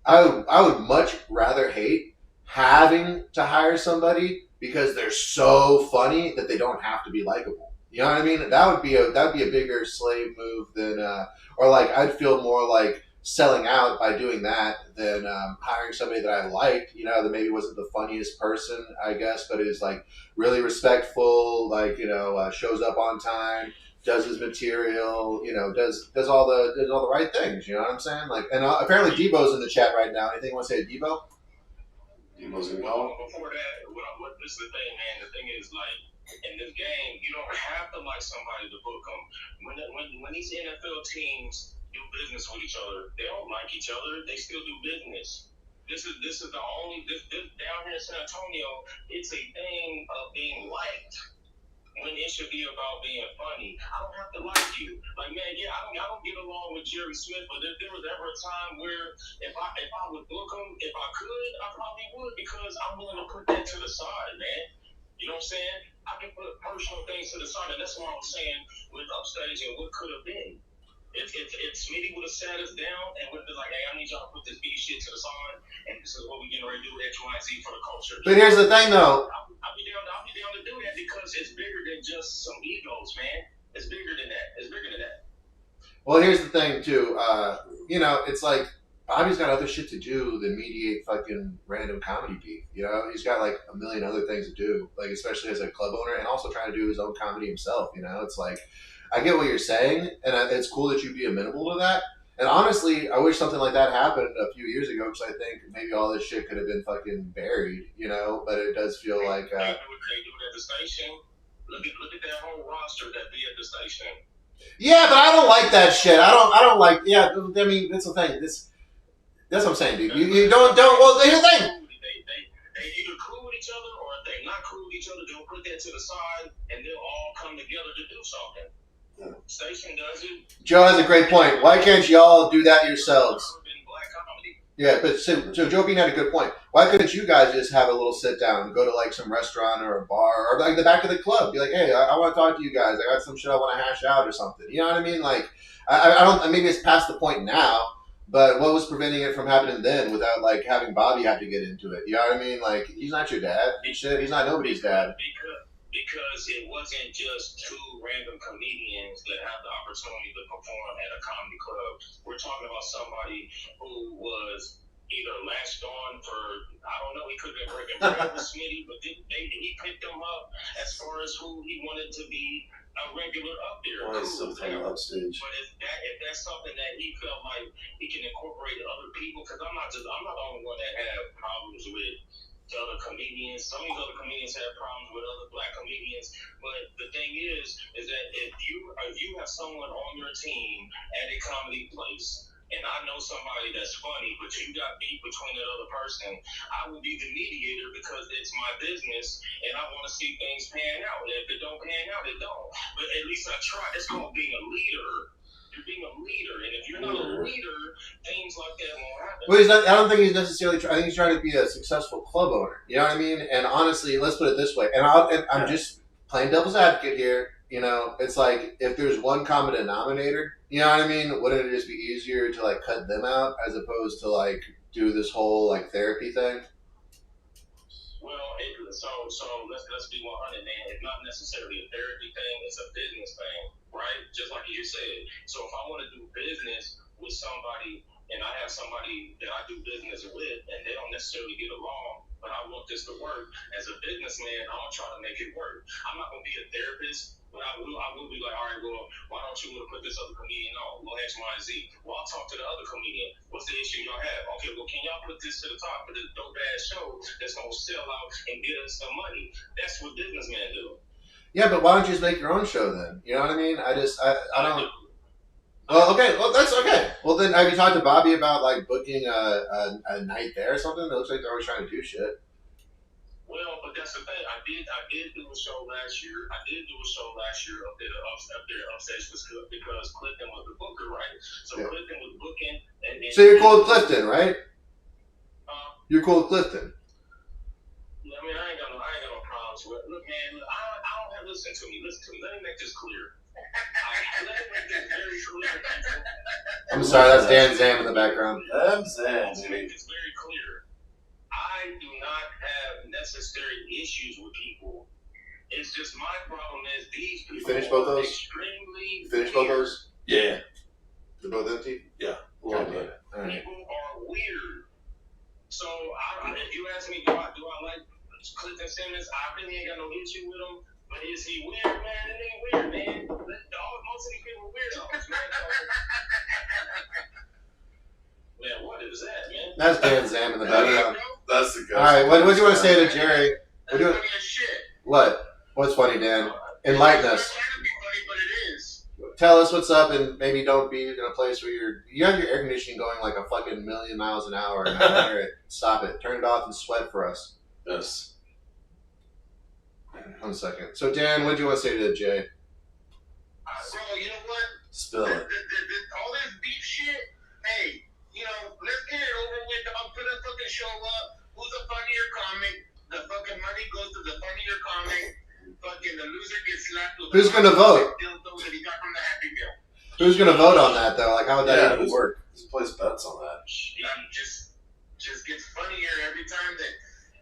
I would much rather hate having to hire somebody because they're so funny that they don't have to be likable. You know what I mean? That'd be a bigger slave move than, or like I'd feel more like selling out by doing that than hiring somebody that I liked. That maybe wasn't the funniest person, I guess, but is like really respectful. Like shows up on time, does his material. Does all the right things. You know what I'm saying? Like, and apparently Debo's in the chat right now. Anything you want to say to Debo? Debo's in Well, before that, this is the thing, man. The thing is, like, in this game, you don't have to like somebody to book them. When these NFL teams do business with each other, they don't like each other. They still do business. This is the only this down here in San Antonio. It's a thing of being liked. When it should be about being funny. I don't have to like you. Like, man, yeah, I don't get along with Jerry Smith, but if there was ever a time where if I would book him, if I could, I probably would because I'm willing to put that to the side, man. You know what I'm saying? I can put personal things to the side, and that's what I'm saying with Upstage and what could have been. If Smitty would have sat us down and would have been like, hey, I need y'all to put this B shit to the side, and this is what we're getting ready to do, X, Y, and Z for the culture. But here's the thing, though. I'll be down to do that because it's bigger than just some egos, man. It's bigger than that. Well, here's the thing, too. It's like Bobby's got other shit to do than mediate fucking random comedy beef. He's got like a million other things to do, like especially as a club owner and also trying to do his own comedy himself. It's like I get what you're saying, and it's cool that you'd be amenable to that. And honestly, I wish something like that happened a few years ago because I think maybe all this shit could have been fucking buried, But it does feel like they do it at the station. Look at that whole roster that be at the station. Yeah, but I don't like that shit. I don't like. Yeah, I mean that's the thing. That's what I'm saying, dude. You don't. Well, here's the thing. They either cool with each other, or if they're not cool with each other, they'll put that to the side, and they'll all come together to do something. Station does it. Joe has a great point. Why can't y'all do that yourselves? Yeah, but so Joe Bean had a good point. Why couldn't you guys just have a little sit down, go to like some restaurant or a bar or like the back of the club, be like, hey, I want to talk to you guys. I got some shit I want to hash out or something. You know what I mean? Like, I don't. Maybe it's past the point now, but what was preventing it from happening then without like having Bobby have to get into it? You know what I mean? Like, he's not your dad. Shit, he's not nobody's dad. Because it wasn't just two random comedians that have the opportunity to perform at a comedy club. We're talking about somebody who was either latched on for, I don't know, he could have been breaking bread with Smitty, but he picked them up as far as who he wanted to be a regular up there. Why is something upstage? But if that's something that he felt like he can incorporate other people, because I'm not the only one that have problems with other comedians. Some of these other comedians have problems with other black comedians, but the thing is that if you have someone on your team at a comedy place and I know somebody that's funny, but you got beef between that other person, I will be the mediator because it's my business and I want to see things pan out. If it don't pan out, it don't. But at least I try. That's called being a leader. You're being a leader, and if you're not a leader, things like that won't happen. Well, he's not, I don't think he's necessarily. I think he's trying to be a successful club owner. You know what I mean? And honestly, let's put it this way. And I'm just playing devil's advocate here. You know, it's like if there's one common denominator, you know what I mean? Wouldn't it just be easier to like cut them out as opposed to like do this whole like therapy thing? Well, so let's be 100, man. It's not necessarily a therapy thing; it's a business thing, right? Just like you said. So if I want to do business with somebody, and I have somebody that I do business with, and they don't necessarily get along, but I want this to work. As a businessman, I'm gonna try to make it work. I'm not gonna be a therapist. But I will be like, all right, well, why don't you want to put this other comedian on? Well, X, Y, and Z. Well, I'll talk to the other comedian. What's the issue y'all have? Okay, well, can y'all put this to the top of this dope-ass show that's going to sell out and get us some money? That's what businessmen do. Yeah, but why don't you just make your own show then? You know what I mean? I don't. Well, okay. Well, that's okay. Well, then have you talked to Bobby about like booking a night there or something? It looks like they're always trying to do shit. Well, but that's the thing. I did do a show last year. Up there upstairs because Clifton was the booker, right? So yeah. Clifton was booking. So you're cool with Clifton, right? You're cool with Clifton. I mean, I ain't got no problems with it. Look, man, I don't have. Listen to me. Let me make this clear. Let me make this very clear. I'm sorry, that's Dan Zam in the background. Dan Zam. Let me make this very clear. I do not have necessary issues with people. It's just my problem is these people. You finished both those? Extremely. You finished both those? Yeah. They're both empty? Yeah. God damn it. All right. People are weird. So if you ask me, do I like Clifton Simmons? I really ain't got no issue with him. But is he weird, man? It ain't weird, man. Most of these people are weirdos, man. Man, what is that, man? That's Dan Zam in the background. That's the guy. All right, what do you want to say to Jerry? That's funny as shit. What? What's funny, Dan? Enlighten us. It's trying to be funny, but it is. Tell us what's up, and maybe don't be in a place where you have your air conditioning going like a fucking million miles an hour, and I can hear it. Stop it. Turn it off and sweat for us. Yes. 1 second. So, Dan, what do you want to say to Jay? Bro, you know what? Spill it. All this beef shit, hey, you know, let's get it over with. I'm gonna fucking show up. Who's a funnier comic? The fucking money goes to the funnier comic. Fucking the loser gets slapped with. Who's gonna vote? That he got from the Happy Meal. Who's gonna vote on that though? Like, how would that even work? Who plays bets on that? Just gets funnier every time that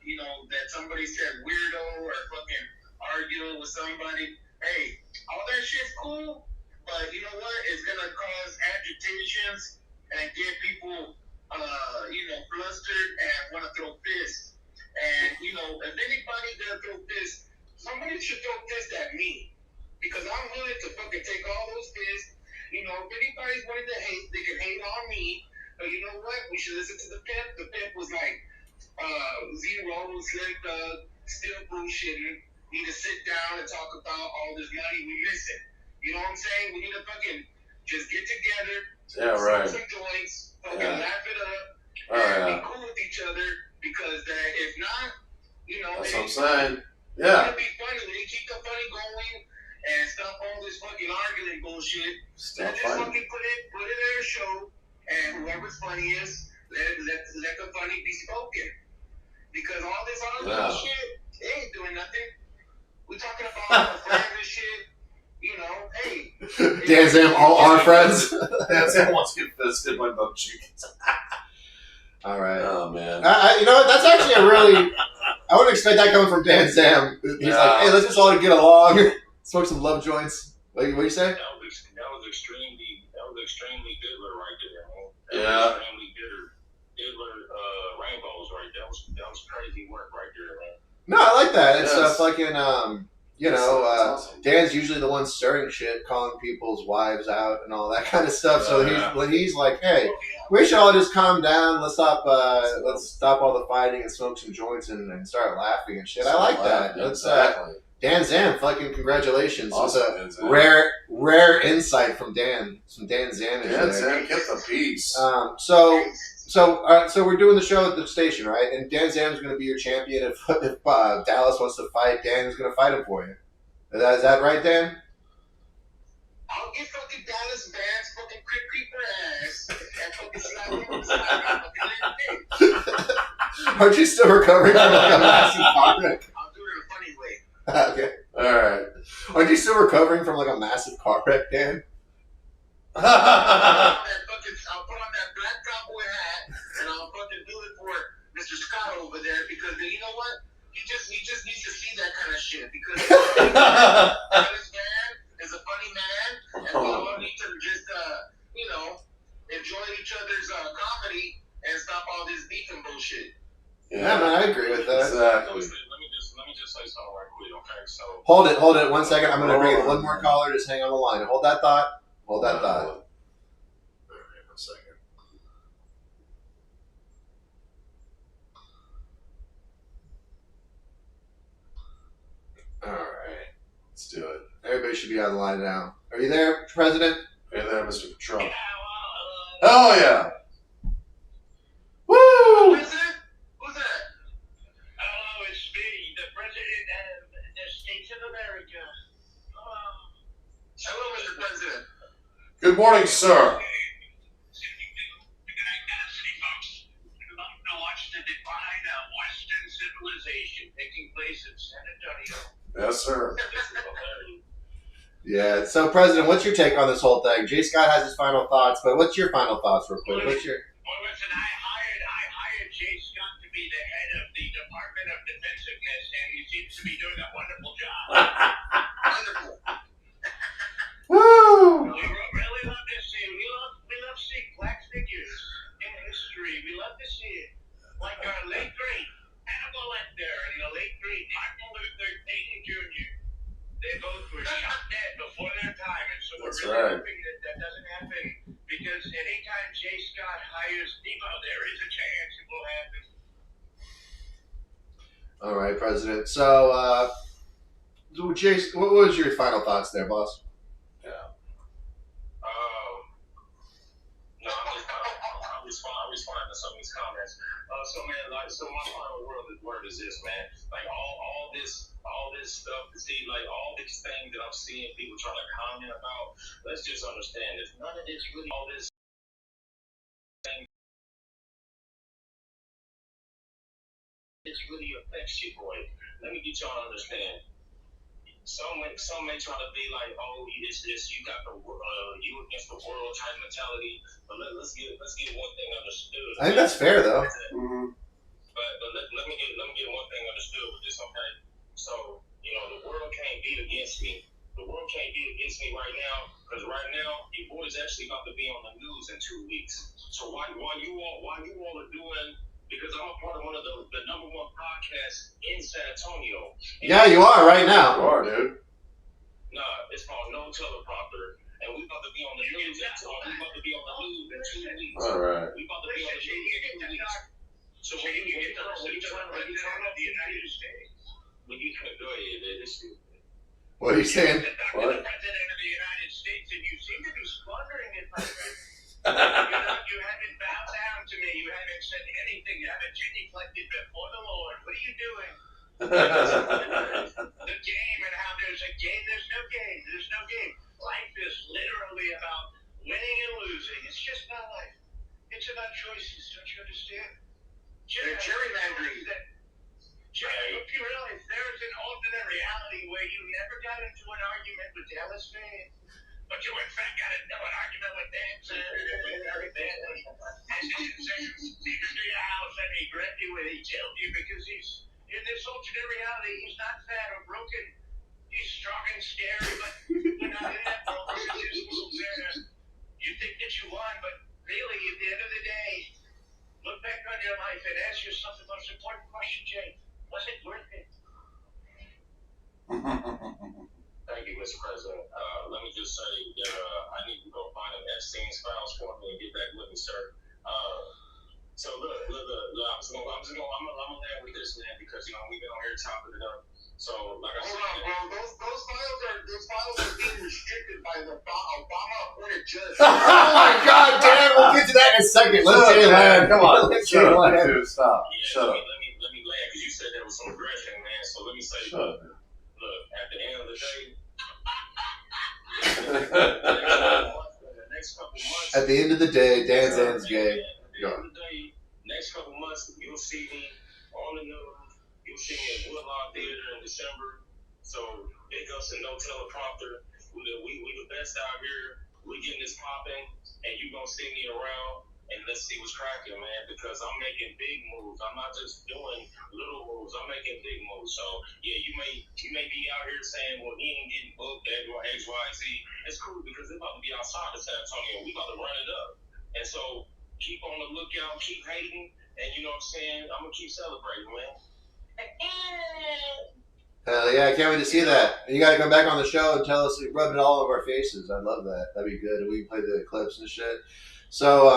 you know that somebody said weirdo or fucking arguing with somebody. Hey, all that shit's cool, but you know what? It's gonna cause agitations and get people, flustered and want to throw fists. And you know, if anybody's gonna throw fists, somebody should throw fists at me because I'm willing to fucking take all those fists. You know, if anybody's wanting to hate, they can hate on me. But you know what? We should listen to the pimp. The pimp was like, zero, slick, still bullshitting. Need to sit down and talk about all this money we missing. You know what I'm saying? We need to fucking just get together, smoke some joints, fucking laugh it up, and be cool with each other. Because if not, you know, that's what I'm saying. Yeah. It'll be funny. We need to keep the funny going and stop all this fucking arguing bullshit. Stop just fighting. fucking put it in a show, and whoever's funniest, let the funny be spoken. Because all this arguing shit, it ain't doing nothing. We talking about our friends and shit. You know, hey. Dan Zam, all our friends. Dan Zam wants to get fisted by bum chickens. All right. Oh, man. You know what? That's actually a really... I wouldn't expect that coming from Dan Zam. He's like, hey, let's just all get along. Smoke some love joints. What do you say? That was extremely Diddler right there, man. Yeah. Extremely Diddler rainbows right there. That was crazy work right there, man. No, I like that. It's Yes. fucking, awesome. Dan's usually the one stirring shit, calling people's wives out and all that kind of stuff. So when he's like, hey, we should all just calm down. Let's stop all the fighting and smoke some joints and start laughing and shit. I like that. Exactly. Dan Zan, fucking congratulations. Awesome, It Dan was Zan. a rare insight from Dan. Some Dan Zan. Dan Zan kept the peace. So we're doing the show at the station, right? And Dan Zan's going to be your champion. If Dallas wants to fight, Dan is going to fight him for you. Is that right, Dan? I'll get fucking Dallas Vann's fucking creeper ass and fucking slap him fucking Aren't you still recovering from like a massive car wreck? I'll do it in a funny way. Okay. All right. Aren't you still recovering from like a massive car wreck, Dan? I'll put on that black cowboy hat and I'll fucking do it for Mr. Scott over there because you know what? He just needs to see that kind of shit because Dallas Vann is a funny man and we all need to just enjoy each other's comedy and stop all this beef and bullshit. Yeah, man, I agree with that. Exactly. Let me just say something right quick, okay? So Hold it 1 second. I'm going to bring in one more caller. Just hang on the line. Hold that thought. All right, 1 second. All right. Let's do it. Everybody should be on the line now. Are you there, President? Hey there, Mr. Trump. Yeah, Hell yeah. Woo! President? Who's that? hello, it's me, the President of the States of America. Hello, Mr. President. Good morning, sir. Watch the decline of Western civilization taking place in San Antonio. Yes, sir. Yeah. So, President, what's your take on this whole thing? Jay Scott has his final thoughts, but what's your final thoughts, real quick? What's your? Well, listen, I hired Jay Scott to be the head of the Department of Defensiveness, and he seems to be doing a wonderful job. Wonderful. Woo! We really love to see. We love seeing black figures in history. We love to see it, like our late great Hannibal Lecter and the late great Martin Luther King Jr. They both were shot dead before their time, and so That's we're really right. hoping that doesn't happen because anytime Jay Scott hires Debo, there is a chance it will happen. All right, President. So, Jay, what was your final thoughts there, boss? No, I'm responding to some of these comments. So man, so my final word is this, man. Like all this stuff, see, like all these things that I'm seeing people trying to comment about. Let's just understand this. None of this really, all this thing, this really affects you, boy. Let me get y'all to understand. Some may try to be like, oh, this, you got the you against the world type mentality. But let's get one thing understood. I think that's fair, though. Mm-hmm. But let me get one thing understood with this, okay? So the world can't beat against me. The world can't beat against me right now because right now your boy's actually about to be on the news in 2 weeks. So while you all are doing, because I'm a part of one of the #1 podcasts in San Antonio. Yeah, you are right You now. are, dude. Nah, it's called No Teleprompter, and we about to be on the news. We about to be on the news in 2 weeks. All right. We about to be on the news in 2 weeks. So when you turn up the United States, when you go ahead, this is. What are you saying? The What? President of the United States, and you seem to be squandering it, my friend. You haven't bowed down to me. You haven't said anything. You haven't genuflected before the Lord. What are you doing? The game and how there's a game. There's no game. There's no game. Life is literally about winning and losing. It's just not life. It's about choices. Don't you understand? They're gerrymandering. Jerry, if you realize there is an alternate reality where you never got into an argument with Dallas fans, but you in fact got into an argument with Dan very badly. And he came into your house and he grabbed you and he killed you because he's in this alternate reality. He's not fat or broken. He's strong and scary, but we're not in that world. This is his world there. You think that you won, but really, at the end of the day, look back on your life and ask yourself the most important question, Jay. Was it worth it? Thank you, Mr. President. Let me just say that I need to go find an Epstein's files for me and get back with me, sir. So look, I'm gonna land with this, man, because we've been on here chopping it up. So, like I Hold said, on, bro. Those files are being restricted by the Obama-appointed judge. Oh my God, Dan! We'll get to that in a second. Let's Shut up, Jay man. land. Come on. Let's Shut Jay up. land. Dude, stop. yeah, Shut up. let me land because you said there was some aggression, man. So let me say, Shut up. look, at the end of the day, the next couple months. At the end of the day, Dan's ends gay. At the end of the day, next couple months, you'll see me on the news. You'll see me at Woodlawn Theater in December. So big ups and no teleprompter. We the best out here. We getting this popping, and you gonna see me around. And let's see what's cracking, man. Because I'm making big moves. I'm not just doing little moves. I'm making big moves. So yeah, you may be out here saying, well, he ain't getting booked X, Y, Z. It's cool because it's about to be outside of San Antonio. We about to run it up. And so keep on the lookout, keep hating, and you know what I'm saying? I'm gonna keep celebrating, man. Hell yeah, I can't wait to see that. You gotta come back on the show and tell us, rub it all over our faces. I'd love that. That'd be good. We can play the clips and shit. So,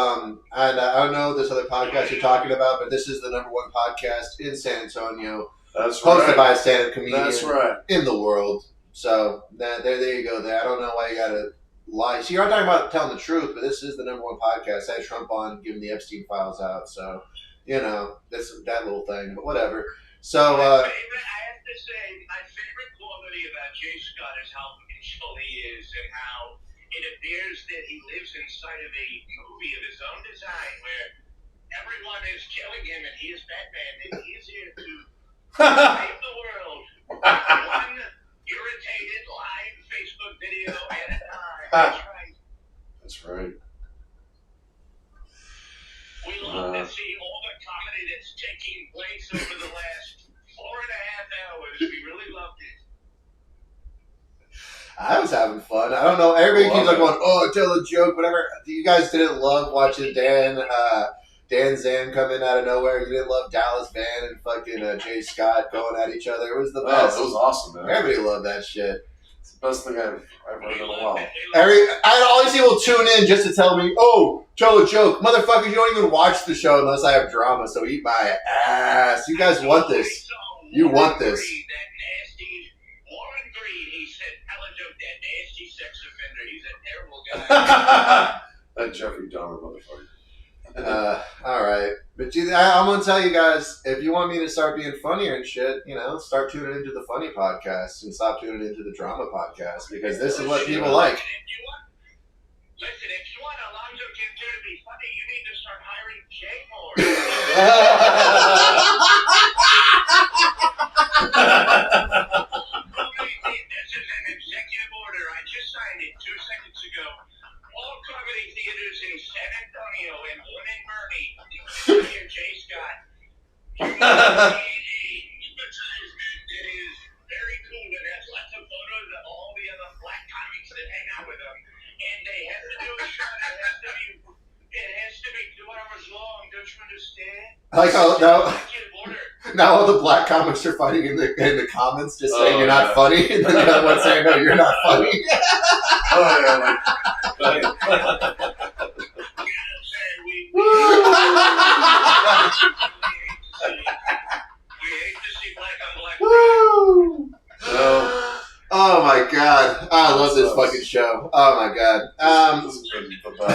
and I don't know this other podcast you're talking about, but this is the #1 podcast in San Antonio, That's hosted right. by a stand-up comedian That's right. in the world. So, there you go. There. I don't know why you gotta lie. See, you're not talking about telling the truth, but this is the #1 podcast. I had Trump on, giving the Epstein files out. So, you know, that little thing. But whatever. So, I have to say, my favorite quality about Jay Scott is how peaceful he is and how it appears that he lives inside of a movie of his own design where everyone is killing him and he is Batman and he is here to save the world. One irritated live Facebook video at a time. That's right. That's right. We love to see all the comedy that's taking place over the last 4.5 hours. We really loved it. I was having fun. I don't know. Everybody keeps like going, "Oh, tell a joke," whatever. You guys didn't love watching Dan Zan come in out of nowhere. You didn't love Dallas Vann and fucking Jay Scott going at each other. It was the Oh, best. it was awesome, man. Everybody loved that shit. It's the best thing I've heard in a while. I had all these people tune in just to tell me, "Oh, tell a joke, motherfuckers! You don't even watch the show unless I have drama. So eat my ass. You guys want this? You want this?" Warren Greed, he said, tell a joke, that nasty sex offender. He's a terrible guy. That Jeffrey Dahmer motherfucker. All right, but I'm gonna tell you guys, if you want me to start being funnier and shit, you know, start tuning into the funny podcast and stop tuning into the drama podcast because this is what people like. Listen, if you want Alonzo Cantu to be funny, you need to start hiring Jay more. This is an executive order. I just signed it 2 seconds ago. All comedy theaters in San Antonio and one in Bernie, including Jay Scott. Advertisement that is very cool and has lots of photos of all the other black comics that hang out with them. And they have to do a show that has to be 2 hours long. Don't you understand? I like how Executive order. now all the black comics are fighting in the comments, just saying you're not yeah. funny, and then the other one saying no, you're not funny. Oh, yeah, like, We hate to see black on black. Woo! no, Oh my god, I love this fucking show. Oh my god. this has been the best, man.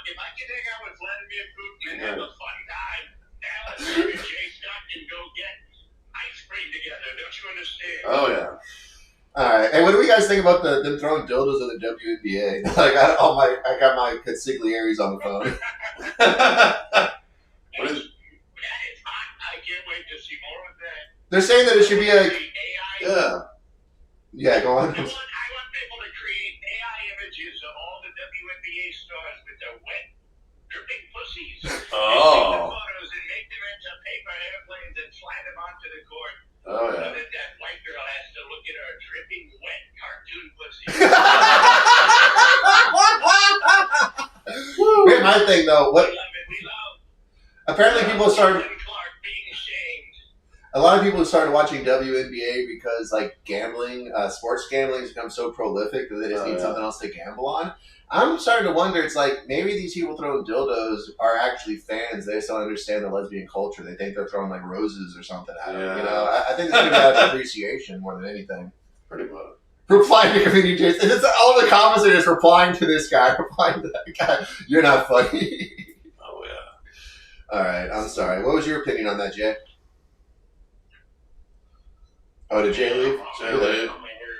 If I can hang out with Vladimir Putin and have a fun time, Dallas and Jay Scott can go get ice cream together. Don't you understand? Oh, yeah. Alright, hey, what do you guys think about them throwing dildos in the WNBA? Like, I got my consiglieres on the phone. What is, That is hot. I can't wait to see more of that. They're saying that it should be a... yeah. Yeah, go on. I want people to create AI images of all the WNBA stars with their wet, dripping pussies. Oh. And take the photos and make them into paper airplanes and fly them onto the court. Oh, So yeah. that white girl has to look at her dripping, wet cartoon pussy. Here's my thing, though. We love it. We love Apparently people started... Clark being shamed. A lot of of people who started watching WNBA because like gambling, sports gambling has become so prolific that they just need something else to gamble on. I'm starting to wonder. It's like maybe these people throwing dildos are actually fans. They just don't understand the lesbian culture. They think they're throwing like roses or something at them. You know, I think it's gonna be out of appreciation more than anything. Pretty much. Replying to comedian Jason. And it's all the comments are just replying to this guy, replying to that guy. You're not funny. Oh yeah. All right, I'm sorry. What was your opinion on that, Jay? Oh, did Jay leave? Jay leave. I'm here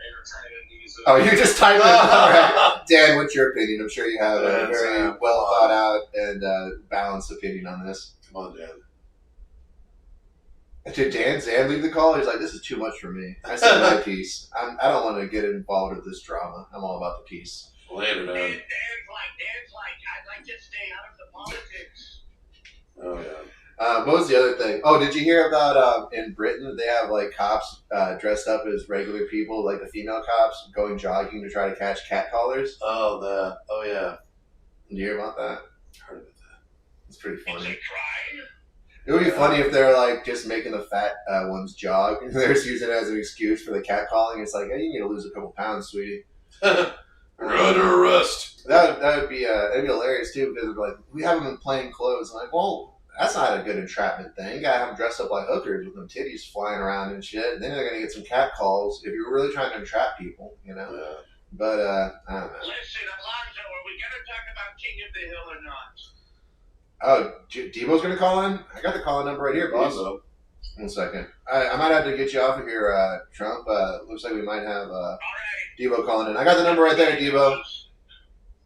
entertaining these. Oh, you're just typing. All right, Dan. What's your opinion? I'm sure you have a very well thought out and balanced opinion on this. Come on, Dan. Did Dan leave the call? He's like, this is too much for me. I said my piece. I don't want to get involved with this drama. I'm all about the peace. Later, Dan. Dan's like, I'd like to stay out of the politics. Oh yeah. What was the other thing? Oh, did you hear about in Britain they have like cops dressed up as regular people, like the female cops, going jogging to try to catch catcallers? Oh yeah. Did you hear about that? Heard about that. It's pretty It's funny. a crime. It would be funny if they're like just making the fat ones jog. They're just using it as an excuse for the catcalling. It's like, hey, you need to lose a couple pounds, sweetie. We're under arrest. That would be it'd be hilarious too because they're like, we have them in plain clothes. I'm like, well, that's not a good entrapment thing. You gotta have them dressed up like hookers with them titties flying around and shit. And then they're gonna get some cat calls if you're really trying to entrap people, you know. Yeah. But I don't know. Listen, Alonzo, are we going to talk about King of the Hill or not? Oh, Debo's gonna call in. I got the call-in number right here, boss. Debo. 1 second. I might have to get you off of here, Trump. Looks like we might have All right. Debo calling in. I got the number right there, Debo. All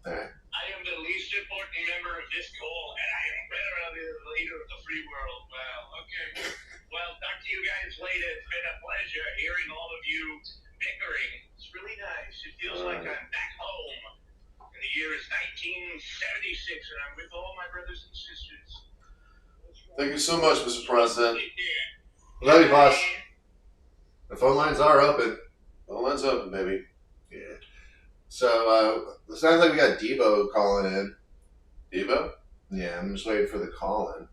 right. I am the least important member of this call, and I am better of the leader of the free world. Wow, okay. Well, talk to you guys later. It's been a pleasure hearing all of you bickering. It's really nice. It feels like I'm back home. And the year is 1976, and I'm with all my brothers and sisters. Thank you so much, Mr. President. Take care. Love you, boss. The phone lines are open. Well, let's open, baby. Yeah. So, it sounds like we got Debo calling in. Debo? Yeah, I'm just waiting for the call in.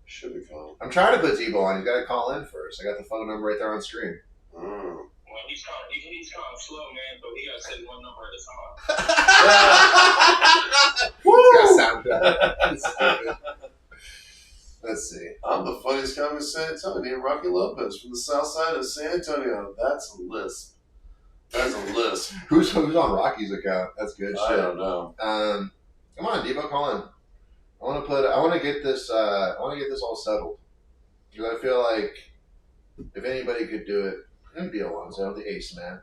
Should be calling. I'm trying to put Debo on. You got to call in first. I got the phone number right there on screen. Oh. Well, he's calling slow, man, but he got to say one number at a time. It's got sound good. Let's see. I'm the funniest comic in San Antonio, Rocky Lopez from the south side of San Antonio. That's a lisp. That's a lisp. Who's on Rocky's account? That's good I shit. don't know. Come on, Debo, call in. I want to get this all settled. Because I feel like if anybody could do it, it'd be Alonzo, the ace man.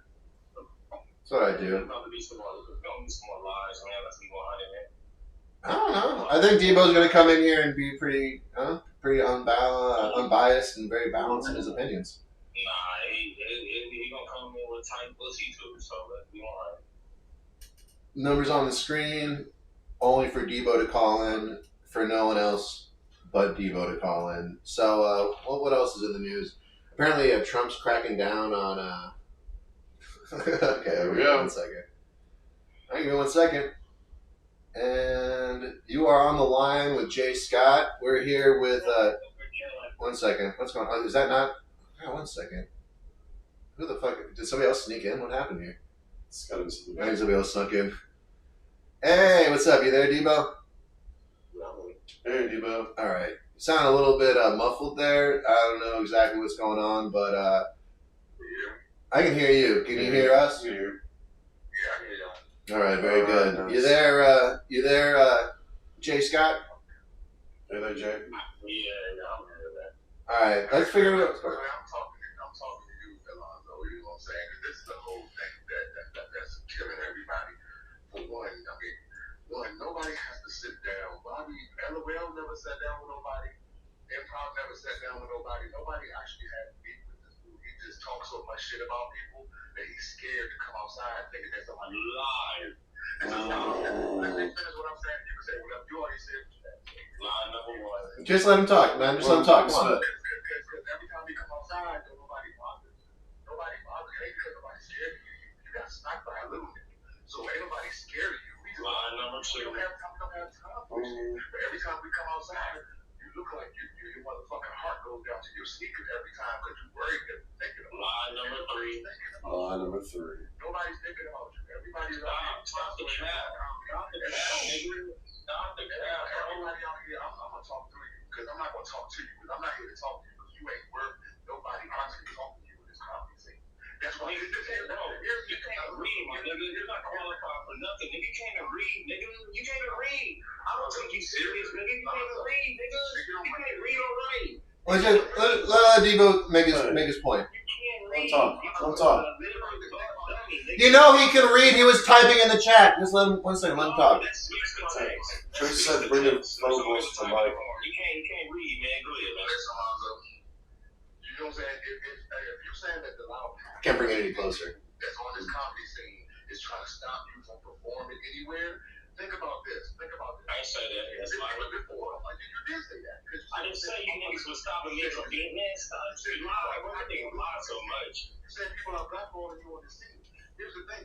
That's what I do. There's going to be some more lies, man. Let's be behind it, man. I don't know. I think Debo's going to come in here and be pretty unbiased and very balanced in his opinions. Nah, he going to come in with tight pussy too, so let's be alright. Numbers on the screen, only for Debo to call in, for no one else but Debo to call in. So, what else is in the news? Apparently, Trump's cracking down on. Okay, Here we go. 1 second. All right, give me 1 second. And you are on the line with Jay Scott. We're here with. 1 second. What's going on? Is that not? Oh, 1 second. Who the fuck? Did somebody else sneak in? What happened here? It's got to be something. I think somebody else snuck in. Hey, what's up? You there, Debo? Hey, Debo. All right. You sound a little bit muffled there. I don't know exactly what's going on, but I can hear you. Can you hear us? Here. Yeah, I hear y'all. All right, very All right, good. nice. You there, Jay Scott? Hey there, Jay. Yeah, I'm here with that. All right, let's figure it out. I'm talking to you, Alonzo. You know what I'm saying? This is the whole thing that's killing everybody. For one, nobody has to sit down. Bobby, LOL never sat down with nobody. Improv never sat down with nobody. Nobody actually had beef with this dude. He just talks so much shit about people that he's scared to come outside thinking that somebody lied. Let me finish what I'm saying. You can say whatever. You already said what you had to say. Lie number one. Just let him talk, man. Just let him talk. Come on. Because every time you come outside, nobody bothers you. Nobody bothers you. It ain't because nobody's scared of you. You got smacked by a little nigga. So ain't nobody scared of you. Lie number We two. don't have time for this. But every time we come outside, you look like your motherfucking heart goes down to your sneakers every time because you're worried that you're thinking about Lie number 3. Lie number 3. Nobody's thinking about you. Everybody's Stop the cap. Stop the cap, nigga. Stop the cap, bro. Everybody out here, I'm gonna talk to you because I'm not gonna talk to you because I'm not here to talk to you because you ain't worth nobody honestly talking to you in this comedy scene. That's why Nigga, you can't read, my nigga. You're not qualified for nothing. Nigga, you can't even read, nigga. You can't even read. I don't take you serious, nigga. You can't even read, nigga. You can't read or write. Let Debo make his point. You can't read. Don't talk. You know he can read. He was typing in the chat. Just let him 1 second. Let him talk. That speaks the text. Tracy said bring the vocals to Mike. You can't read, man. Go ahead, man. Listen, Alonzo. You know what I'm saying? If you're saying that the loud I can't bring it any closer. that's on this comedy scene is trying to stop you from performing anywhere, think about this. Think about this. I ain't say that. That's You my did say that. I didn't say you niggas was stopping me from being man. Stop. You lie. Why nigga lie so much? You said people are blackballing you on the scene. Here's the thing.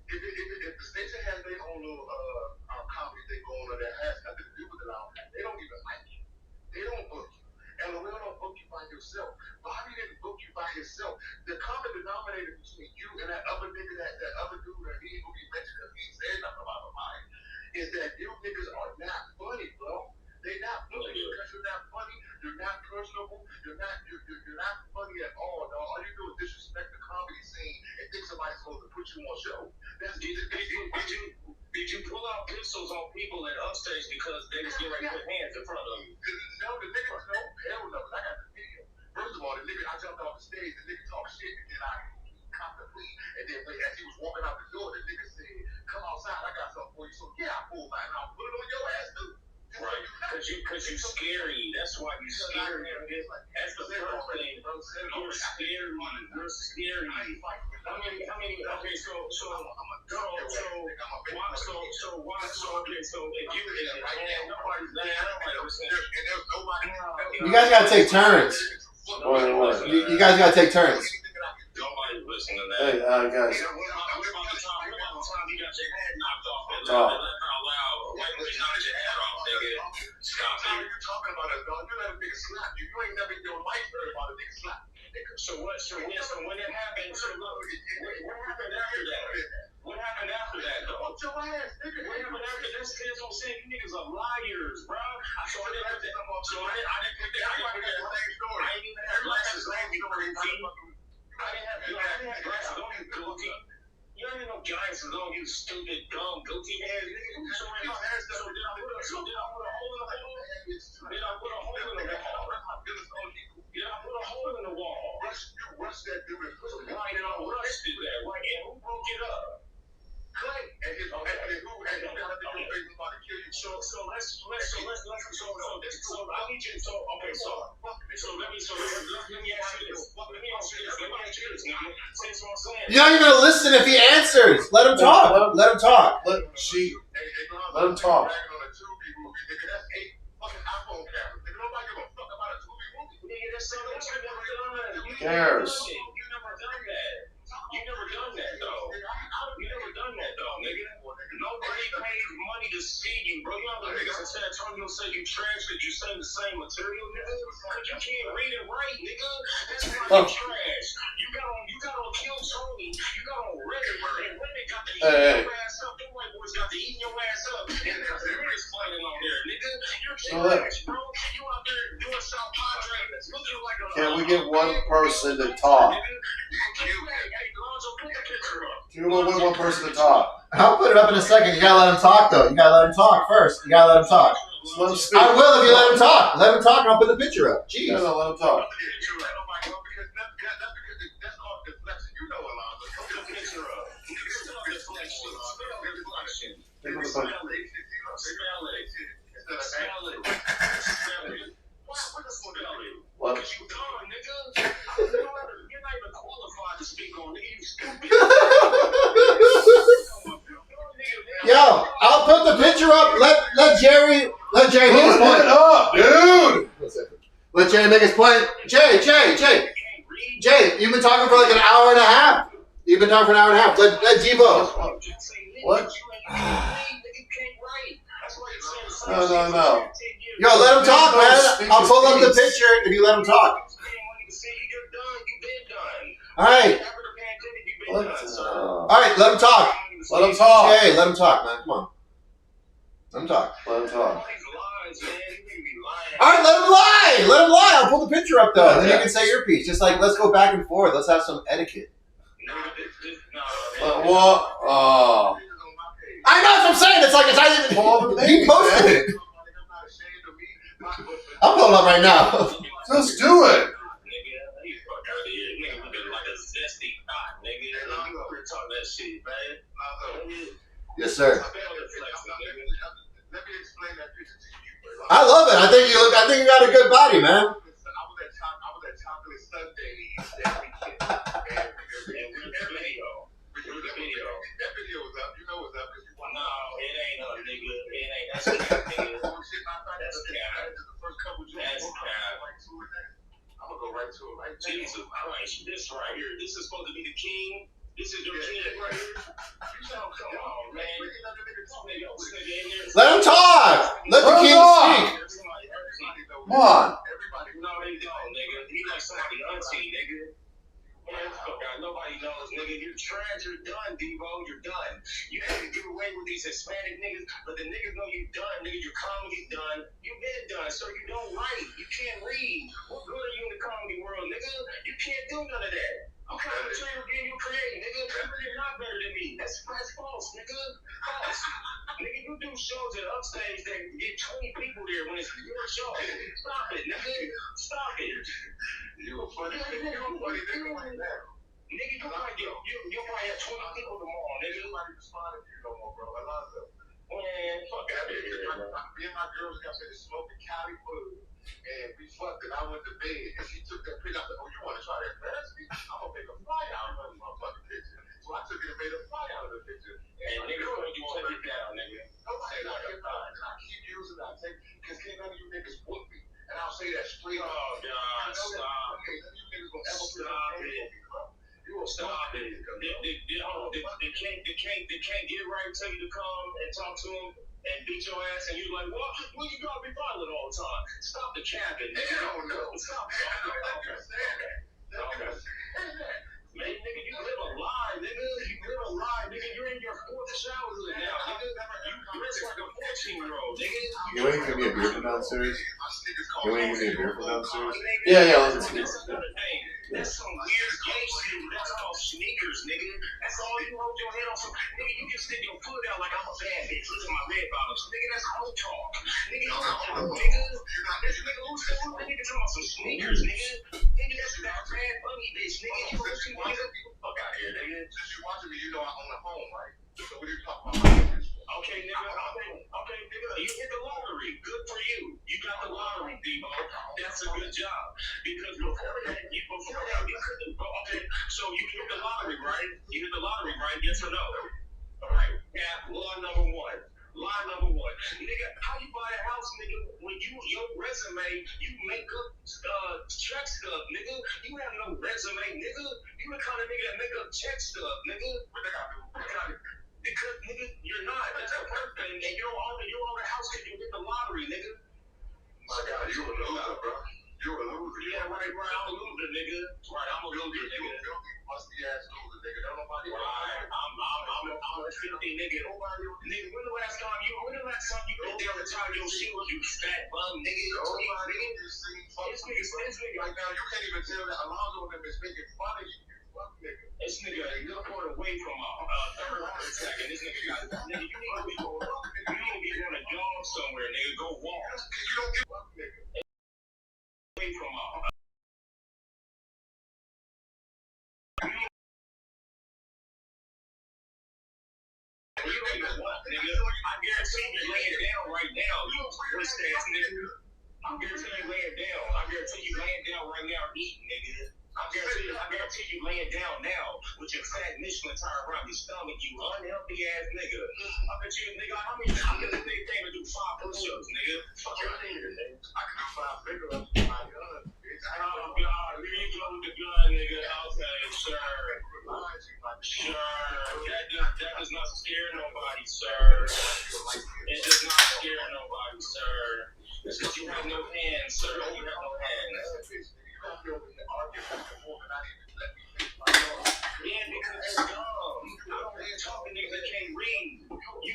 If the station has their own little comedy thing going on that has nothing to do with the loud, they don't even like you. They don't book you. And LOL don't book you by yourself. Bobby didn't book you by himself. The common denominator between you and that other nigga, that other dude that he ain't gonna be mentioned because he ain't said nothing about nobody, is that you niggas are not funny, bro. They're not funny because you're not funny. You're not personable. You're not funny at all, dog. All you do is disrespect the comedy scene and think somebody's supposed to put you on show. Did you pull out pistols on people at upstage because they was getting ready to put hands in front of you? No, the nigga, no, hell no, 'cause I got the video. First of all, the nigga, I jumped off the stage, the nigga talked shit, and then I copped the plea. And then as he was walking out the door, the nigga said, come outside, I got something for you. So yeah, I pulled mine out, put it on your ass too. Right, because you scary. That's why you scary. That's the first thing. You're scary. You're scary. Okay, so You guys gotta take turns. You guys gotta take turns. Nobody's listening to that. Hey, guys. Talk. Stop it. You're talking about it, dog. You let a nigga slap you. You ain't never in your life heard about a nigga slap you. So when it happened, what happened after that? What happened after that, though? What's your ass, nigga? What happened after that? Kids don't say you niggas are liars, bro. I didn't put that. Same story. I didn't even have glasses on. I didn't have glasses on, you goofy. You don't even know glasses on, you stupid, dumb, goofy ass nigga. So did I put a hole in the wall? Did I put a hole in the wall? Did I put a hole in the wall? You rushed that dude and put it Right, and I rushed it there. Right, and who broke it up? Clay. And his who got to do about to kill you. So I need you. So let me ask you this. Nigga. Since what I'm saying. You're not even gonna listen if he answers. Let him talk. Let him talk. Let him talk. That's 8 fucking iPhone cameras. Nigga, nobody give a fuck about a Tubi movie. Nigga, that's something that you never done. Who cares? You never done that. You never done that, though. You never done that, though, nigga. Nobody pays money to see you, bro. You know the niggas in San Antonio say you trash because you say the same material, nigga? Because you can't read and write, nigga. That's why you trash. You got on Kill Tony. You got on Reddit. And Reddit got to eat your ass up. Them white boys got to eat your ass up. And there's niggas fighting on there, nigga. You're trash, bro. You out there doing South Padre looking like a... Can we get one person to talk? Can we get one person to talk? I'll put it up in a second. You gotta let him talk, though. You gotta let him talk first. You gotta let him talk. Let him speak. I will if you let him talk. Let him talk, and I'll put the picture up. Jeez. No, let him talk. That's called deflection. You know, Alonzo. Put the picture up. What? You're not even qualified to speak on it. You stupid. Yo, I'll put the picture up. Let Jerry make his Put point. it up, dude! Let Jerry make his point. Jay, you've been talking for like an hour and a half. You've been talking for an hour and a half. Let Debo. What? No. Yo, let him talk, man. I'll pull up the picture if you let him talk. All right. All right, let him talk. Let him talk. Hey, let him talk, man. Come on. Let him talk. Let him talk. All right, let him lie. Let him lie. I'll pull the picture up, though. Then you can say your piece. Just like, let's go back and forth. Let's have some etiquette. What? Oh. I know what I'm saying. It's like it's not even. He posted it. I'll pull it up right now. Just do it. Yes, sir. Let me explain that picture to you. I love it. I think you got a good body, man. I was at Chocolate Sundays that weekend. That video was up. You know it was up because you want. No, it ain't up, nigga. It ain't. That's nigga. The first couple That's I'm gonna go right to it right now. Jesus Christ, this right here. This is supposed to be the king. This is your king right here. Come on, man. Let him talk. Let the king speak. Come on. Everybody, no, they don't, nigga. He like somebody auntie, nigga. Nobody knows, nigga. You're trash. You're done, Debo. You're done. You can't get away with these Hispanic niggas, but the niggas know you done, nigga. Your comedy's done. You've been done, so you don't write. You can't read. What good are you in the comedy world, nigga? You can't do none of that. I'm trying to tell you you create, nigga. You're not better than me. That's false, nigga. False. Nigga, you do shows at Upstage that get 20 people there when it's your show. Stop it, nigga. Stop it. You a funny nigga right now. Nigga, you might have 20 people tomorrow, nigga. Nobody responded to you no more, bro. Alonzo. Man, fuck out of here, bro. Me and my girls got to smoking Cali food, and we fucked it. I went to bed, and she took that picture. I said, "Oh, you want to try to embarrass me? I'm gonna make a fly out of my fucking picture." So I took it and made a fly out of the picture. And nigga, you take it down, nigga. Nobody like it, and I keep using that. Because can't none of you niggas whoop me, and I'll say that straight up. Oh, God, stop. Okay, none of you niggas gonna ever Stop it. Stop it. They can't get right to you to come and talk to him and beat your ass, and you're like, well, you gotta be violent all the time. Stop the cabbing, nigga. Hell no. Stop. Okay. Man, nigga, you live a lie, nigga. You live a lie, nigga. You're in your fourth childhood now, nigga. You dress like a 14-year-old, nigga. You want to give me a beer from downstairs? You want to give me a beer from downstairs? Yeah, let's do it. That's another thing. That's some weird gay shit. That's called sneakers, nigga. That's all you hold your head on. So, nigga, you can stick your foot out like I'm a bad bitch. Look at my red bottoms. Nigga, that's hoe talk. Nigga, you nigga. This nigga who's the nigga talking about some sneakers, nigga. Nigga, that's that bad bunny bitch, nigga. You nigga. Fuck out here, nigga. Since you watching me, you know I own a home, right? So what are you talking about? Okay, nigga. Okay, nigga. You hit the lottery. Good for you. You got the lottery, Debo. That's a good job. Because before that, you couldn't. Okay, so you hit the lottery, right? You hit the lottery, right? Yes or no? All right. Yeah. Law number one. Nigga, how you buy a house, nigga, when your resume, you make up check stuff, nigga. You have no resume, nigga. You the kind of nigga that make up check stuff, nigga. What they got to do? Because, nigga, you're not. That's the first thing. And you don't own the house because you hit the lottery, nigga. My God, you a loser, bro. You a loser. Yeah, right. I'm a loser, nigga. Right, I'm a loser, nigga. Musty ass loser, nigga. Don't nobody. Right, I'm a 50 nigga. Nigga, when the last time you went there and tied your shoes, you fat bum, nigga? This nigga. Right now, you can't even tell that Alonzo and them is making fun of you. Fuck, nigga. This nigga, you're going away from a third heart attack, and this nigga got, nigga, you need to be going to jog somewhere, nigga. Go walk. You don't give up, nigga. Away from a nigga. I guarantee you laying down right now. You rich ass nigga. I guarantee you laying down. I guarantee you laying down right now eating, nigga. I guarantee you laying down now with your fat Michelin tire around your stomach, you unhealthy ass nigga. I bet you, nigga, how many niggas came to do 5 push-ups, nigga? Fuck out here, nigga. I can do 5 bigger ups with my gun, bitch. Oh, God, here you go with the gun, nigga. Okay, sure. Sure. That does not scare nobody, sir. It does not scare nobody, sir. Because you have no hands, sir. You have no hands. Yeah, because it's dumb. I don't want to talk to niggas that can't read. You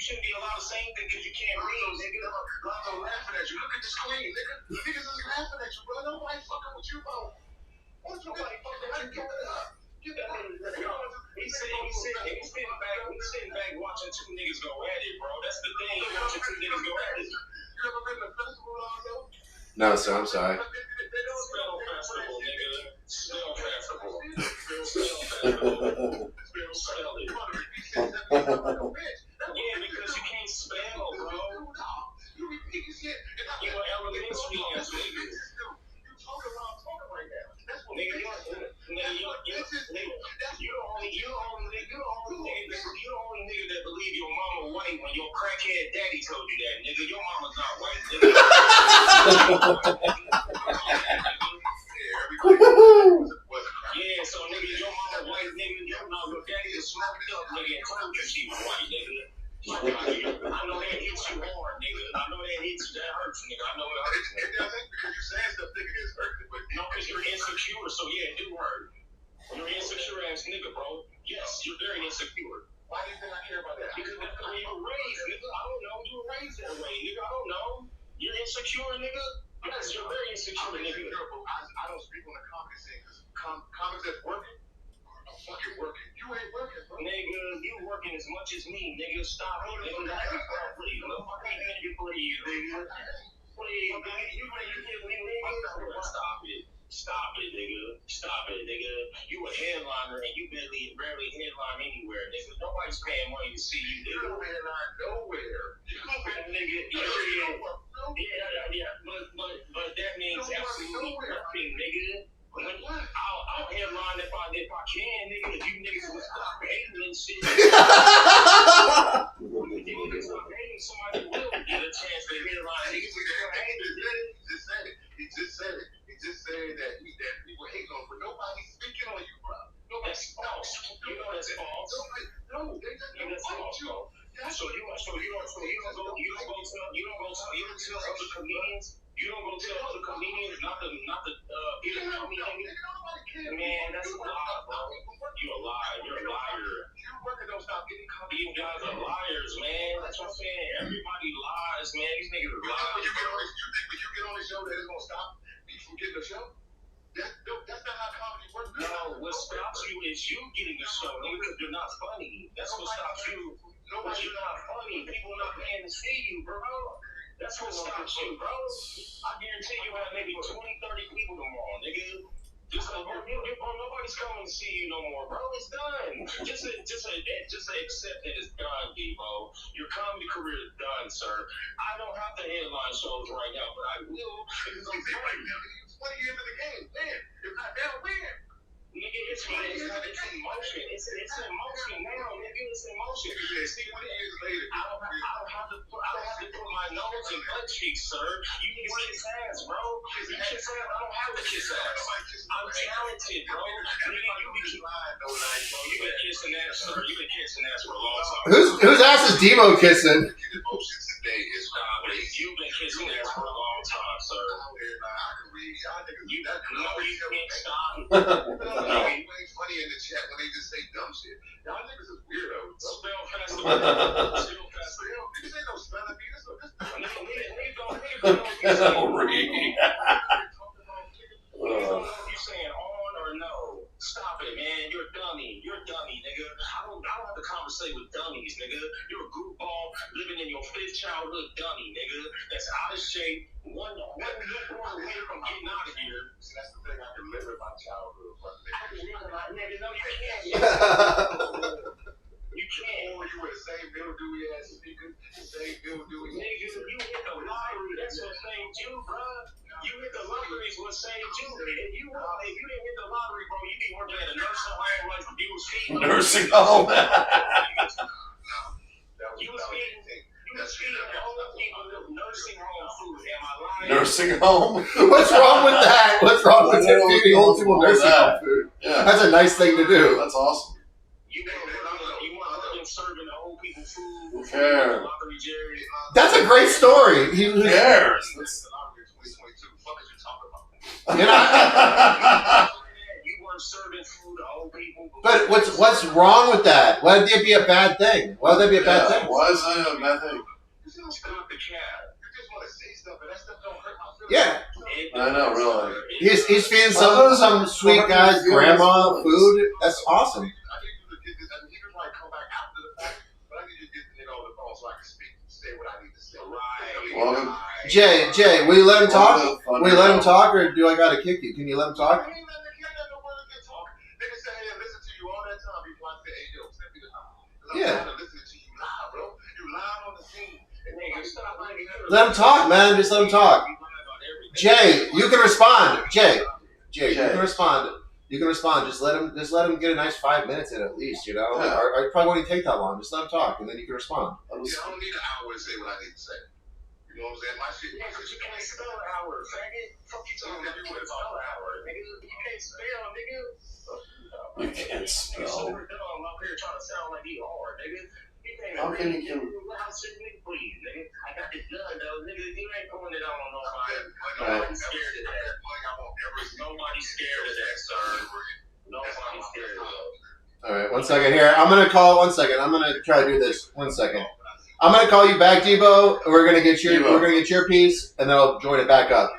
shouldn't be allowed to say anything because you can't read, nigga. I'm laughing at you. Look at the screen, nigga. Niggas is laughing at you, bro. Nobody fucking with you, bro. What's nobody fucking with you? Give it up. Give that nigga. He's sitting back watching two niggas go at it, bro. That's the thing. Watching two niggas go at it. You ever been to a festival, Alonzo? No, sir, I'm sorry. Spell festival, nigga. Spell festival. Spell it. Yeah, because you can't spell, bro. You repeat shit. You an elementary ass nigga. You talking while I'm talking right now. That's what Nigga, you the only nigga that believe your mama white when your crackhead daddy told you that, nigga. Your mama's not white, nigga. Yeah, so nigga, your mama white, nigga. Your daddy was smoked up, nigga, and told you she was white, nigga. I know that hits you hard, nigga. I know that hits you, that hurts, nigga. I know it hurts, nigga. It doesn't because you saying stuff thinking it's hurting, but no, because you're insecure, so yeah, it do hurt. You're an insecure ass nigga, bro. Yes, you're very insecure. why do you think I care about that? Because that's the way you were raised, nigga. I don't know. You were raised that way, nigga. I don't know. You're insecure, nigga. Yes, you're very insecure, nigga. I don't speak on the comedy scene because comics that's working are fucking working. You ain't working, bro. Nigga, you working as much as me, nigga. Stop it, nigga. Please, nigga, please, nigga. Please, nigga. You kidding me, nigga? Stop it. Stop it, nigga. Stop it, nigga. You a headliner and you barely headline anywhere, nigga. Nobody's paying money to see you, nigga. You don't headline nowhere. Nigga, yeah. But that means absolutely nothing, nigga. I'll headline if I can, nigga. If you niggas would stop hating and shit. If you niggas stop hating, somebody will get a chance to headline. Niggas will get haters, nigga. He just said it. He just said that people hate on him, but nobody's speaking on you, bro. That's false. You know that's false. No, they just don't like you. So you don't tell other comedians. You don't go tell other comedians not to be a comedian. Man, that's a lie, bro. You a liar. You're a liar. You working don't stop getting comedy. You guys are liars, man. That's what I'm saying. Everybody lies, man. These niggas are liars. You think when you get on the show that it's gonna stop you from getting the show? That's not how comedy works. No, what stops you is you getting the show, nigga, because you're not funny. That's what stops you. Because you're not funny. People not paying to see you, bro. That's what stops you, bro. I guarantee you have maybe 20, 30 people tomorrow, nigga. Just nobody's coming to see you no more, bro. It's done. Just accept that it's done, Debo. Your comedy career is done, sir. I don't have to headline shows right now, but I will because I'm funny. 20 years in the game, man. If not now, win. Nigga, it's in motion. It's in motion now, nigga. It's in motion. See, 20 years later, I don't have to put my nose in butt cheeks, sir. You can kiss ass, bro. You kiss ass. I don't have to kiss ass. I'm talented, bro. Nigga, you be lying, no lie, bro. You been kissing ass, sir. You been kissing ass for a long time. Whose ass is Debo kissing? emotions today is You've been kissing ass for a long time, sir. I can read. Y'all niggas, You can't stop. You ain't funny in the chat when they just say dumb shit. Y'all niggas is weirdos. Spell festival. Spell festival. This ain't no spelling bee. This Nigga, Don't read. You saying on or no? Stop it, man. You're a dummy. You're a dummy, nigga. I don't have to conversate with dummies, nigga. You're a goofball living in your fifth childhood dummy, nigga. That's out of shape. One newborn away from getting out of here. See, that's the thing. I can live in my childhood. I can live in my nigga. No, you can't. You can't. Or you with the same Bill Dewey ass speakers, the same Bill Dewey. Nigga, you hit the lottery. That's what saved you, bro. You hit the lottery is what saved you. If you didn't hit the lottery, bro, you'd be working at a nursing home like you was feeding. Nursing home. You was feeding old people nursing home food. Am I lying? Nursing home? What's wrong with that? What's wrong with feeding old people nursing home food? Yeah, That's a nice thing to do. that's awesome. You want to work in serving the old people Who cares? That's a great story. Who cares? You know, but what's wrong with that? Why would that be a bad thing? Why would that be a bad thing? Why is that a bad thing? Yeah. I know, really. He's feeding some sweet guy's grandma food. That's awesome. Jay, will you let him talk? Will you let him talk, or do I gotta kick you? Can you let him talk? Yeah. Let him talk, man. Just let him talk. Jay, you can respond. Jay, you can respond. You can respond. Just let him get a nice 5 minutes in at least. You know, Yeah. or probably won't even take that long. Just let him talk, and then you can respond. I don't need an hour to say what I need to say. You know what I'm saying? My shit. Yeah, but you can't spell an hour, faggot. Fuck you talking about? You can't spell an hour, nigga. You can't spell, nigga. You can't spell. I'm out here trying to sound like he hard, nigga. How can you kill? Please, nigga. I got this gun, though, nigga. You ain't pulling it on nobody. Right. Nobody's scared of that. Nobody's scared of that, sir. Nobody's scared of that. All right, 1 second here. I'm gonna call. 1 second. I'm gonna try to do this. 1 second. I'm gonna call you back, Debo. We're gonna get your piece, and then I'll join it back up.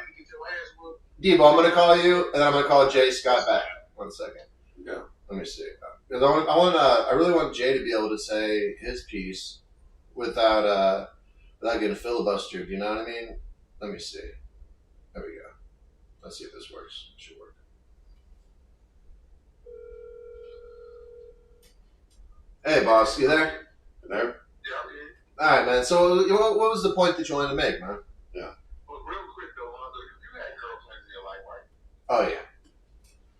Debo, I'm gonna call you, and then I'm gonna call Jay Scott back. 1 second. Yeah. Let me see. Because I really want Jay to be able to say his piece without getting filibustered. You know what I mean? Let me see. There we go. Let's see if this works. It should work. Hey, boss, you there? You there? All right, man. So, what was the point that you wanted to make, man? Yeah. Well, real quick though, Alonzo, you had girlfriends in your life, right? Oh yeah.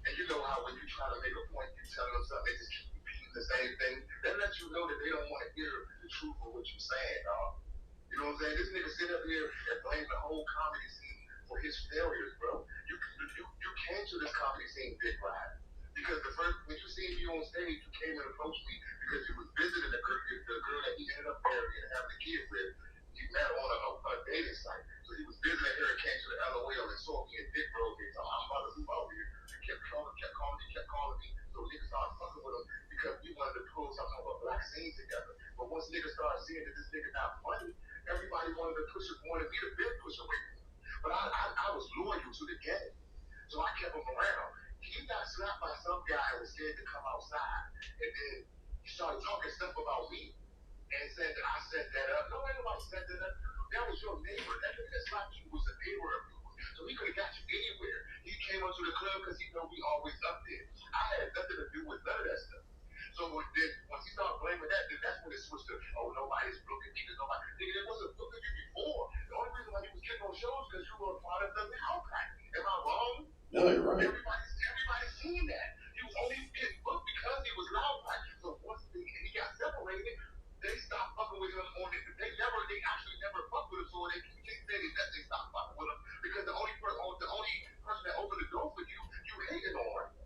And you know how when you try to make a point, you tell them something, they just keep repeating the same thing. That lets you know that they don't want to hear the truth of what you're saying, dog. You know what I'm saying? This nigga sit up here and blame the whole comedy scene for his failures, bro. You came to this comedy scene big ride. Because when you see me on stage, you came and approached me because you was visiting the girl that he ended up marrying and having a kid with. You met on a dating site. So he was visiting her and came to the LOL and saw me and Dick Bro. He told I'm about to move out here. He kept calling me. So niggas started fucking with him because we wanted to pull some type of black scene together. But once niggas started seeing that this nigga not funny, everybody wanted me to big push away from him. But I was loyal to the game. So I kept him around. He got slapped by some guy who was scared to come outside. And then he started talking stuff about me. And said that I set that up. No, anybody set that up. That was your neighbor. That nigga that slapped you was a neighbor of yours. So he could have got you anywhere. He came up to the club because he know we always up there. I had nothing to do with none of that stuff. So once he started blaming that, then that's when it switched to, oh, nobody's booking me. Nigga, there wasn't booking you before. The only reason why you was getting on shows because you were a part of the outback. Am I wrong? No, you're right. Everybody's seen that. He was only getting booked because he was loud. So once he got separated, they stopped fucking with him on it. They actually never fucked with him, so they say that they stopped fucking with him because the only person that opened the door for you hated on right now.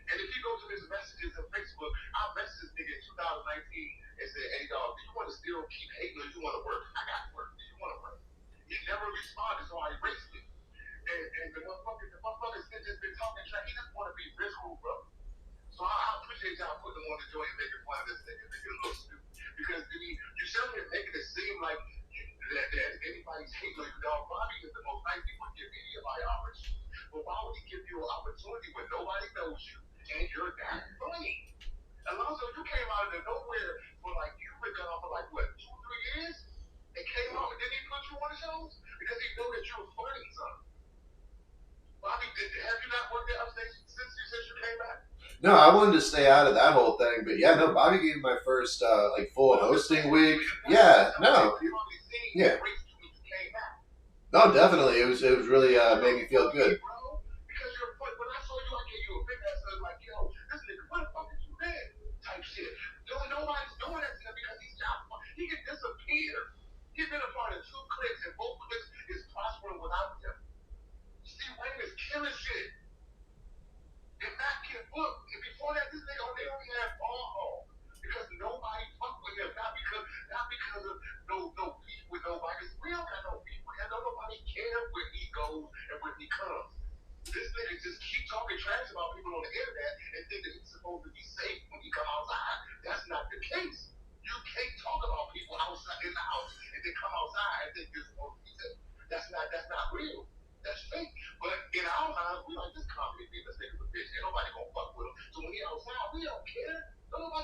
And if you go to his messages on Facebook, I messaged this nigga in 2019 and said, hey dog, do you want to still keep hating or do you want to work? I got work. Do you want to work? He never responded, so I erased it. And the motherfucker's just been talking trash. He just want to be miserable, bro. So I appreciate y'all putting him on the joint and making fun of this nigga, making it look stupid. Because you certainly making it seem like that anybody's hating on you, dog. Bobby is the most nice people to give anybody opportunity. But why would he give you an opportunity when nobody knows you and you're that funny? Alonzo, you came out of nowhere for like, you've been gone for like, what, 2-3 years? And came out and didn't he put you on the shows? Because he knew that you were funny, son. Bobby, have you not worked at Upstate since you came back? No, I wanted to stay out of that whole thing, but yeah, no, Bobby gave me my first full hosting week. Yeah, no, yeah, no, definitely, it was really made me feel good. Because you're funny. When I saw you, I gave you a big ass hug like, yo, this nigga, what the fuck is you been? Type shit. Nobody's doing that to him because he's not funny. He can disappear. He's been a part of 2 clicks, and both clicks is prospering without him. Steve Wayne is killing shit. And Matt can book. And before that, this nigga, they only had ball hall. Because nobody fucked with him. Not because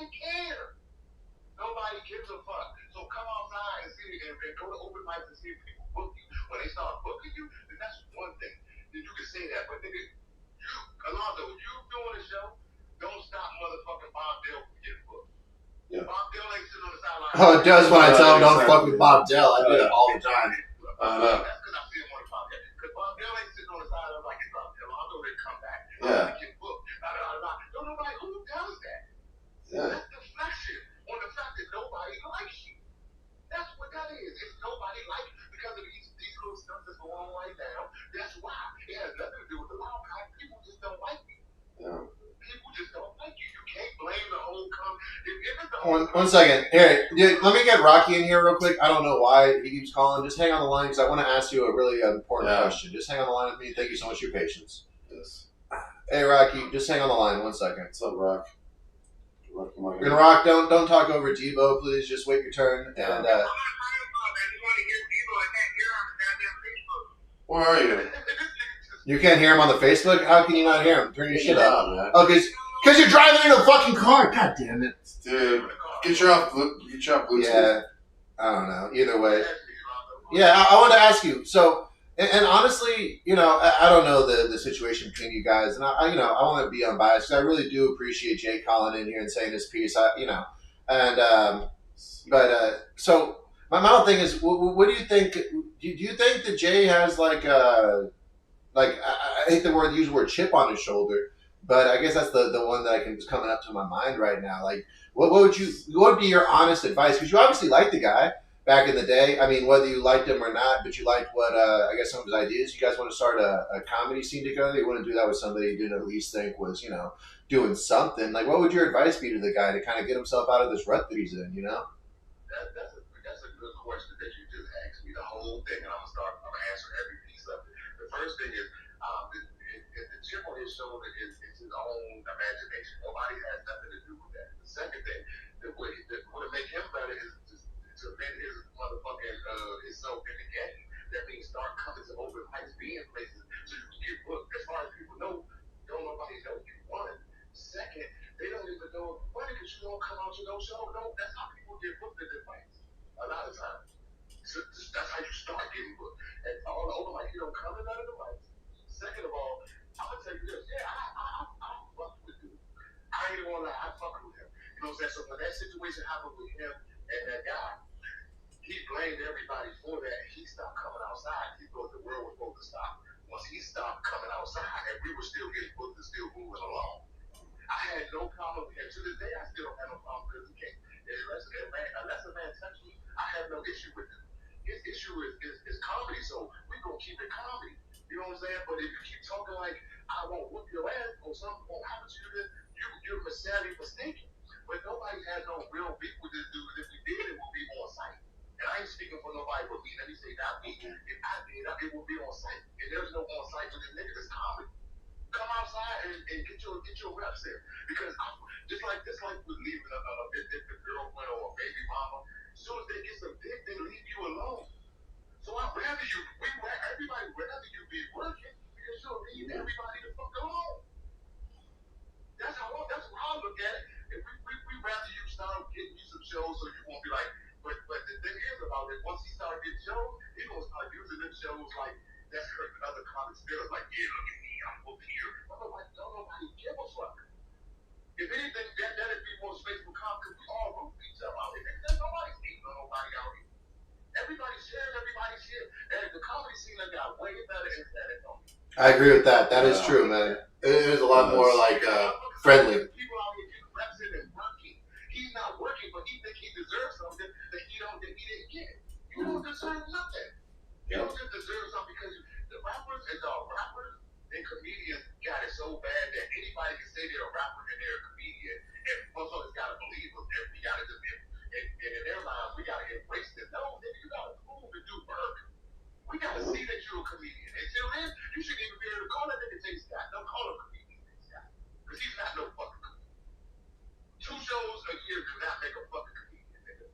nobody cares. Nobody gives a fuck. So come outside and see and go to open mics and see if people book you. When they start booking you, then that's one thing. Then you can say that. But nigga, you, Alonzo, you doing a show, don't stop motherfucking Bob Dale from getting booked. Yeah. Bob Dale ain't sitting on the sideline. Oh, it does when I tell him don't Exactly. fuck with Bob Dell. I do it all the time. That's because I see him on the podcast. Because Bob Dale ain't sitting on the sideline like it's Bob Dale. Alonzo, they come back. Yeah. Get booked. Don't nobody who does that. Yeah. That's deflection on the fact that nobody likes you. That's what that is. If nobody likes you because of these little stuff that's going on right now, that's why. It has nothing to do with the loud guy. People just don't like you. Yeah. People just don't like you. You can't blame the whole company. One second. Here, let me get Rocky in here real quick. I don't know why he keeps calling. Just hang on the line because I want to ask you a really important question. Just hang on the line with me. Thank you so much for your patience. Yes. Hey, Rocky, just hang on the line 1 second. What's up, Rock? And Rock, don't talk over Debo, please. Just wait your turn. And Where are you? you can't hear him on the Facebook. How can you not hear him? Turn your shit up. man. Oh, because you're driving in a fucking car. God damn it, Dude, get your off Bluetooth. Yeah, I don't know. Either way. Yeah, I wanted to ask you. So, and honestly, you know, I don't know the situation between you guys, and I want to be unbiased because I really do appreciate Jay calling in here and saying his piece. So my whole thing is, what do you think? Do you think that Jay has like I hate to use the word chip on his shoulder, but I guess that's the one that is coming up to my mind right now. Like, what would be your honest advice? Because you obviously liked the guy back in the day. I mean, whether you liked him or not, but you liked what I guess some of his ideas. You guys want to start a comedy scene together? You want to do that with somebody you didn't at least think was doing something. Like, what would your advice be to the guy to kind of get himself out of this rut that he's in? That's a good question that you just asked me. The whole thing, and I'm gonna answer every piece of it. The first thing is, the chip on his shoulder is his own imagination. Nobody has nothing to do with that. The second thing, that would make him better is to vent his motherfucking himself in the game. That means start coming to open mics, be in places so you can get booked. As far as people know, don't nobody know you. One. Second, they don't even know money because you don't come out to no show. No, that's how people get booked at their fights. A lot of times. So that's how you start getting booked. And all the open mics, you don't come in none of the mics. Second of all, I'm gonna tell you this. Yeah, I fuck with dude. I ain't gonna lie, I fuck with him. You know what I'm saying? So when that situation happened with him and that guy, he blamed everybody for that. He stopped coming outside. He thought the world was supposed to stop. Once he stopped coming outside, and we were still getting booked and still moving along. I had no problem with him. To this day, I still don't have no problem because he can't. Unless a man touch me, I have no issue with him. His issue is comedy, so we gonna keep it comedy. You know what I'm saying? But if you keep talking like I won't whoop your ass or something won't happen to you, then you're sadly mistaken. But nobody has no real beef with this dude. If we did, it would be on site. And I ain't speaking for nobody but me. Let me say not me. If I did, it would be on site. And there's no on site with this nigga. It's comedy. Come outside and get your reps in. Because just like with leaving a girlfriend or a baby mama, as soon as they get some dick, they leave you alone. So I'd rather everybody rather you be working because you'll leave everybody the fuck alone. That's how I look at it. If we rather you start getting you some shows so you won't be like, but the thing is about it, once he start getting shows, he gonna start using them shows like that's hurting other comics feelings. Like, yeah, look at me, I'm over here. Don't nobody give a fuck. If anything, that'd be more space for comics because we all root each other out here. There's nobody's hating on nobody out here. Everybody's sharing everybody's shit. And the comedy scene that got way better in San Antonio. I agree with that. That is true, man. It is a lot more like friendly. People out here getting reps in and working. He's not working, but he think he deserves something that he didn't get. You don't deserve nothing. You don't just deserve something because the rappers and comedians got it so bad that anybody can say they're a rapper and they're a comedian. And motherfuckers gotta believe them. And we gotta just and in their minds we gotta embrace this. No, nigga, you gotta prove and do work. We gotta see that you're a comedian. Until then, you shouldn't even be able to call that nigga Jay Scott. Don't call him comedian Jay Scott. Because he's not no fucking comedian. 2 shows a year do not make a fucking comedian, nigga.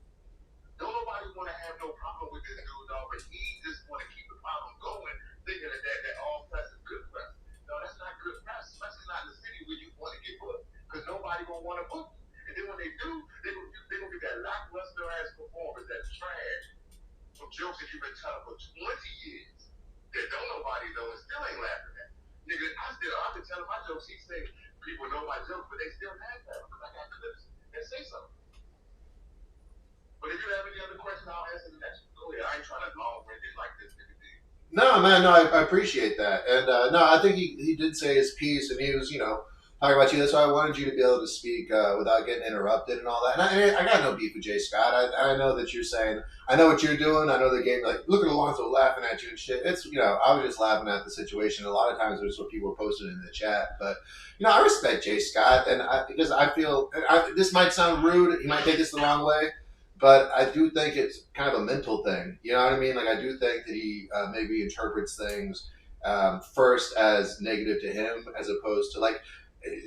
Don't nobody want to have no problem with this dude, dog, but he just want to keep the problem going, thinking that all press is good press. No, that's not good press, especially not in the city where you want to get booked, because nobody gonna want to book you. And then when when they do, they gonna get that lackluster ass performance, that trash from jokes that you've been telling for 20 years that don't nobody know and still ain't laughing at. Nigga, I've been telling my jokes. He say people know my jokes, but they still laugh at them because I got clips that say something. But if you have any other questions, I'll answer the next one. Go ahead. I ain't trying to long-winded like this nigga did. No, man, no, I appreciate that. And no, I think he did say his piece, and he was, talking about you. That's why I wanted you to be able to speak without getting interrupted and all that. And I got no beef with Jay Scott. I know that you're saying, I know what you're doing. I know the game, like, look at Alonzo laughing at you and shit. It's, I was just laughing at the situation. A lot of times it's what people were posting in the chat. But, I respect Jay Scott, and because I feel, this might sound rude. He might take this the wrong way. But I do think it's kind of a mental thing. You know what I mean? Like, I do think that he maybe interprets things first as negative to him as opposed to, like,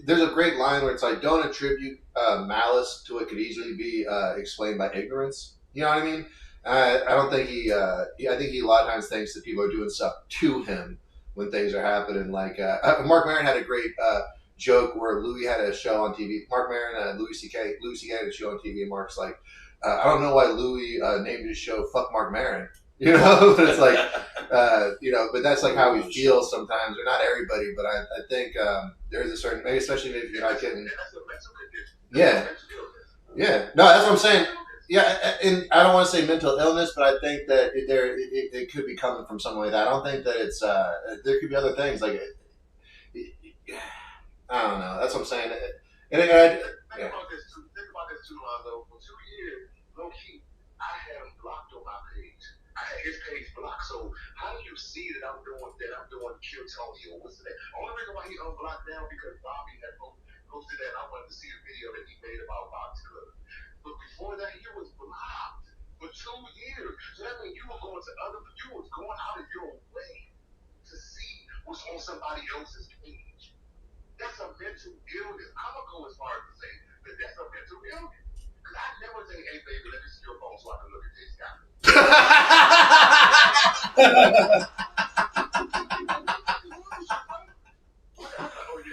there's a great line where it's like, don't attribute malice to what could easily be explained by ignorance. You know what I mean? I don't think I think he a lot of times thinks that people are doing stuff to him when things are happening. Like, Mark Maron had a great joke where Louis had a show on TV. Mark Maron and Louis C.K. had a show on TV, and Mark's like, I don't know why Louis named his show "Fuck Mark Maron," but it's like, but that's like how we feel sometimes. Or not everybody, but I think there's a certain, maybe especially if you're not getting, yeah, no, that's what I'm saying. Yeah, and I don't want to say mental illness, but I think that it could be coming from something like that. I don't think that it's there could be other things like I don't know. That's what I'm saying. Think about this too, Lonzo. For 2 years, low key, I had him blocked on my page. I had his page blocked. So how do you see that I'm doing Kill Tony or what's that? Only reason why he unblocked now because Bobby had posted that. And I wanted to see the video that he made about Bob's Club. But before that, he was blocked for 2 years. So that means you was going out of your way to see what's on somebody else's page. That's a mental illness. I'm gonna go as far as to say that that's a mental illness. Because I never say, hey baby, let me see your phone so I can look at this guy.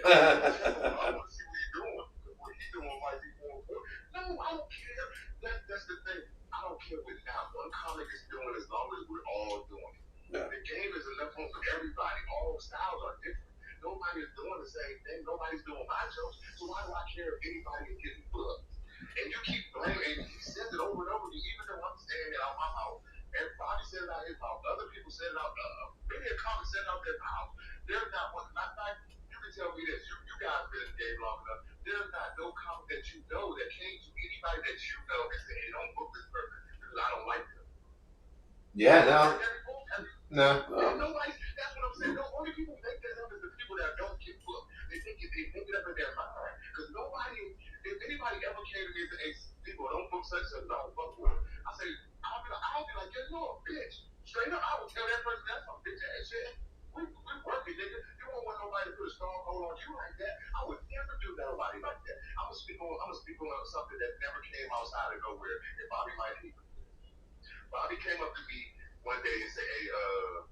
I want to see what he's doing. What he's doing might be more important. No, I don't care. That's the thing. I don't care what now one comic is doing as long as we're all doing it. Yeah. The game is enough room for everybody. All styles are different. Nobody is doing the same thing. Nobody's doing my jokes. So why do I care if anybody is getting booked? And you keep blaming, and he says it over and over again, even though I'm saying it out my mouth. Everybody said it out his mouth. Other people said it out. Many a comic said it out their mouth. There's not one. Matter of fact, you can tell me this. You guys been in the game long enough. There's not no comic that you know that came to anybody that you know and said, hey, don't book this person because I don't like them. Yeah, no. Nobody. That's what I'm saying. The only people who make that up is the people that don't get booked. They make it up in their mind. Because nobody, if anybody ever came to me and said, hey, people don't book such and don't fuck with them. I'll be like, yeah, you're a bitch. Straight up, I would tell that person that's some bitch ass shit. We working, nigga. You won't want nobody to put a strong hold on you like that. I would never do nobody like that. I'm gonna speak on something that never came outside of nowhere. And Bobby might hate me. Bobby came up to me one day and said, hey,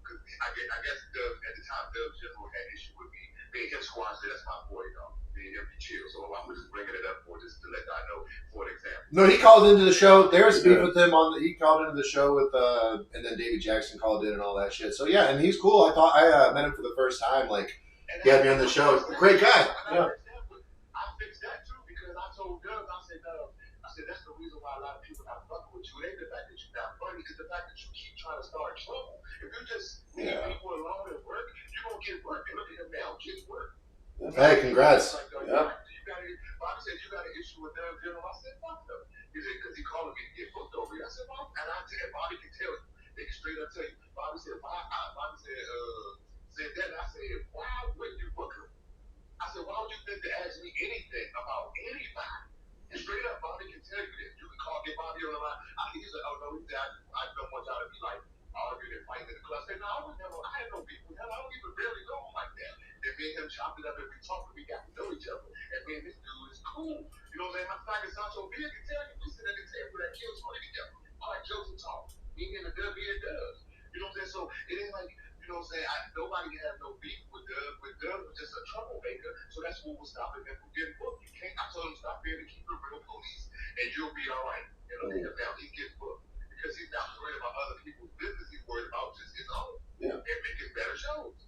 because I guess at the time, Dub General had issue with me. Me and him squashed it. That's my boy, y'all. Me and him be chill. So I'm just bringing it up just to let y'all know, for an example. No, he called into the show. There was beef with him he called into the show with, and then David Jackson called in and all that shit. So yeah, and he's cool. I thought I met him for the first time. Like, he had me on the show. Great guy. Yeah. I fixed that too because I told Dub, I said that's the reason why a lot of people not fucking with you. It ain't the fact that you're not funny, it's the fact that you keep trying to start trouble. If you just leave people alone at work, you're gonna get work. And look at him now, get work. Hey, congrats. Bobby said you got an issue with Dub General. I said, fuck them. He said, because he calling me to get booked over here. I said, well, and I said, Bobby can tell you. They can straight up tell you. Bobby said, said that, and I said, why wouldn't you book him? I said, why would you think to ask me anything about anybody? And straight up, Bobby can tell you this. You can get Bobby on the line. He's like, oh no, I don't want y'all to be like arguing and fighting in the club. I said, no, I had no beef with him. I don't even barely know him like that. And me and him chopped it up and we talked and we got to know each other. And me and this dude is cool. You know what I'm saying? My fact is Sancho Villa can tell you we sit at the table that kills money together. I like jokes and talk. Me and the Dub being Dubs. You know what I'm saying? So it ain't like, you know what I'm saying? Nobody can have no beef with Dub. With Dub was just a troublemaker. So that's what was stopping him from getting booked. I told him stop there to keep it real police, and you'll be all right. You know, now he gets booked because he's not worried about other people's business. He's worried about just his own and making better shows.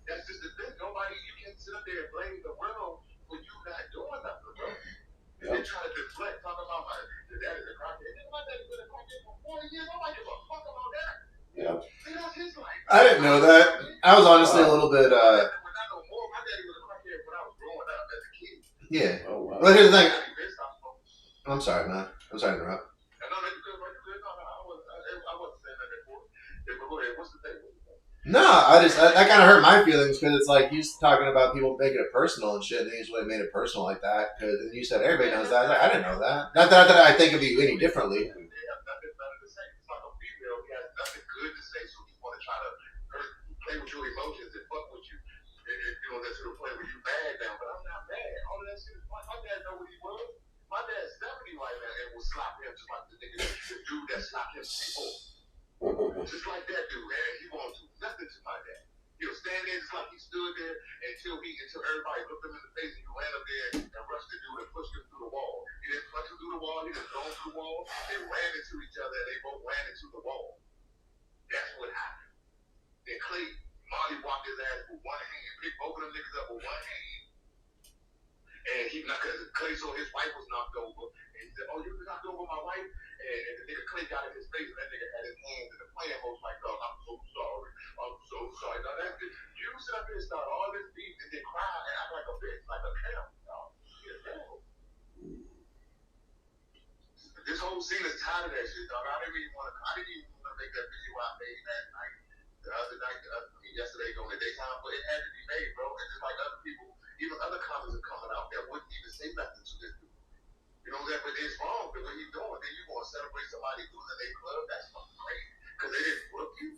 That's just the thing. Nobody, you can't sit up there and blame the world for you not doing nothing, bro. They try to deflect, talk about my dad is a crackhead. My dad's been a crackhead for 40 years. Nobody give a fuck about that. Yeah. See, that's his life. I didn't know that. I was honestly a little bit. My daddy was a crackhead when I was growing up as a kid. Yeah. Oh, wow. But here's the thing. I'm sorry, man. I'm sorry to interrupt. I wasn't saying that before. Go ahead. What's the thing? No, that kind of hurt my feelings because it's like he's talking about people making it personal and shit, and he's really made it personal like that. Because you said everybody knows that. I was like, I didn't know that. Not that I think of you any differently. They have nothing better to say. It's like a female. He has nothing good to say, so he want to try to play with your emotions and fuck with you. And you know, that's to the point where you mad now. But I'm not mad. All of that shit is fine. My dad know what he was. My dad's 70 right now and will slap him just like the dude that slapped him before. Just like that dude, man. He won't do nothing to my dad. He'll stand there just like he stood there until everybody looked him in the face and he ran up there and rushed the dude and pushed him through the wall. He didn't punch him through the wall, he didn't throw him through the wall. They ran into each other and they both ran into the wall. That's what happened. Then Clay, Molly walked his ass with one hand, picked both of them niggas up with one hand. And he, because Clay saw his wife was knocked over, and he said, "Oh, you knocked over my wife?" And the nigga Clay got in his face, and that nigga had his hands in the playing motion like, "Dog, I'm so sorry. I'm so sorry." Now that's it. You sit up here and start all this beef and then cry and act like a bitch, like a camp, dog. This whole scene is tired of that shit, dog. I didn't even want to make that video I made that night, the other night, yesterday during the daytime, but it had to be made, bro. And just like other people, even other comments are coming out that wouldn't even say nothing to this dude. You know that, but it's wrong the way he's doing. Then you want to celebrate somebody losing their club? That's fucking crazy. Because they didn't book you.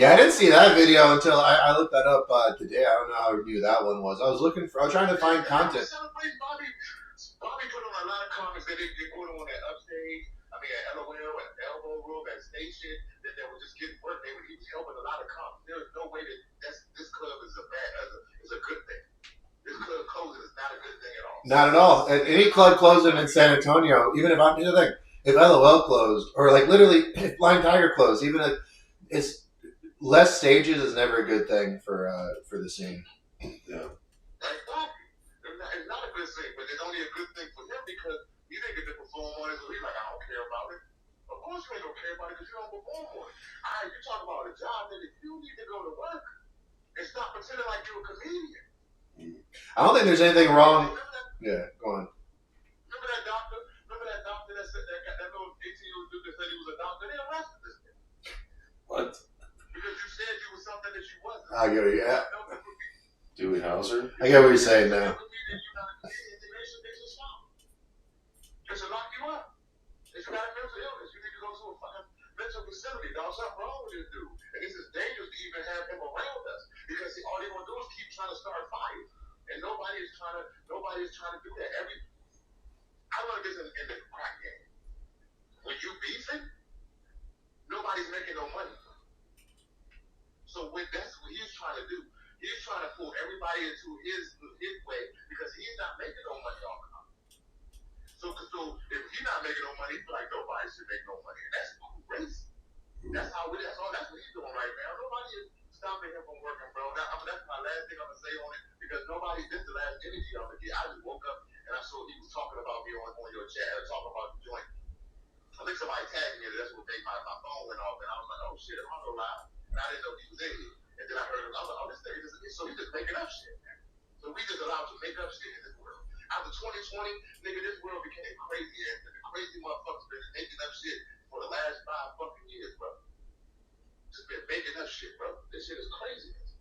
Yeah, I didn't see that video until I looked that up today. I don't know how new that one was. I was trying to find content. Celebrate Bobby. Bobby put on a lot of comments that they put on that upstage. I mean, at LOL, at Elbow Room, at Station, that they were just getting work. He was helping a lot of comments. There is no way that this club is a good thing. This club closing is not a good thing at all. Not at all. Any club closing in San Antonio, even if if LOL closed or like literally if Blind Tiger closed, even if it's less stages is never a good thing for the scene. Yeah. Exactly. It's not a good thing, but it's only a good thing for him because he didn't get to perform on it, so he's like, I don't care about it. Of course you ain't gonna care about it because you don't perform on it. You talk about a job, nigga, you need to go to work and stop pretending like you're a comedian. I don't think there's anything wrong. Yeah, go on. Remember that doctor? That said that little 18-year-old dude that said he was a doctor? They arrested this nigga. What? Because you said you was something that you wasn't. I get it. Yeah. Dewey Hauser? I get what you're saying now. They should lock you up. If you got a mental illness, you need to go to a fucking mental facility. Dog, something wrong with this dude. And this is dangerous to even have him around us because all they're gonna do is keep trying to start fires. And nobody is trying to do that. I learned this in the crack game. When you beefing, nobody's making no money. So that's what he's trying to do. He's trying to pull everybody into his way because he's not making no money off of it. So if he's not making no money, he feel like nobody should make no money. And that's crazy. That's what he's doing right now. Nobody is stopping him from working, bro. That's my last thing I'm gonna say on it because this is the last energy I'm gonna get. I just woke up and I saw he was talking about me on your chat, talking about the joint. I think somebody tagged me and that's what made my phone went off and I was like, oh shit, I'm so loud. And I didn't know he was in here. And then I heard him, I was like, oh, this nigga so he's just making up shit, man. So we just allowed to make up shit in this world. After 2020, nigga, this world became crazy and the crazy motherfuckers been making up shit for the last 5 fucking years, bro. Just been making up shit, bro. This shit is craziness.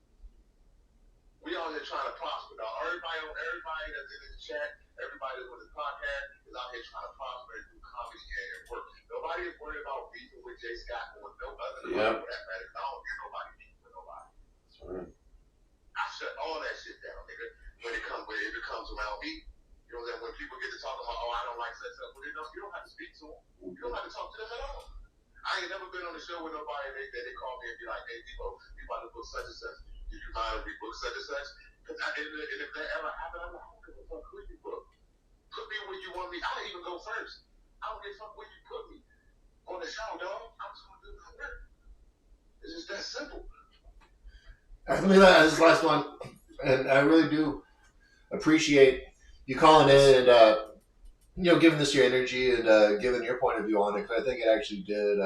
We out here trying to prosper, dog. Everybody that's in this chat, everybody that's on this podcast is out here trying to prosper and do comedy and work. Nobody is worried about beefing with Jay Scott or no other nobody for that matter. I don't hear nobody beefing with nobody. That's right. I shut all that shit down, nigga. When it comes around me, you know what I'm saying? When people get to talking about, oh, I don't like such stuff, but you don't have to speak to them. You don't have to talk to them at all. I ain't never been on the show with nobody that they call me and be like, hey, Debo, we about to book such and such. Do you mind if we book such and such? Because if that ever happened, I'm like, I don't give a fuck who you book. Book me. I'll even go first. I don't give a fuck where you put me on the show, dog. I'm just gonna do my work. It's just that simple. Let me this last one, and I really do appreciate you calling in and giving this your energy and giving your point of view on it. Because I think it actually did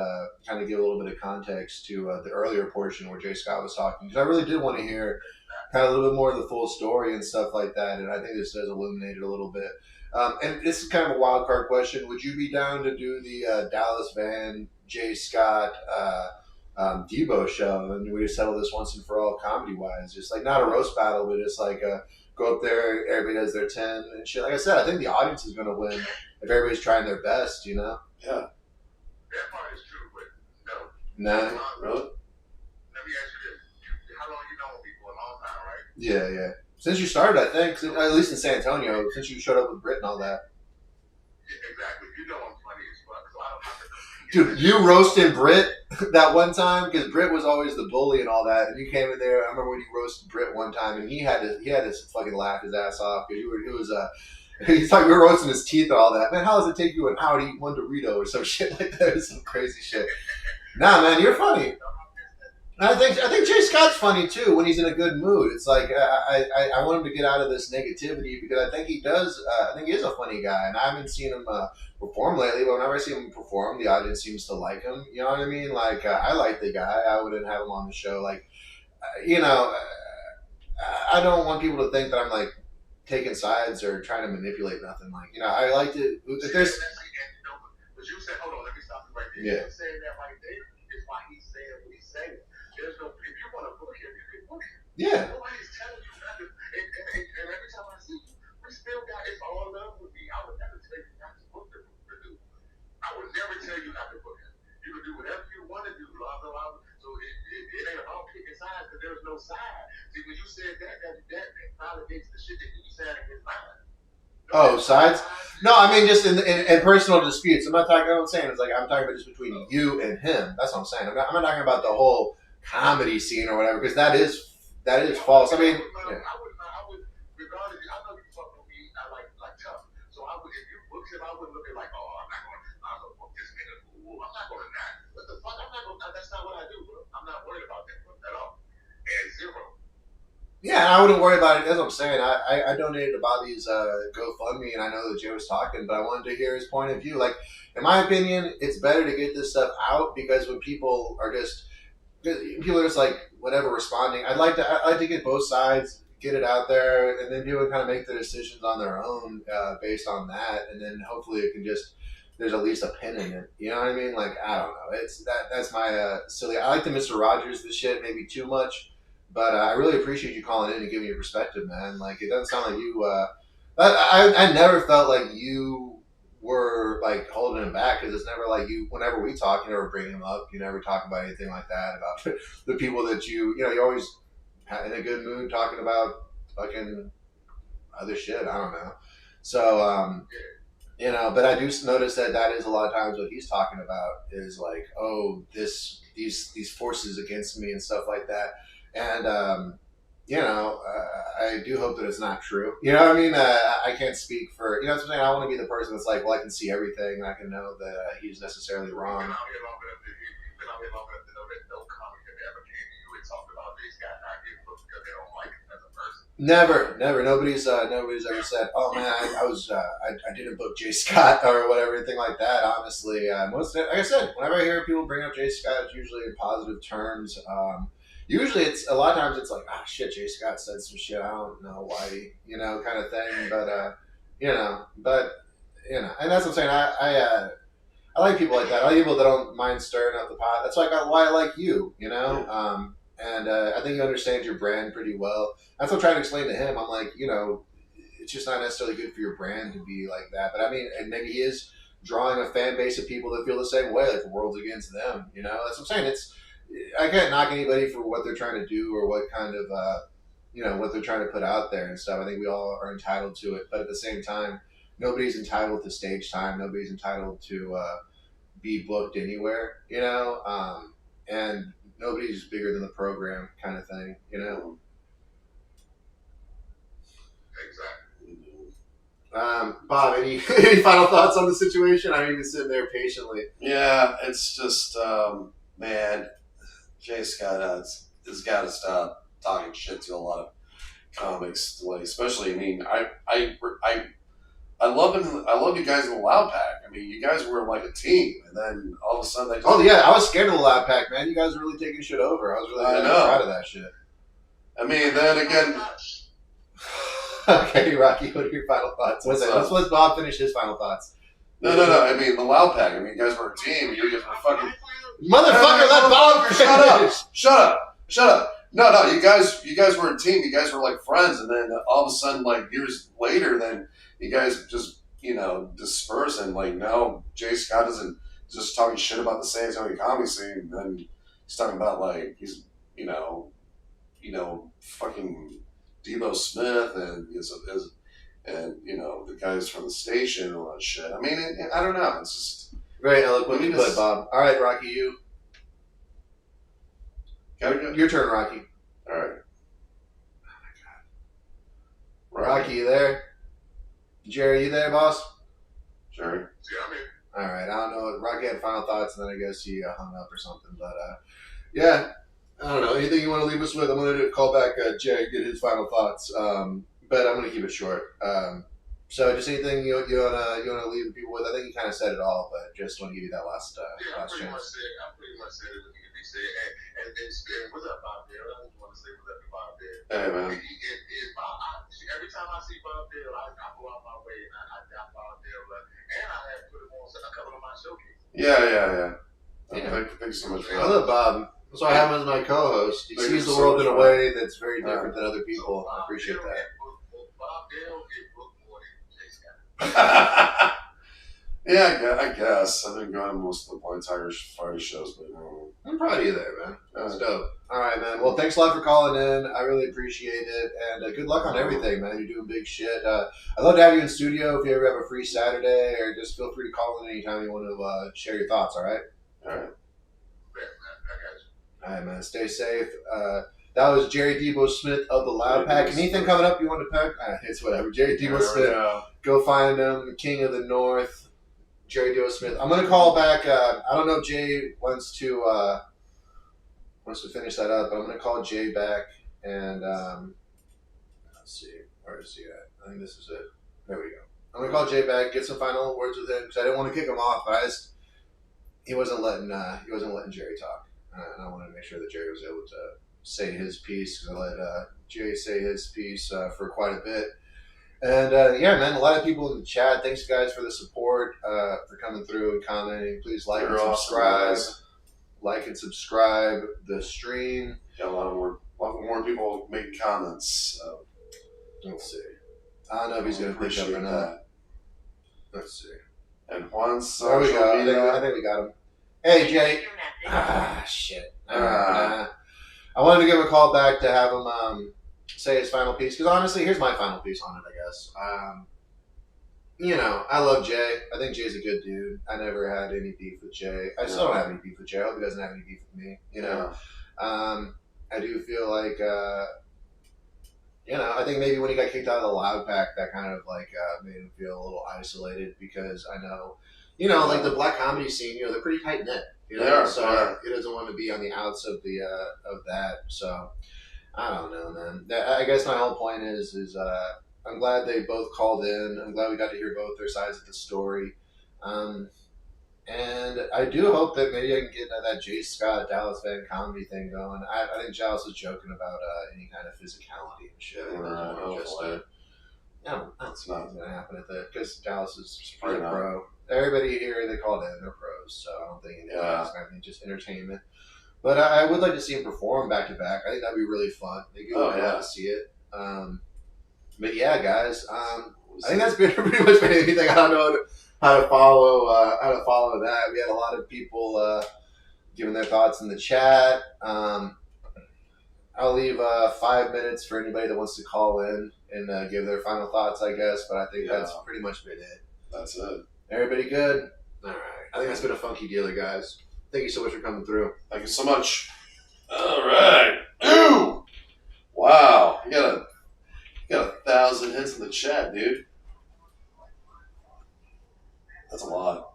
kind of give a little bit of context to the earlier portion where Jay Scott was talking. Because I really did want to hear kind of a little bit more of the full story and stuff like that. And I think this does illuminate it a little bit. And this is kind of a wild card question. Would you be down to do the Dallas Vann, Jay Scott, Debo show, and we just settle this once and for all comedy wise? Just like not a roast battle, but just like go up there, everybody does their 10 and shit. Like I said, I think the audience is going to win if everybody's trying their best, you know? Yeah. That part is true, but no. No, really? Let me ask you this: how long you known people? A long time, right? yeah. Since you started, I think, at least in San Antonio, since you showed up with Britt and all that. Yeah, exactly. You know I'm funny as fuck, so I don't have to. Dude, you roasted Britt that one time because Britt was always the bully and all that, and you came in there. I remember when you roasted Britt one time, and he had to fucking laugh his ass off because he's like we were roasting his teeth and all that. Man, how does it take you an hour to eat one Dorito or some shit like that? Some crazy shit. Nah, man, you're funny. I think Jay Scott's funny too when he's in a good mood. It's like I want him to get out of this negativity because I think he does. I think he is a funny guy, and I haven't seen him perform lately. But whenever I see him perform, the audience seems to like him. You know what I mean? Like I like the guy. I wouldn't have him on the show. Like I don't want people to think that I'm like taking sides or trying to manipulate nothing. Like I like to. If there's But you said, hold on, let me stop you right there. Yeah. You saying that right there is why he's saying what he's saying. There's no, if you want to book him, you can book him. yeah. Nobody's telling you nothing. And every time I see you, we still got, it's all love with me. I would never tell you not to book the dude. I would never tell you not to book him. You can do whatever you want to do, blah, blah, blah. So it ain't about picking sides because there's no side. See, when you said that validates the shit that you said in his mind. Oh, sides? No, I mean just in personal disputes. I'm not talking. What I'm saying is like I'm talking about just between you and him. That's what I'm saying. I'm not talking about the whole comedy scene or whatever because that is false. I mean, yeah. I would, regardless. I know you fuck with me. I like tough. So I would, if you booked him, I wouldn't look at like, oh, I'm gonna book this nigga. Ooh, I'm not gonna not. What the fuck? I'm not gonna. That's not what I do, bro. I'm not worried about that at all. And zero. Yeah, I wouldn't worry about it. That's what I'm saying. I donated to Bobby's GoFundMe, and I know that Jay was talking, but I wanted to hear his point of view. Like, in my opinion, it's better to get this stuff out because when people are just like whatever responding, I'd like to get both sides, get it out there, and then people kind of make the decisions on their own based on that, and then hopefully it can just there's at least a pin in it. You know what I mean? Like I don't know. It's that's my silly. I like the Mr. Rogers this shit maybe too much. But I really appreciate you calling in and giving your perspective, man. Like it doesn't sound like you. I never felt like you were like holding him back because it's never like you. Whenever we talk, you never bring him up. You never talk about anything like that about the people that you're always in a good mood talking about fucking other shit. I don't know. So but I do notice that is a lot of times what he's talking about is like, oh, these forces against me and stuff like that. And, I do hope that it's not true. You know what I mean? I can't speak for, what I'm saying? I want to be the person that's like, well, I can see everything and I can know that he's necessarily wrong. You've been out here long enough to know that no comic have ever came to you and talked about this guy not getting booked because they don't like him as a person. Never. Nobody's ever said, "Oh man, I didn't book Jay Scott or whatever, anything like that." Honestly, like I said, whenever I hear people bring up Jay Scott, it's usually in positive terms. Usually, it's a lot of times it's like, "Ah, shit, Jay Scott said some shit. I don't know why, kind of thing." But and that's what I'm saying. I like people like that. I like people that don't mind stirring up the pot. That's why I like you. Yeah. And I think you understand your brand pretty well. That's what I'm trying to explain to him. I'm like, it's just not necessarily good for your brand to be like that. But I mean, and maybe he is drawing a fan base of people that feel the same way, like the world's against them. That's what I'm saying. I can't knock anybody for what they're trying to do or what kind of, what they're trying to put out there and stuff. I think we all are entitled to it. But at the same time, nobody's entitled to stage time. Nobody's entitled to be booked anywhere, and nobody's bigger than the program kind of thing, Exactly. Bob, any final thoughts on the situation? I mean, you've been sitting there patiently. Yeah, it's just, man, Jay Scott has got to stop talking shit to a lot of comics, like, especially. I mean, I love him. I love you guys in the Loud Pack. I mean, you guys were like a team, and then all of a sudden they just, Oh yeah, I was scared of the Loud Pack, man. You guys are really taking shit over. I was really proud of that shit. I mean, then again, okay, Rocky, what are your final thoughts? Let's let Bob finish his final thoughts. no. I mean, the Loud Pack. I mean, you guys were a team. You guys were fucking Motherfucker, let Bob finish. Shut up. No. You guys were a team. You guys were like friends, and then all of a sudden, like years later, then you guys just disperse, and like now Jay Scott isn't just talking shit about the San Antonio comedy scene. And then he's talking about like he's fucking Debo Smith and the guys from the station and all that shit. I mean, I don't know. It's just very eloquently put, Bob. All right, Rocky, you. Gotta go. Your turn, Rocky. All right. Oh my God. Rocky, you there? Jerry, you there, boss? Jerry. Yeah, I'm here. All right. I don't know. Rocky had final thoughts, and then I guess he hung up or something. But yeah, I don't know. Anything you want to leave us with? I'm going to call back Jerry, get his final thoughts. But I'm going to keep it short. So just anything you want to leave people with? I think you kind of said it all, but just want to give you that last last chance. I pretty much said everything that they said. And what's up, Bob Dale? I just want to say what's up to Bob Dale. Hey, man. Every time I see Bob Dale, I go out my way and I doubt Bob Dale. And I have put him on a couple of my showcases. Yeah. Thanks so much for I that. love Bob. That's why I have him as my co-host. He sees the world in a way that's very different than other people. I appreciate that. Bob Dale get booked more than Jay Scott. Yeah, I guess. I've been going most of the Blind Tigers Friday shows, but I'm proud of you there, man. That's dope. All right, man. Well, thanks a lot for calling in. I really appreciate it. And good luck on everything, man. You're doing big shit. I'd love to have you in studio if you ever have a free Saturday, or just feel free to call in anytime you want to share your thoughts, all right? all right. All right, man. Stay safe. That was Jerry Debo Smith of the Loud Pack. Anything coming up you want to pack? It's whatever. Jerry Debo Smith. Go find him. King of the North. Jerry Debo Smith. I'm gonna call back. I don't know if Jay wants to finish that up, but I'm gonna call Jay back and let's see, where is he at? I think this is it. There we go. I'm gonna call Jay back, get some final words with him because I didn't want to kick him off, but he wasn't letting Jerry talk, and I wanted to make sure that Jerry was able to say his piece because I let Jay say his piece for quite a bit. And yeah, man, a lot of people in the chat. Thanks, guys, for the support, for coming through and commenting. Please like and subscribe. Like and subscribe the stream. Got a lot more people making comments. Let's see. I don't know if he's going to pick up or not. Let's see. And Juan's there we go. I think we got him. Hey, Jay. Shit. All right. I wanted to give a call back to have him say his final piece, because honestly, here's my final piece on it, I guess. I love Jay. I think Jay's a good dude. I never had any beef with Jay. I still don't have any beef with Jay. I hope he doesn't have any beef with me. I do feel like, I think maybe when he got kicked out of the Loud Pack, that kind of made him feel a little isolated, because I know, like the black comedy scene, they're pretty tight knit. So he doesn't want to be on the outs of the of that. So I don't know, man. I guess my whole point is I'm glad they both called in. I'm glad we got to hear both their sides of the story. And I do hope that maybe I can get that Jay Scott Dallas Vann comedy thing going. I think Dallas was joking about any kind of physicality and shit. I don't see what's going to happen at that, because Dallas is pretty pro. Everybody here, they called in, they're pros, so I don't think anything else. I think just entertainment. But I would like to see him perform back to back. I think that'd be really fun. I think you would love to see it. But yeah, guys, I think that's pretty much anything. I don't know how to follow that. We had a lot of people giving their thoughts in the chat. I'll leave 5 minutes for anybody that wants to call in and give their final thoughts, I guess. But I think that's pretty much been it. That's it. Everybody good? All right. I think that's been a funky dealer, guys. Thank you so much for coming through. Thank you so much. All right. Ooh. Wow. You got 1,000 hits in the chat, dude. That's a lot.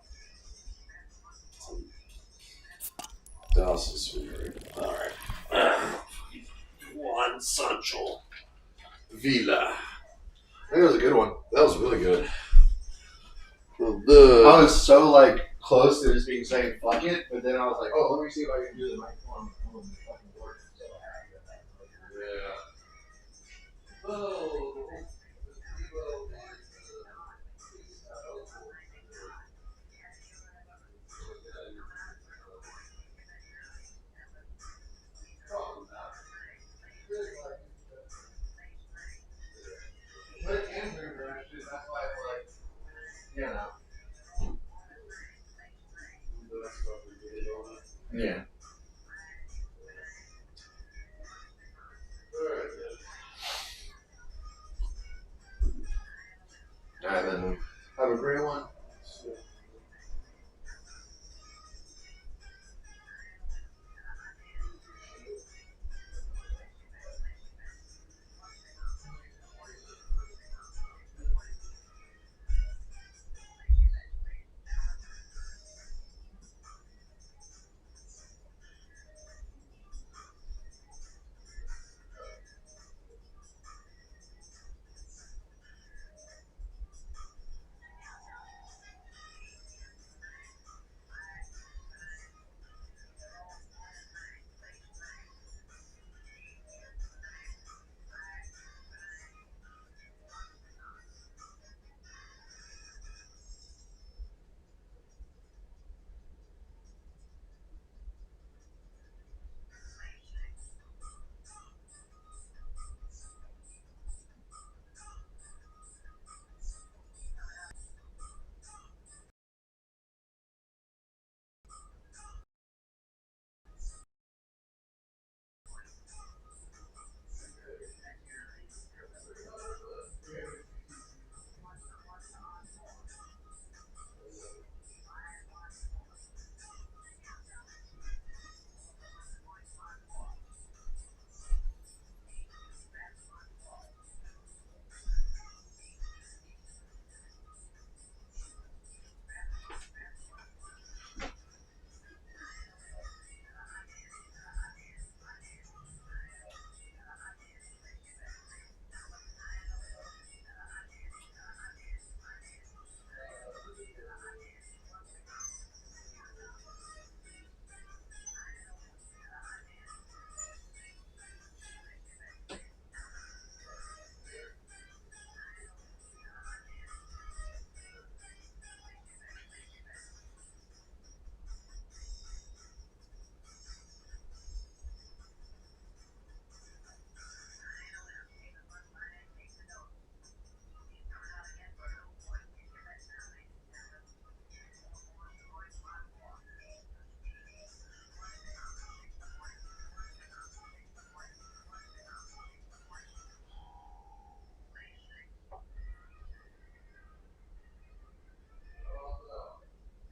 Dawson's Fury. All right. One Sancho. Villa. I think that was a good one. That was really good. I was so like close to just being saying fuck it, but then I was like, oh, let me see if I can do the microphone on the phone. It fucking works. So Yeah. Oh. that's why it's like, you know. Yeah. All right, then. Have a great one.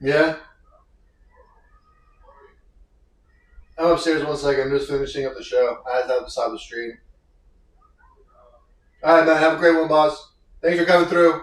Yeah. I'm upstairs 1 second. I'm just finishing up the show. I had to decide the stream. All right, man. Have a great one, boss. Thanks for coming through.